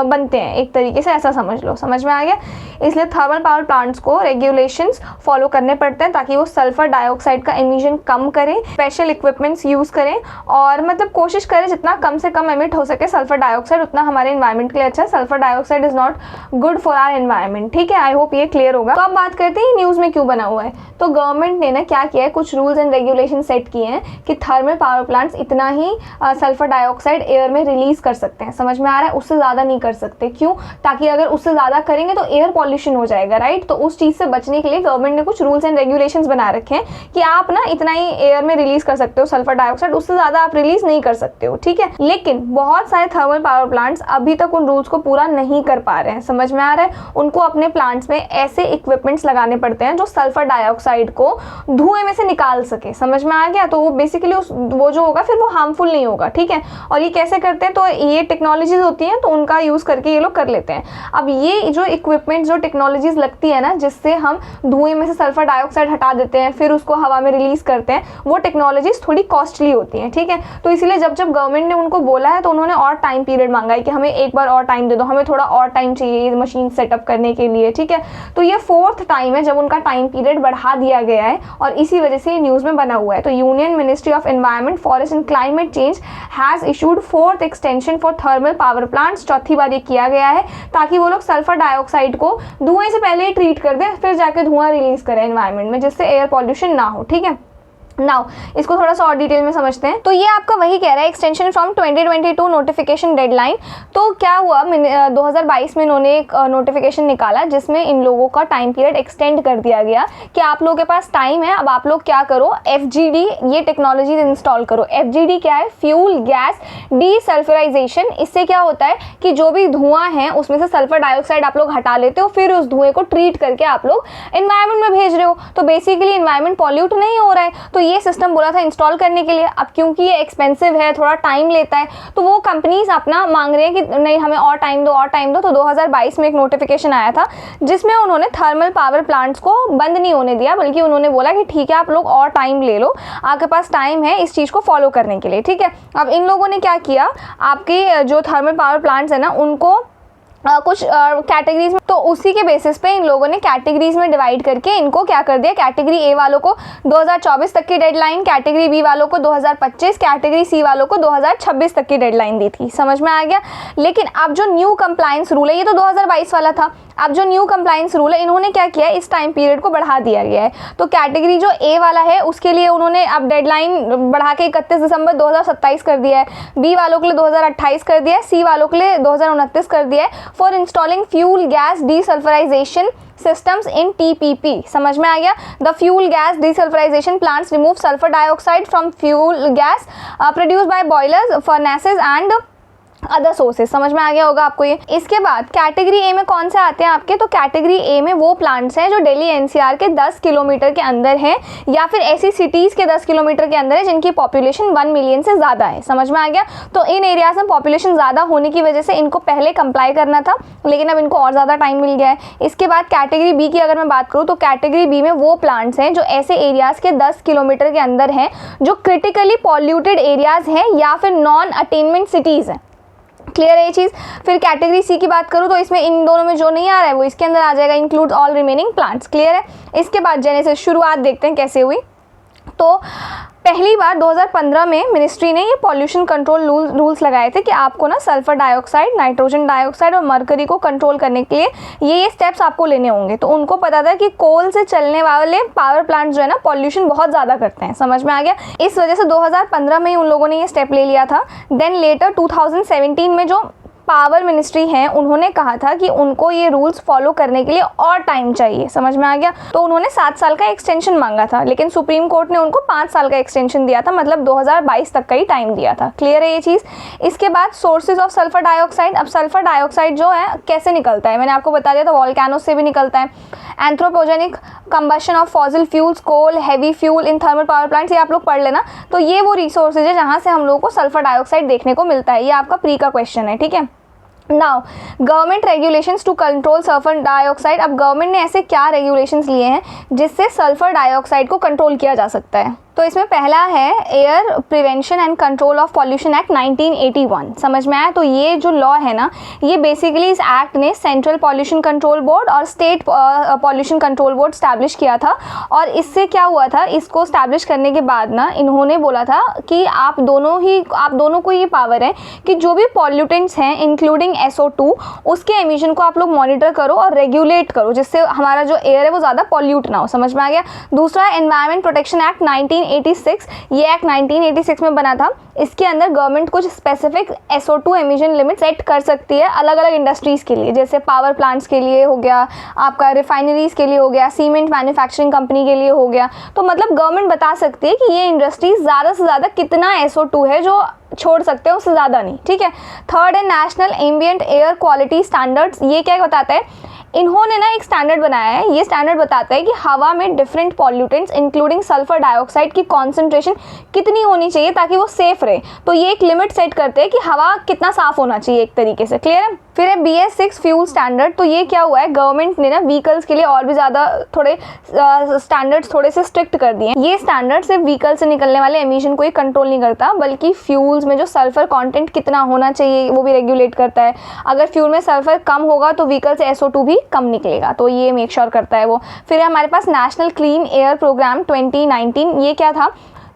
बनते हैं एक तरीके से, ऐसा समझ लो। समझ में आ गया? इसलिए थर्मल पावर प्लांट्स को रेगुलेशंस फॉलो करने पड़ते हैं ताकि वो सल्फर डाइऑक्साइड का एमिशन कम करें, स्पेशल इक्विपमेंट्स यूज़ करें और मतलब कोशिश करें जितना कम से कम एमिट हो सके सल्फर डाइऑक्साइड, उतना हमारे एनवायरनमेंट के लिए अच्छा है। Sulphur dioxide is not good for our environment. ठीक है, आई होप ये क्लियर होगा। तो अब बात करते हैं न्यूज़ में क्यों बना हुआ है। तो गवर्नमेंट ने ना क्या किया है, कुछ रूल्स एंड रेगुलेशन सेट किए हैं कि थर्मल पावर प्लांट्स इतना ही सल्फर डाइऑक्साइड एयर में रिलीज कर सकते हैं। समझ में आ रहा है? उससे ज़्यादा नहीं कर सकते। क्यों? ताकि अगर उससे ज़्यादा करेंगे तो एयर पॉल्यूशन हो जाएगा, राइट। तो उस चीज़ से बचने के लिए गवर्नमेंट ने कुछ रूल्स एंड रेगुलेशंस बना रखे हैं कि आप ना इतना ही एयर में रिलीज कर सकते हो सल्फर डाइऑक्साइड, उससे ज़्यादा आप रिलीज नहीं कर सकते हो। ठीक है, लेकिन बहुत सारे थर्मल पावर प्लांट्स अभी तक उन रूल्स को पूरा नहीं कर पा रहे हैं। समझ में आ रहा है? उनको अपने प्लांट्स में ऐसे इक्विपमेंट्स लगाने पड़ते हैं जो सल्फर डाइऑक्साइड को धुएं में से निकाल सके। समझ में आ गया? तो वो बेसिकली वो जो होगा फिर वो हार्मफुल नहीं होगा। ठीक है, और ये कैसे करते हैं, तो ये टेक्नोलॉजीज होती हैं तो उनका यूज़ करके ये लोग कर लेते हैं। अब ये जो इक्विपमेंट जो टेक्नोलॉजीज लगती है ना, जिससे हम धुएं में से सल्फर डाइऑक्साइड हटा देते हैं फिर उसको हवा में रिलीज करते हैं, वो टेक्नोलॉजीज थोड़ी कॉस्टली होती हैं। ठीक है, तो इसीलिए जब जब गवर्नमेंट ने उनको बोला है तो उन्होंने और टाइम पीरियड मांगा है कि हमें एक बार और टाइम दे दो, हमें थोड़ा और टाइम चाहिए मशीन सेटअप करने के लिए। ठीक है, तो ये 4th टाइम है जब उनका टाइम पीरियड बढ़ा दिया गया है और इसी वजह से ये न्यूज़ में बना हुआ है। तो union ministry of environment, forest and climate change has issued 4th extension for thermal power plants. चौथी बार ये किया गया है ताकि वो लोग सल्फर डाइऑक्साइड को धुएं से पहले ही ट्रीट कर दें, फिर जाके धुआं रिलीज करें एनवायरनमेंट में, जिससे एयर पॉल्यूशन ना हो। ठीक है, नाउ इसको थोड़ा सा और डिटेल में समझते हैं। तो ये आपका वही कह रहा है एक्सटेंशन फ्रॉम 2022 नोटिफिकेशन डेडलाइन। तो क्या हुआ, 2022 में इन्होंने एक नोटिफिकेशन निकाला जिसमें इन लोगों का टाइम पीरियड एक्सटेंड कर दिया गया कि आप लोगों के पास टाइम है, अब आप लोग क्या करो, FGD ये टेक्नोलॉजी इंस्टॉल करो। FGD क्या है? Fuel gas desulphurisation. इससे क्या होता है कि जो भी धुआं है उसमें से सल्फर डाइऑक्साइड आप लोग हटा लेते हो, फिर उस धुएं को ट्रीट करके आप लोग एनवायरनमेंट में भेज रहे हो। तो बेसिकली एनवायरनमेंट पॉल्यूट नहीं हो रहा है। तो ये सिस्टम बोला था इंस्टॉल करने के लिए। अब क्योंकि ये एक्सपेंसिव है, थोड़ा टाइम लेता है, तो वो कंपनीज अपना मांग रहे हैं कि नहीं हमें और टाइम दो, और टाइम दो। तो 2022 में एक नोटिफिकेशन आया था जिसमें उन्होंने थर्मल पावर प्लांट्स को बंद नहीं होने दिया, बल्कि उन्होंने बोला कि ठीक है आप लोग और टाइम ले लो, आपके पास टाइम है इस चीज़ को फॉलो करने के लिए। ठीक है, अब इन लोगों ने क्या किया, आपके जो थर्मल पावर प्लांट्स है ना उनको कुछ कैटेगरीज में, तो उसी के बेसिस पे इन लोगों ने कैटेगरीज में डिवाइड करके इनको क्या कर दिया, कैटेगरी ए वालों को 2024 तक की डेडलाइन, कैटेगरी बी वालों को 2025, कैटेगरी सी वालों को 2026 तक की डेडलाइन दी थी। समझ में आ गया? लेकिन अब जो न्यू कंप्लायंस रूल है, ये तो 2022 वाला था, अब जो न्यू कंप्लायंस रूल है इन्होंने क्या किया, इस टाइम पीरियड को बढ़ा दिया गया है। तो कैटेगरी जो ए वाला है उसके लिए उन्होंने अब डेडलाइन बढ़ा के 31 दिसंबर 2027 कर दिया है, बी वालों के लिए 2028 कर दिया है, सी वालों के लिए 2029 कर दिया है for installing fuel gas desulphurisation systems in TPP। समझ में आ गया? The fuel gas desulfurization plants remove sulfur dioxide from fuel gas produced by boilers, furnaces and other sources. समझ में आ गया होगा आपको ये। इसके बाद कैटेगरी ए में कौन से आते हैं आपके, तो कैटेगरी ए में वो प्लांट्स हैं जो दिल्ली NCR के 10 किलोमीटर के अंदर हैं या फिर ऐसी सिटीज़ के 10 किलोमीटर के अंदर है जिनकी पॉपुलेशन 1 मिलियन से ज़्यादा है। समझ में आ गया? तो इन एरियाज में पॉपुलेशन ज़्यादा होने की वजह से इनको पहले कंप्लाई करना था, लेकिन अब इनको और ज़्यादा टाइम मिल गया है। इसके बाद कैटेगरी बी की अगर मैं बात करूँ तो कैटेगरी बी में वो प्लांट्स हैं जो ऐसे एरियाज़ के 10 किलोमीटर के अंदर हैं जो क्रिटिकली पॉल्यूटेड एरियाज़ हैं या फिर नॉन अटेनमेंट सिटीज़ हैं। क्लियर है ये चीज़? फिर कैटेगरी सी की बात करूँ तो इसमें इन दोनों में जो नहीं आ रहा है वो इसके अंदर आ जाएगा, include all remaining plants. Clear है? इसके बाद जेनेसिस शुरुआत देखते हैं कैसे हुई। तो पहली बार 2015 में मिनिस्ट्री ने ये पॉल्यूशन कंट्रोल रूल्स लगाए थे कि आपको ना सल्फर डाइऑक्साइड, नाइट्रोजन डाइऑक्साइड और मरकरी को कंट्रोल करने के लिए ये स्टेप्स आपको लेने होंगे। तो उनको पता था कि कोल से चलने वाले पावर प्लांट जो है ना पॉल्यूशन बहुत ज़्यादा करते हैं। समझ में आ गया? इस वजह से 2015 में ही उन लोगों ने ये स्टेप ले लिया था। देन लेटर 2017 में जो पावर मिनिस्ट्री है उन्होंने कहा था कि उनको ये रूल्स फॉलो करने के लिए और टाइम चाहिए। समझ में आ गया? तो उन्होंने 7 साल का एक्सटेंशन मांगा था, लेकिन सुप्रीम कोर्ट ने उनको 5 साल का एक्सटेंशन दिया था, मतलब 2022 तक का ही टाइम दिया था। क्लियर है ये चीज़? इसके बाद सोर्सेज ऑफ सल्फर डाइऑक्साइड। अब सल्फर डाइऑक्साइड जो है कैसे निकलता है, मैंने आपको बता दिया था, वॉल्केनो से भी निकलता है। Anthropogenic combustion of fossil fuels, coal, heavy fuel in thermal power plants, ये आप लोग पढ़ लेना। तो ये वो रिसोर्सेज है जहाँ से हम लोगों को सल्फर डाइऑक्साइड देखने को मिलता है। ये आपका प्री का क्वेश्चन है। ठीक है, now government regulations to control sulphur dioxide. अब गवर्नमेंट ने ऐसे क्या रेगुलेशंस लिए हैं जिससे सल्फर डाइऑक्साइड को कंट्रोल किया जा सकता है। तो इसमें पहला है air prevention and control of pollution act 1981। समझ में आया? तो ये जो लॉ है ना, ये बेसिकली इस एक्ट ने सेंट्रल पॉल्यूशन कंट्रोल बोर्ड और state pollution control board establish किया था। और इससे क्या हुआ था, इसको स्टैब्लिश करने के बाद ना इन्होंने बोला था कि आप दोनों को ये पावर है कि जो भी पॉल्यूटेंट्स हैं इंक्लूडिंग SO2 उसके एमिशन को आप लोग मॉनिटर करो और रेगुलेट करो, जिससे हमारा जो एयर है वो ज़्यादा पॉल्यूट ना हो। समझ में आ गया? दूसरा एनवायरमेंट प्रोटेक्शन एक्ट 1986। ये एक्ट 1986 में बना था। इसके अंदर गवर्नमेंट कुछ specific SO2 emission limit set कर सकती है अलग अलग इंडस्ट्रीज़ के लिए, जैसे पावर प्लांट्स के लिए हो गया, आपका रिफाइनरीज़ के लिए हो गया, सीमेंट मैन्युफैक्चरिंग कंपनी के लिए हो गया। तो मतलब गवर्नमेंट बता सकती है कि ये इंडस्ट्रीज ज़्यादा से ज़्यादा कितना SO2 है जो छोड़ सकते हैं, उससे ज़्यादा नहीं। ठीक है। थर्ड है national ambient air quality standards. ये क्या बताता है, इन्होंने ना एक स्टैंडर्ड बनाया है। ये स्टैंडर्ड बताता है कि हवा में different pollutants including sulphur dioxide की कॉन्सेंट्रेशन कितनी होनी चाहिए ताकि वो सेफ रहे। तो ये एक लिमिट सेट करते हैं कि हवा कितना साफ होना चाहिए एक तरीके से। क्लियर है? फिर है BS6 फ्यूल स्टैंडर्ड। तो ये क्या हुआ है, गवर्नमेंट ने ना व्हीकल्स के लिए और भी ज़्यादा थोड़े स्टैंडर्ड्स थोड़े से स्ट्रिक्ट कर दिए हैं। ये स्टैंडर्ड सिर्फ व्हीकल से निकलने वाले एमिशन को ही कंट्रोल नहीं करता, बल्कि फ्यूल्स में जो सल्फर कंटेंट कितना होना चाहिए वो भी रेगुलेट करता है। अगर फ्यूल में सल्फर कम होगा तो व्हीकल से SO2 भी कम निकलेगा, तो ये मेक श्योर करता है वो। फिर हमारे पास नेशनल क्लीन एयर प्रोग्राम 2019। ये क्या था,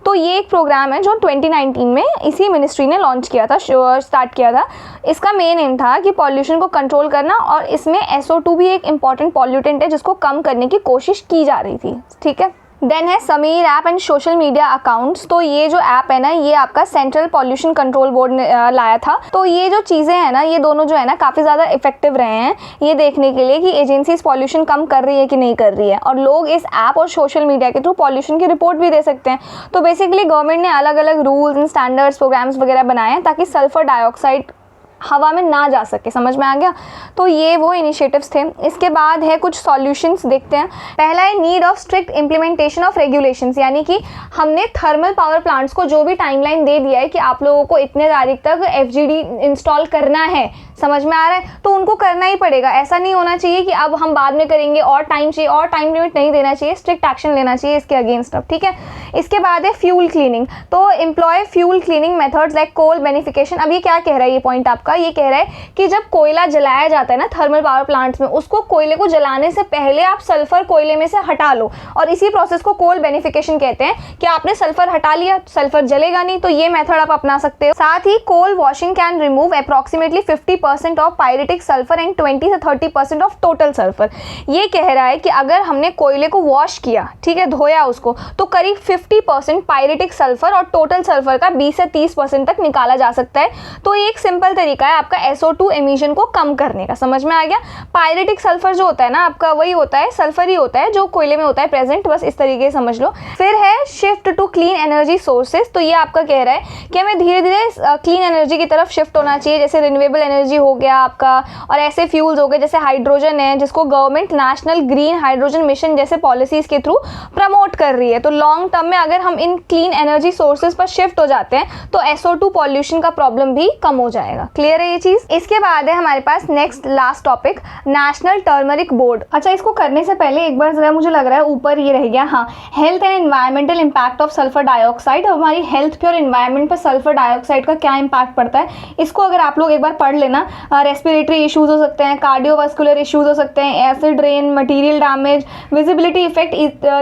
तो ये एक प्रोग्राम है जो 2019 में इसी मिनिस्ट्री ने लॉन्च किया था, स्टार्ट किया था। इसका मेन एम था कि पॉल्यूशन को कंट्रोल करना, और इसमें SO2 भी एक इम्पॉर्टेंट पॉल्यूटेंट है जिसको कम करने की कोशिश की जा रही थी। ठीक है। देन है Sameer app and social media accounts. तो ये जो ऐप है ना, ये आपका सेंट्रल पॉल्यूशन कंट्रोल बोर्ड ने लाया था। तो ये जो चीज़ें हैं ना, ये दोनों जो है ना काफ़ी ज़्यादा इफेक्टिव रहे हैं ये देखने के लिए कि एजेंसीज पॉल्यूशन कम कर रही है कि नहीं कर रही है, और लोग इस ऐप और सोशल मीडिया के थ्रू पॉल्यूशन की रिपोर्ट भी दे सकते हैं। तो बेसिकली गवर्नमेंट ने अलग अलग रूल्स एंड स्टैंडर्ड्स प्रोग्राम्स वगैरह बनाए हैं ताकि सल्फर डाइऑक्साइड हवा में ना जा सके। समझ में आ गया? तो ये वो इनिशिएटिव्स थे। इसके बाद है कुछ सॉल्यूशंस, देखते हैं। पहला है need of strict implementation of regulations, यानी कि हमने थर्मल पावर प्लांट्स को जो भी टाइमलाइन दे दिया है कि आप लोगों को इतने तारीख तक FGD इंस्टॉल करना है, समझ में आ रहा है, तो उनको करना ही पड़ेगा। ऐसा नहीं होना चाहिए कि अब हम बाद में करेंगे, और टाइम चाहिए, और टाइम लिमिट नहीं देना चाहिए, स्ट्रिक्ट एक्शन लेना चाहिए इसके अगेंस्ट अब। ठीक है। इसके बाद है फ्यूल क्लीनिंग। तो employ fuel cleaning methods like coal beneficiation. अब ये क्या कह रहा है ये पॉइंट आपका, ये कह रहा है कि जब कोयला जलाया जाता है ना थर्मल पावर प्लांट्स में, उसको कोयले को जलाने से पहले आप सल्फर कोयले में से हटा लो, और इसी प्रोसेस को कोल बेनिफिकेशन कहते हैं। कि आपने सल्फर हटा लिया, सल्फर जलेगा नहीं, तो ये मेथड आप अपना सकते हो। साथ ही coal washing can remove approximately 50% of pyritic sulphur and 20 से 30% ऑफ टोटल सल्फर। ये कह रहा है कि अगर हमने कोयले को वॉश किया, ठीक है, धोया उसको, तो करीब 50% पायरेटिक सल्फर और टोटल सल्फर का 20 से 30% तक निकाला जा सकता है। तो ये एक सिंपल तरीका है आपका SO2 एमिशन को कम करने का। समझ में आ गया? पायरेटिक सल्फर जो होता है ना आपका, वही होता है, सल्फर ही होता है जो कोयले में होता है प्रेजेंट, बस इस तरीके से समझ लो। फिर है shift to clean energy sources. तो ये आपका कह रहा है कि हमें धीरे धीरे क्लीन एनर्जी की तरफ शिफ्ट होना चाहिए, जैसे रिन्यूएबल एनर्जी हो गया आपका, और ऐसे फ्यूल्स हो गए जैसे हाइड्रोजन है, जिसको government national green hydrogen mission जैसे पॉलिसीज के थ्रू प्रमोट कर रही है। तो लॉन्ग टर्म में अगर हम इन क्लीन एनर्जी सोर्सेज पर शिफ्ट हो जाते हैं तो SO2 पॉल्यूशन का प्रॉब्लम भी कम हो जाएगा। क्लियर है ये चीज? इसके बाद है हमारे पास next last topic, national turmeric board. अच्छा, इसको करने से पहले एक बार जरा मुझे लग रहा है ऊपर ये रह गया, हाँ, health and environmental impact of sulphur dioxide. हमारी हेल्थ पे और एनवायरमेंट पर सल्फर डाइऑक्साइड का क्या इम्पैक्ट पड़ता है, इसको अगर आप लोग एक बार पढ़ लेना। रेस्पिरेटरी इश्यूज हो सकते हैं, कार्डियोवास्कुलर इश्यूज हो सकते हैं, acid rain, material damage, visibility effect,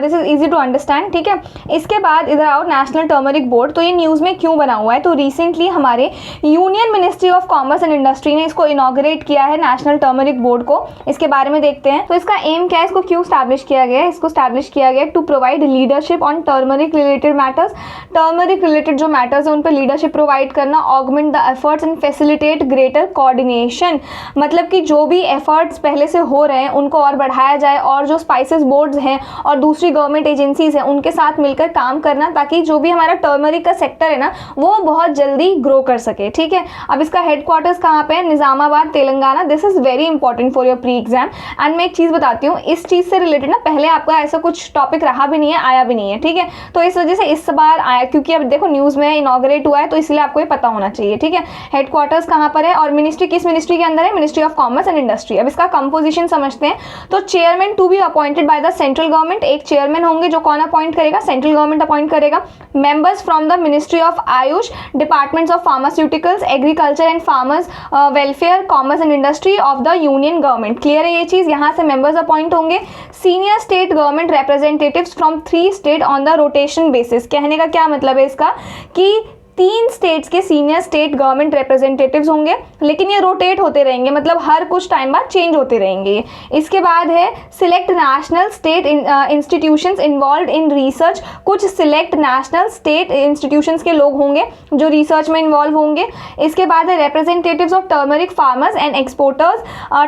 this is easy to understand. ठीक है। इसके बाद इधर आओ नेशनल टर्मरिक बोर्ड। तो ये न्यूज़ में क्यों बना हुआ है, तो रिसेंटली हमारे union ministry of commerce and industry ने इसको इनॉग्रेट किया है, नेशनल टर्मरिक बोर्ड को। इसके बारे में देखते हैं। तो इसका एम क्या है, इसको क्यों स्टैब्लिश किया गया है? इसको स्टैब्लिश किया गया to provide leadership on turmeric related matters. Turmeric related जो मैटर्स है उन पर लीडरशिप प्रोवाइड करना, augment the efforts and facilitate greater coordination. मतलब कि जो भी एफर्ट्स पहले से हो रहे हैं उनको और बढ़ाया जाए, और जो स्पाइसेस बोर्ड्स हैं और दूसरी गवर्नमेंट एजेंसीज हैं उनके साथ मिलकर काम करना, ताकि जो भी हमारा टर्मरिक का सेक्टर है ना वो बहुत जल्दी ग्रो कर सके। ठीक है। अब इसका हेड हेडक्वार्टर्स कहाँ पे है? Nizamabad, Telangana. This is very important for your pre exam. And मैं एक चीज़ बताती हूँ, इस चीज़ से रिलेटेड ना पहले आपका ऐसा कुछ टॉपिक रहा भी नहीं है, आया भी नहीं है, ठीक है। तो इस वजह से इस बार आया, क्योंकि अब देखो न्यूज़ में इनॉग्रेट हुआ है, तो इसलिए आपको ये पता होना चाहिए, ठीक है। हेडक्वार्टर्स कहाँ पर है और मिनिस्ट्री किस मिनिस्ट्री के अंदर है? Ministry of commerce and industry. अब इसका कंपोजिशन समझते हैं। तो chairman to be appointed by the central government, एक चेयरमैन होंगे जो कौन अपॉइंट करेगा? सेंट्रल गवर्नमेंट अपॉइंट करेगा। Members from the ministry of AYUSH, departments of pharmaceuticals, agriculture and farmers welfare, commerce and industry of the union government. Clear है ये चीज़? यहाँ से मेंबर्स अपॉइंट होंगे। Senior state government representatives from 3 state on the rotation basis. कहने का क्या मतलब है इसका कि 3 स्टेट्स के सीनियर स्टेट गवर्नमेंट रिप्रेजेंटेटिव्स होंगे, लेकिन ये रोटेट होते रहेंगे, मतलब हर कुछ टाइम बाद चेंज होते रहेंगे। इसके बाद है select national state institutions involve in research. कुछ सिलेक्ट नेशनल स्टेट इंस्टीट्यूशंस के लोग होंगे जो रिसर्च में इन्वॉल्व होंगे। इसके बाद है representatives of turmeric farmers and exporters.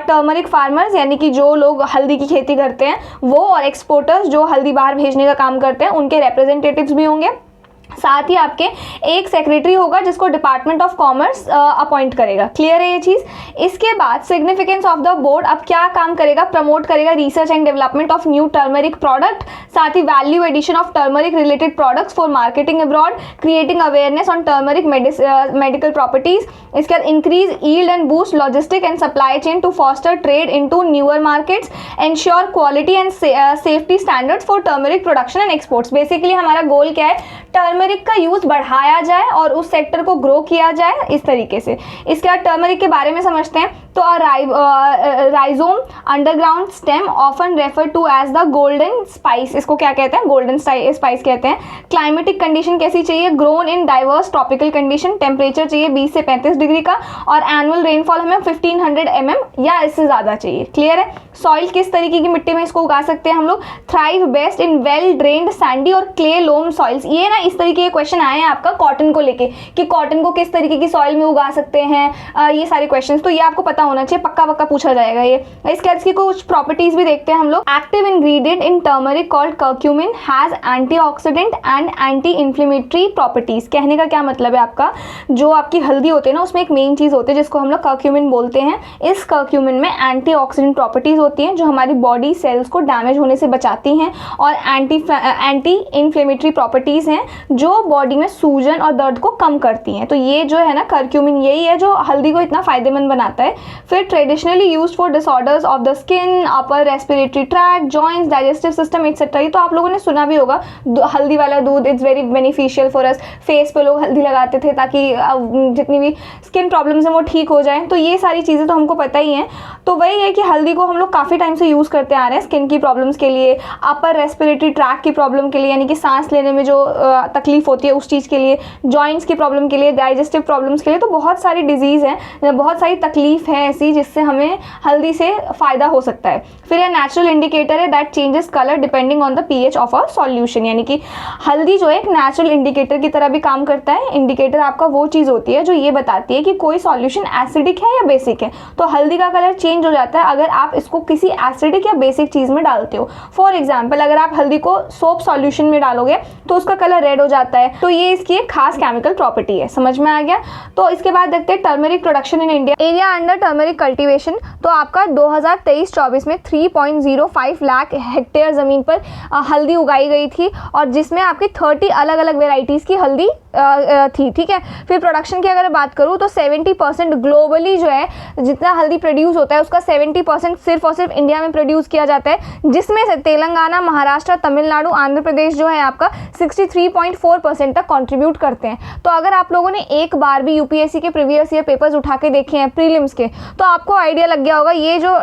Turmeric farmers यानी कि जो लोग हल्दी की खेती करते हैं वो, और एक्सपोर्टर्स जो हल्दी बाहर भेजने का काम करते हैं, उनके रिप्रेजेंटेटिव्स भी होंगे। साथ ही आपके एक सेक्रेटरी होगा जिसको डिपार्टमेंट ऑफ कॉमर्स अपॉइंट करेगा। क्लियर है ये चीज़? इसके बाद सिग्निफिकेंस ऑफ द बोर्ड, अब क्या काम करेगा? प्रमोट करेगा research and development of new turmeric product, साथ ही value addition of turmeric related products for marketing abroad, creating awareness on turmeric medical properties. इसके बाद increase yield and boost logistic and supply chain to foster trade into newer markets, ensure quality and safety standards for turmeric production and exports. Basically हमारा goal क्या है? Turmeric का use बढ़ाया जाए और उस सेक्टर को ग्रो किया जाए इस तरीके से। इसके बाद टर्मरिक के बारे में समझते हैं। तो rhizome underground stem often refer to as the golden spice. इसको क्या कहते हैं? गोल्डन स्पाइस कहते हैं। क्लाइमेटिक कंडीशन कैसी चाहिए? Grown in diverse tropical condition. Temperature चाहिए 20 से 35 डिग्री का, और एनुअल रेनफॉल हमें 1500 mm या इससे ज़्यादा चाहिए। क्लियर है? सॉइल किस तरीके की मिट्टी में इसको उगा सकते हैं हम लोग? Thrive best in well drained Sandy और क्ले लोम सॉइल्स। ये ना इस तरीके के क्वेश्चन आए हैं आपका कॉटन को लेके कि कॉटन को किस तरीके की सॉइल में उगा सकते हैं, ये सारे क्वेश्चंस तो ये आपको पता होना चाहिए, पक्का पक्का पूछा जाएगा ये। इसके बाद इसकी कुछ प्रॉपर्टीज भी देखते हैं हम लोग। Active ingredient in turmeric called curcumin has antioxidant and anti inflammatory properties. कहने का क्या मतलब है आपका? जो आपकी हल्दी होती है ना, उसमें एक मेन चीज होती है जिसको हम लोग कर्क्यूमिन बोलते हैं। इस कर्क्यूमिन में एंटीऑक्सीडेंट प्रॉपर्टीज होती हैं जो हमारी बॉडी सेल्स को डैमेज होने से बचाती हैं, और एंटी इन्फ्लेमेटरी प्रॉपर्टीज हैं जो बॉडी में सूजन और दर्द को कम करती हैं। तो ये जो है ना कर्क्यूमिन, यही है जो हल्दी को इतना फायदेमंद बनाता है। फिर traditionally used for disorders of the skin, upper respiratory tract, joints, digestive system etcetera. ये तो आप लोगों ने सुना भी होगा, हल्दी वाला दूध it's very beneficial for us. Face पे लोग हल्दी लगाते थे ताकि जितनी भी स्किन प्रॉब्लम्स हैं वो ठीक हो जाए। तो ये सारी चीज़ें तो हमको पता ही हैं। तो वही है कि हल्दी को हम लोग काफ़ी टाइम से यूज़ करते आ रहे हैं स्किन की प्रॉब्लम्स के लिए, अपर रेस्पिरेटरी ट्रैक्ट की प्रॉब्लम के लिए यानी कि सांस लेने में जो तकलीफ होती है उस चीज़ के लिए, जॉइंट्स की प्रॉब्लम के लिए, डाइजेस्टिव प्रॉब्लम्स के लिए। तो बहुत सारी डिजीज़ हैं, बहुत सारी तकलीफ है ऐसी जिससे हमें हल्दी से फ़ायदा हो सकता है। फिर यह नेचुरल इंडिकेटर है that changes colour depending on the pH of a solution, यानी कि हल्दी जो है एक नेचुरल इंडिकेटर की तरह भी काम करता है। इंडिकेटर आपका वो चीज़ होती है जो ये बताती है कि कोई सॉल्यूशन एसिडिक है या बेसिक है। तो हल्दी का कलर चेंज हो जाता है अगर आप इसको किसी एसिडिक या बेसिक चीज़ में डालते हो। फॉर एग्जाम्पल, अगर आप हल्दी को सोप सॉल्यूशन में डालोगे तो उसका कलर रेड हो जाता है। तो ये इसकी एक खास केमिकल प्रॉपर्टी है। समझ में आ गया? तो इसके बाद देखते हैं turmeric production in India. Area under turmeric cultivation, तो आपका 2023-24 में 3.05 लाख हेक्टेयर ज़मीन पर हल्दी उगाई गई थी, और जिसमें आपकी 30 अलग अलग वेराइटीज़ की हल्दी थी। ठीक है। फिर प्रोडक्शन की अगर बात करूँ तो 70% ग्लोबली जो है जितना हल्दी प्रोड्यूस होता है उसका 70% सिर्फ और सिर्फ इंडिया में प्रोड्यूस किया जाता है, जिसमें से तेलंगाना, महाराष्ट्र, तमिलनाडु, आंध्र प्रदेश जो है आपका 63.4% तक कंट्रीब्यूट करते हैं। तो अगर आप लोगों ने एक बार भी यूपीएससी के प्रीवियस ईयर पेपर्स उठा के देखे हैं प्रीलिम्स के, तो आपको आइडिया लग गया होगा ये जो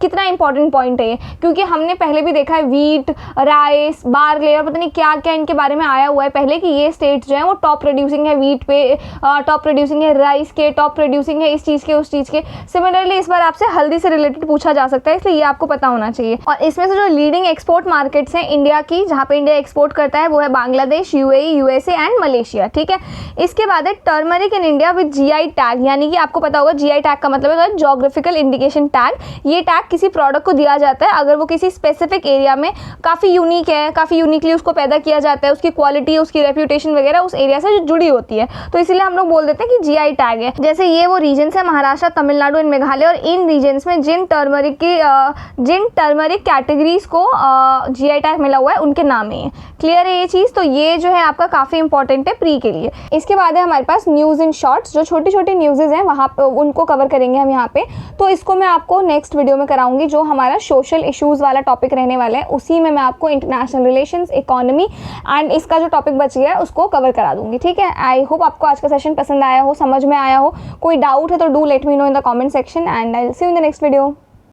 कितना इंपॉर्टेंट पॉइंट है ये, क्योंकि हमने पहले भी देखा है वीट, राइस, बार्ले और पता नहीं क्या क्या इनके बारे में आया हुआ है पहले कि ये स्टेट्स जो है वो टॉप प्रोड्यूसिंग है वीट पे, टॉप प्रोड्यूसिंग है राइस के, टॉप प्रोड्यूसिंग है इस चीज़ के उस चीज़ के। सिमिलरली इस बार आपसे हल्दी से रिलेटेड पूछा जा सकता है, इसलिए ये आपको पता होना चाहिए। और इसमें से जो लीडिंग एक्सपोर्ट मार्केट्स हैं इंडिया की, जहाँ पे इंडिया एक्सपोर्ट करता है वो है Bangladesh, UAE, UAE, USA and Malaysia. ठीक है, इसके बाद है turmeric in India with GI tag, यानी कि आपको पता होगा जीआई टैग का मतलब है जोग्राफिकल इंडिकेशन टैग। ये टैग किसी प्रोडक्ट को दिया जाता है अगर वो किसी स्पेसिफिक एरिया में काफ़ी यूनिक है, काफ़ी यूनिकली उसको पैदा किया जाता है, उसकी क्वालिटी, उसकी रेप्यूटेशन वगैरह उस एरिया से जुड़ी होती है, तो इसीलिए हम लोग बोल देते हैं कि जीआई टैग है। जैसे ये वो रीजन्स है महाराष्ट्र, तमिलनाडु एंड मेघालय, और इन रीजन्स में जिन टर्मरिक कैटेगरीज को जीआई टैग मिला हुआ है उनके नाम है। क्लियर है ये चीज़? तो ये जो है आपका काफ़ी इंपॉर्टेंट है प्री के लिए। इसके बाद है हमारे पास न्यूज़ इन शॉर्ट्स, जो छोटी छोटी न्यूज़ेज हैं वहाँ पे उनको कवर करेंगे हम यहाँ पे। तो इसको मैं आपको नेक्स्ट वीडियो में कराऊंगी, जो हमारा सोशल इश्यूज़ वाला टॉपिक रहने वाला है, उसी में मैं आपको इंटरनेशनल रिलेशंस, इकोनॉमी एंड इसका जो टॉपिक बच गया है उसको कवर करा दूंगी। ठीक है, आई होप आपको आज का सेशन पसंद आया हो, समझ में आया हो। कोई डाउट है तो do let me know in the comment section and I will see you in the next video.